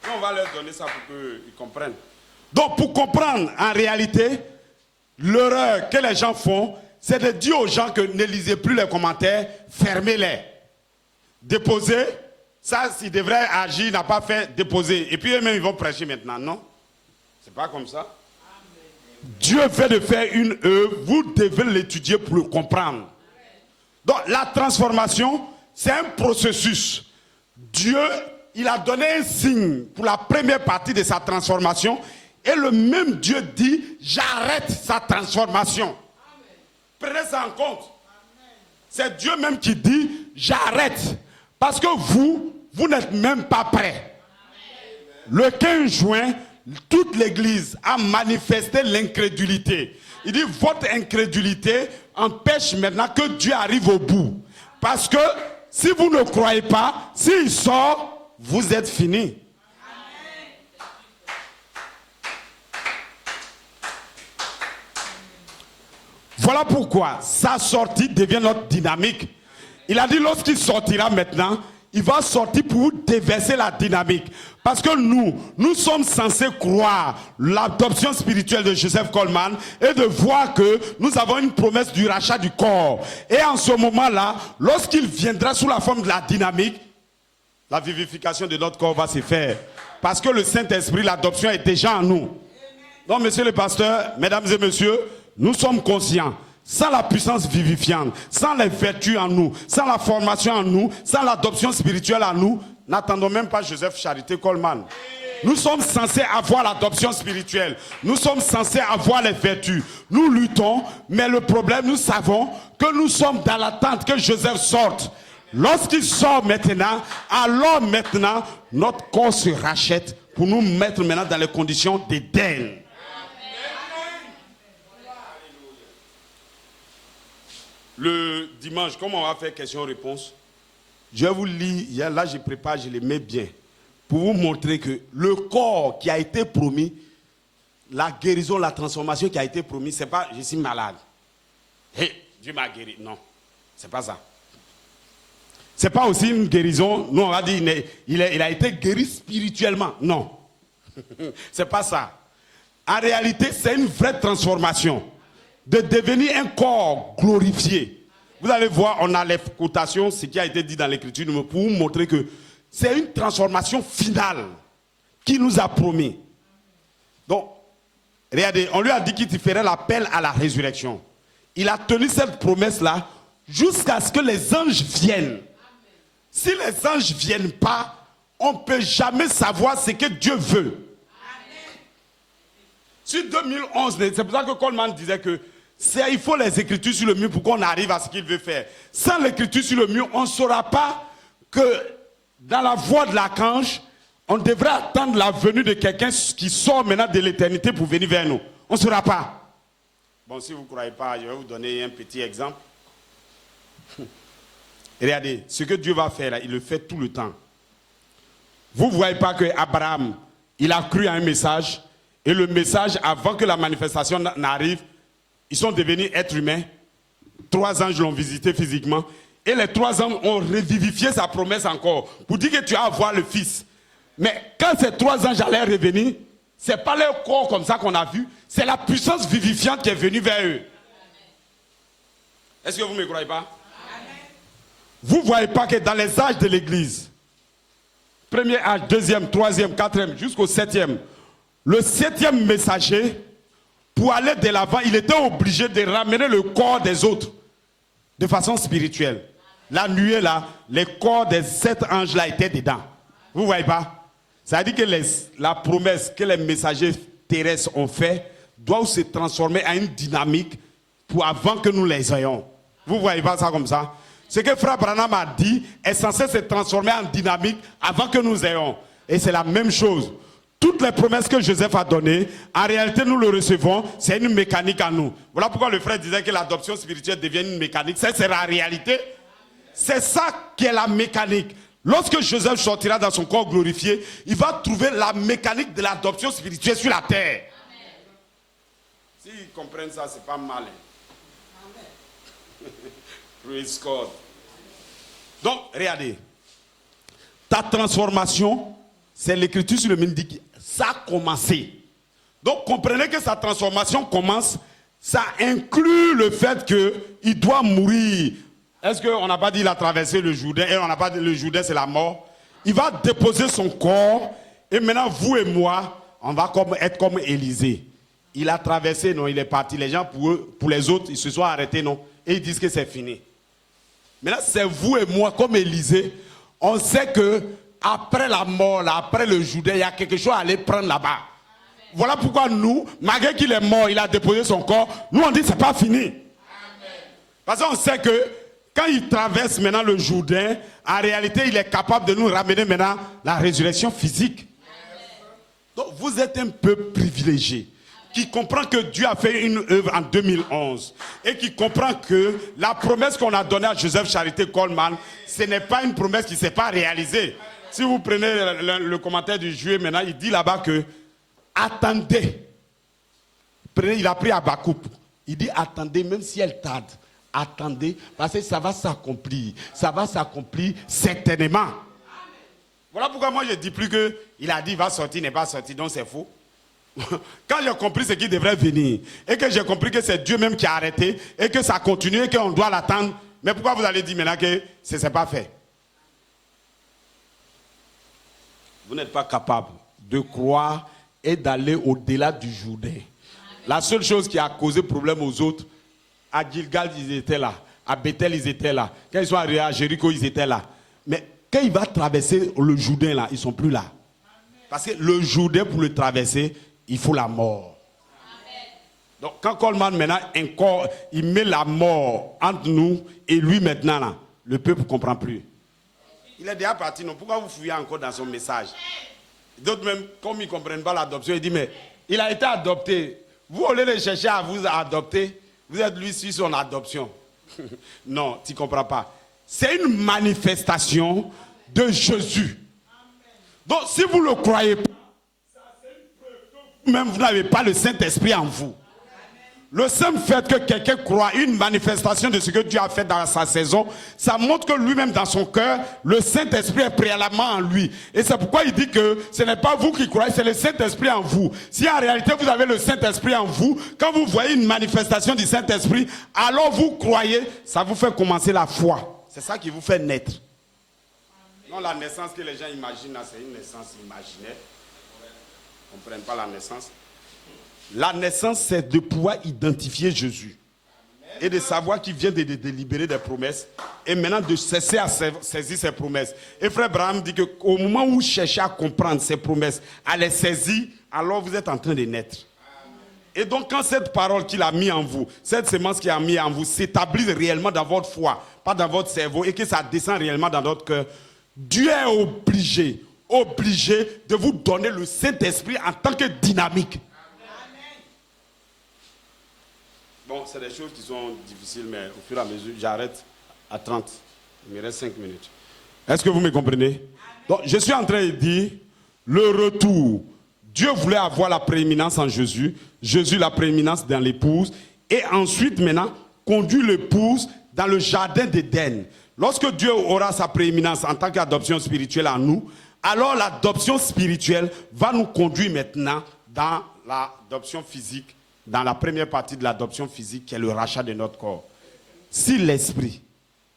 Et on va leur donner ça pour qu'ils comprennent. Donc, pour comprendre, en réalité, l'erreur que les gens font, c'est de dire aux gens que ne lisez plus les commentaires, fermez-les. Déposez, ça, s'ils devraient agir, n'a pas fait, déposer. Et puis eux-mêmes, ils vont prêcher maintenant, non? C'est pas comme ça. Dieu veut de faire une œuvre, vous devez l'étudier pour le comprendre. Donc, la transformation, c'est un processus. Dieu, il a donné un signe pour la première partie de sa transformation. Et le même Dieu dit, j'arrête sa transformation. Prenez ça en compte. C'est Dieu même qui dit, j'arrête. Parce que vous n'êtes même pas prêts. Le 15 juin, toute l'église a manifesté l'incrédulité. Il dit, votre incrédulité empêche maintenant que Dieu arrive au bout. Parce que si vous ne croyez pas, s'il sort, vous êtes fini. Voilà pourquoi sa sortie devient notre dynamique. Il a dit lorsqu'il sortira maintenant, il va sortir pour vous déverser la dynamique. Parce que nous sommes censés croire l'adoption spirituelle de Joseph Coleman et de voir que nous avons une promesse du rachat du corps. Et en ce moment-là, lorsqu'il viendra sous la forme de la dynamique, la vivification de notre corps va se faire. Parce que le Saint-Esprit, l'adoption est déjà en nous. Donc, monsieur le pasteur, mesdames et messieurs, nous sommes conscients. Sans la puissance vivifiante, sans les vertus en nous, sans la formation en nous, sans l'adoption spirituelle en nous, n'attendons même pas Joseph Charité Coleman. Nous sommes censés avoir l'adoption spirituelle. Nous sommes censés avoir les vertus. Nous luttons, mais le problème, nous savons que nous sommes dans l'attente que Joseph sorte. Lorsqu'il sort maintenant, alors maintenant, notre corps se rachète pour nous mettre maintenant dans les conditions d'Éden. Le dimanche, comment on va faire question-réponse? Je vais vous lire, là je prépare, je les mets bien, pour vous montrer que le corps qui a été promis, la guérison, la transformation qui a été promis, c'est pas je suis malade. Hey, Dieu m'a guéri. Non, c'est pas ça. C'est pas aussi une guérison, nous on va dire il a été guéri spirituellement. Non, c'est pas ça. En réalité, c'est une vraie transformation. De devenir un corps glorifié. Vous allez voir, on a les quotations, ce qui a été dit dans l'écriture, pour vous montrer que c'est une transformation finale qui nous a promis. Donc, regardez, on lui a dit qu'il ferait l'appel à la résurrection. Il a tenu cette promesse-là jusqu'à ce que les anges viennent. Si les anges ne viennent pas, on ne peut jamais savoir ce que Dieu veut. Sur 2011, c'est pour ça que Coleman disait que il faut les écritures sur le mur pour qu'on arrive à ce qu'il veut faire. Sans l'écriture sur le mur, on ne saura pas que dans la voie de l'archange, on devrait attendre la venue de quelqu'un qui sort maintenant de l'éternité pour venir vers nous. On ne saura pas. Bon, si vous ne croyez pas, je vais vous donner un petit exemple. Regardez, ce que Dieu va faire, là, il le fait tout le temps. Vous ne voyez pas qu'Abraham, il a cru à un message, et le message, avant que la manifestation n'arrive, ils sont devenus êtres humains. 3 anges l'ont visité physiquement. Et les 3 anges ont revivifié sa promesse encore. Pour dire que tu vas avoir le fils. Mais quand ces 3 anges allaient revenir, ce n'est pas leur corps comme ça qu'on a vu. C'est la puissance vivifiante qui est venue vers eux. Est-ce que vous ne me croyez pas? Vous ne voyez pas que dans les âges de l'église, premier âge, deuxième, troisième, quatrième, jusqu'au 7e, le 7e messager, pour aller de l'avant, il était obligé de ramener le corps des autres de façon spirituelle. La nuée là, les corps des 7 anges là étaient dedans. Vous ne voyez pas? Ça veut dire que la promesse que les messagers terrestres ont fait doit se transformer en une dynamique pour avant que nous les ayons. Vous ne voyez pas ça comme ça? Ce que Frère Branham a dit est censé se transformer en dynamique avant que nous ayons. Et c'est la même chose. Toutes les promesses que Joseph a données, en réalité, nous le recevons, c'est une mécanique en nous. Voilà pourquoi le frère disait que l'adoption spirituelle devient une mécanique. C'est la réalité. C'est ça qui est la mécanique. Lorsque Joseph sortira dans son corps glorifié, il va trouver la mécanique de l'adoption spirituelle sur la terre. S'ils comprennent ça, c'est pas mal. Praise God. Donc, regardez. Ta transformation, c'est l'écriture sur le mur dit que ça a commencé. Donc, comprenez que sa transformation commence. Ça inclut le fait qu'il doit mourir. Est-ce qu'on n'a pas dit qu'il a traversé le Jourdain? Et on n'a pas dit que le Jourdain, c'est la mort. Il va déposer son corps. Et maintenant, vous et moi, on va être comme Élisée. Il a traversé, non, il est parti. Les gens, pour les autres, ils se sont arrêtés, non. Et ils disent que c'est fini. Maintenant, c'est vous et moi, comme Élisée. On sait que après la mort, là, après le Jourdain, il y a quelque chose à aller prendre là-bas. Voilà pourquoi nous, malgré qu'il est mort, il a déposé son corps, nous on dit que ce n'est pas fini. Amen. Parce qu'on sait que quand il traverse maintenant le Jourdain, en réalité, il est capable de nous ramener maintenant la résurrection physique. Amen. Donc vous êtes un peuple privilégié qui comprend que Dieu a fait une œuvre en 2011 et qui comprend que la promesse qu'on a donnée à Joseph Charité Coleman, ce n'est pas une promesse qui ne s'est pas réalisée. Si vous prenez le commentaire du juillet maintenant, il dit là-bas que attendez. Il a pris Habakkuk. Il dit attendez, même si elle tarde, attendez, parce que ça va s'accomplir. Ça va s'accomplir certainement. Voilà pourquoi moi je ne dis plus qu'il a dit il va sortir, il n'est pas sorti, donc c'est faux. Quand j'ai compris ce qui devrait venir, et que j'ai compris que c'est Dieu même qui a arrêté, et que ça continue, et qu'on doit l'attendre, mais pourquoi vous allez dire maintenant que ce n'est pas fait? Vous n'êtes pas capable de croire et d'aller au-delà du Jourdain. La seule chose qui a causé problème aux autres, à Gilgal, ils étaient là. À Bethel, ils étaient là. Quand ils sont arrivés à Jéricho, ils étaient là. Mais quand il va traverser le Jourdain, là, ils ne sont plus là. Parce que le Jourdain, pour le traverser, il faut la mort. Donc, quand Coleman, maintenant, il met la mort entre nous et lui, maintenant, là, le peuple ne comprend plus. Il est déjà parti, non? Pourquoi vous fouillez encore dans son message? D'autres même, comme ils ne comprennent pas l'adoption, ils disent, mais il a été adopté. Vous, au lieu de chercher à vous adopter, vous êtes lui sur son adoption. Non, tu ne comprends pas. C'est une manifestation de Jésus. Donc, si vous ne le croyez pas, même vous n'avez pas le Saint-Esprit en vous. Le simple fait que quelqu'un croit une manifestation de ce que Dieu a fait dans sa saison, ça montre que lui-même dans son cœur, le Saint-Esprit est préalablement en lui. Et c'est pourquoi il dit que ce n'est pas vous qui croyez, c'est le Saint-Esprit en vous. Si en réalité vous avez le Saint-Esprit en vous, quand vous voyez une manifestation du Saint-Esprit, alors vous croyez, ça vous fait commencer la foi. C'est ça qui vous fait naître. Non, la naissance que les gens imaginent, là, c'est une naissance imaginaire. Ils ne comprennent pas la naissance. La naissance, c'est de pouvoir identifier Jésus. Et de savoir qu'il vient de libérer des promesses. Et maintenant de cesser à saisir ses promesses. Et frère Abraham dit qu'au moment où vous cherchez à comprendre ces promesses, à les saisir, alors vous êtes en train de naître. Et donc quand cette parole qu'il a mis en vous, cette semence qu'il a mis en vous, s'établit réellement dans votre foi, pas dans votre cerveau, et que ça descend réellement dans votre cœur, Dieu est obligé de vous donner le Saint-Esprit en tant que dynamique. Bon, c'est des choses qui sont difficiles, mais au fur et à mesure, j'arrête à 30. Il me reste 5 minutes. Est-ce que vous me comprenez? Donc, je suis en train de dire, le retour. Dieu voulait avoir la prééminence en Jésus. Jésus, la prééminence dans l'épouse. Et ensuite, maintenant, conduit l'épouse dans le jardin d'Éden. Lorsque Dieu aura sa prééminence en tant qu'adoption spirituelle en nous, alors l'adoption spirituelle va nous conduire maintenant dans l'adoption physique, dans la première partie de l'adoption physique qui est le rachat de notre corps. Si l'Esprit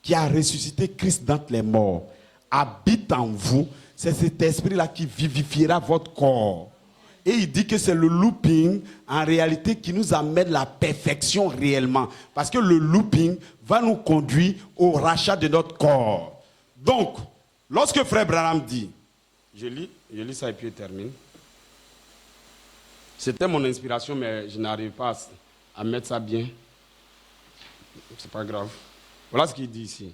qui a ressuscité Christ d'entre les morts habite en vous, c'est cet esprit-là qui vivifiera votre corps. Et il dit que c'est le looping, en réalité, qui nous amène la perfection réellement. Parce que le looping va nous conduire au rachat de notre corps. Donc, lorsque Frère Branham dit, je lis ça et puis je termine. C'était mon inspiration, mais je n'arrive pas à mettre ça bien. C'est pas grave. Voilà ce qu'il dit ici.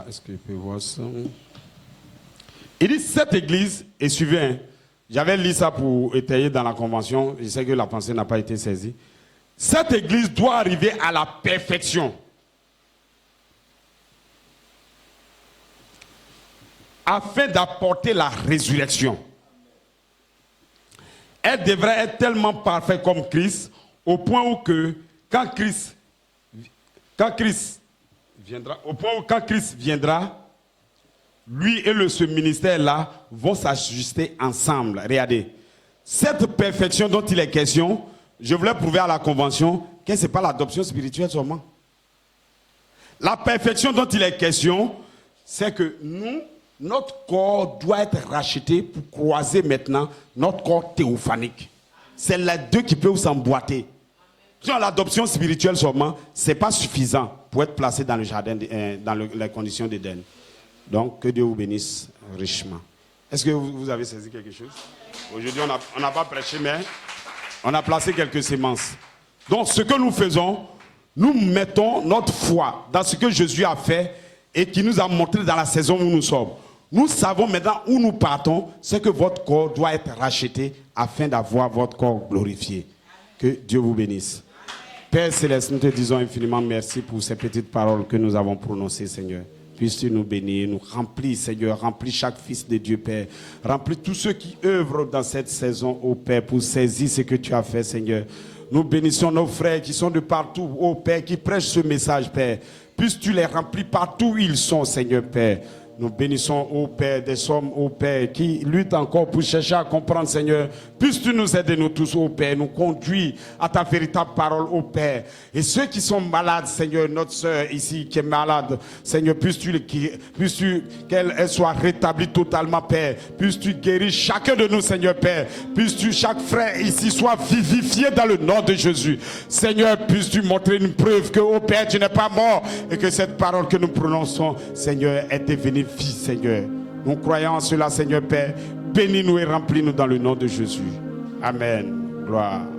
Est-ce que je peux voir ça? Il dit, cette église, et suivez, hein, j'avais lu ça pour étayer dans la convention, je sais que la pensée n'a pas été saisie. Cette église doit arriver à la perfection. Afin d'apporter la résurrection. Elle devrait être tellement parfaite comme Christ, au point où que, quand Christ viendra, lui et ce ministère-là vont s'ajuster ensemble. Regardez, cette perfection dont il est question, je voulais prouver à la convention que ce n'est pas l'adoption spirituelle seulement. La perfection dont il est question, c'est que notre corps doit être racheté pour croiser maintenant notre corps théophanique. C'est les deux qui peuvent s'emboîter. Sur l'adoption spirituelle seulement, ce n'est pas suffisant pour être placé dans le jardin, dans les conditions d'Éden. Donc, que Dieu vous bénisse richement. Est-ce que vous avez saisi quelque chose? Aujourd'hui, on n'a pas prêché, mais on a placé quelques sémences. Donc, ce que nous faisons, nous mettons notre foi dans ce que Jésus a fait et qui nous a montré dans la saison où nous sommes. Nous savons maintenant où nous partons, c'est que votre corps doit être racheté afin d'avoir votre corps glorifié. Que Dieu vous bénisse. Père Céleste, nous te disons infiniment merci pour ces petites paroles que nous avons prononcées, Seigneur. Puisses-tu nous bénir, nous remplir, Seigneur, remplis chaque fils de Dieu, Père. Remplis tous ceux qui œuvrent dans cette saison, ô Père, pour saisir ce que tu as fait, Seigneur. Nous bénissons nos frères qui sont de partout, ô Père, qui prêchent ce message, Père. Puisses-tu les remplir partout où ils sont, Seigneur, Père. Nous bénissons, ô Père, des hommes, ô Père, qui luttent encore pour chercher à comprendre, Seigneur. Puisses-tu nous aider, nous tous, ô Père, nous conduire à ta véritable parole, ô Père. Et ceux qui sont malades, Seigneur, notre sœur ici qui est malade, Seigneur, puisses-tu qu'elle soit rétablie totalement, Père. Puisses-tu guérir chacun de nous, Seigneur, Père. Puisses-tu, chaque frère ici, soit vivifié dans le nom de Jésus. Seigneur, puisses-tu montrer une preuve que, ô Père, tu n'es pas mort et que cette parole que nous prononçons, Seigneur, est devenue vie, Seigneur. Nous croyons en cela, Seigneur Père. Bénis-nous et remplis-nous dans le nom de Jésus. Amen. Gloire.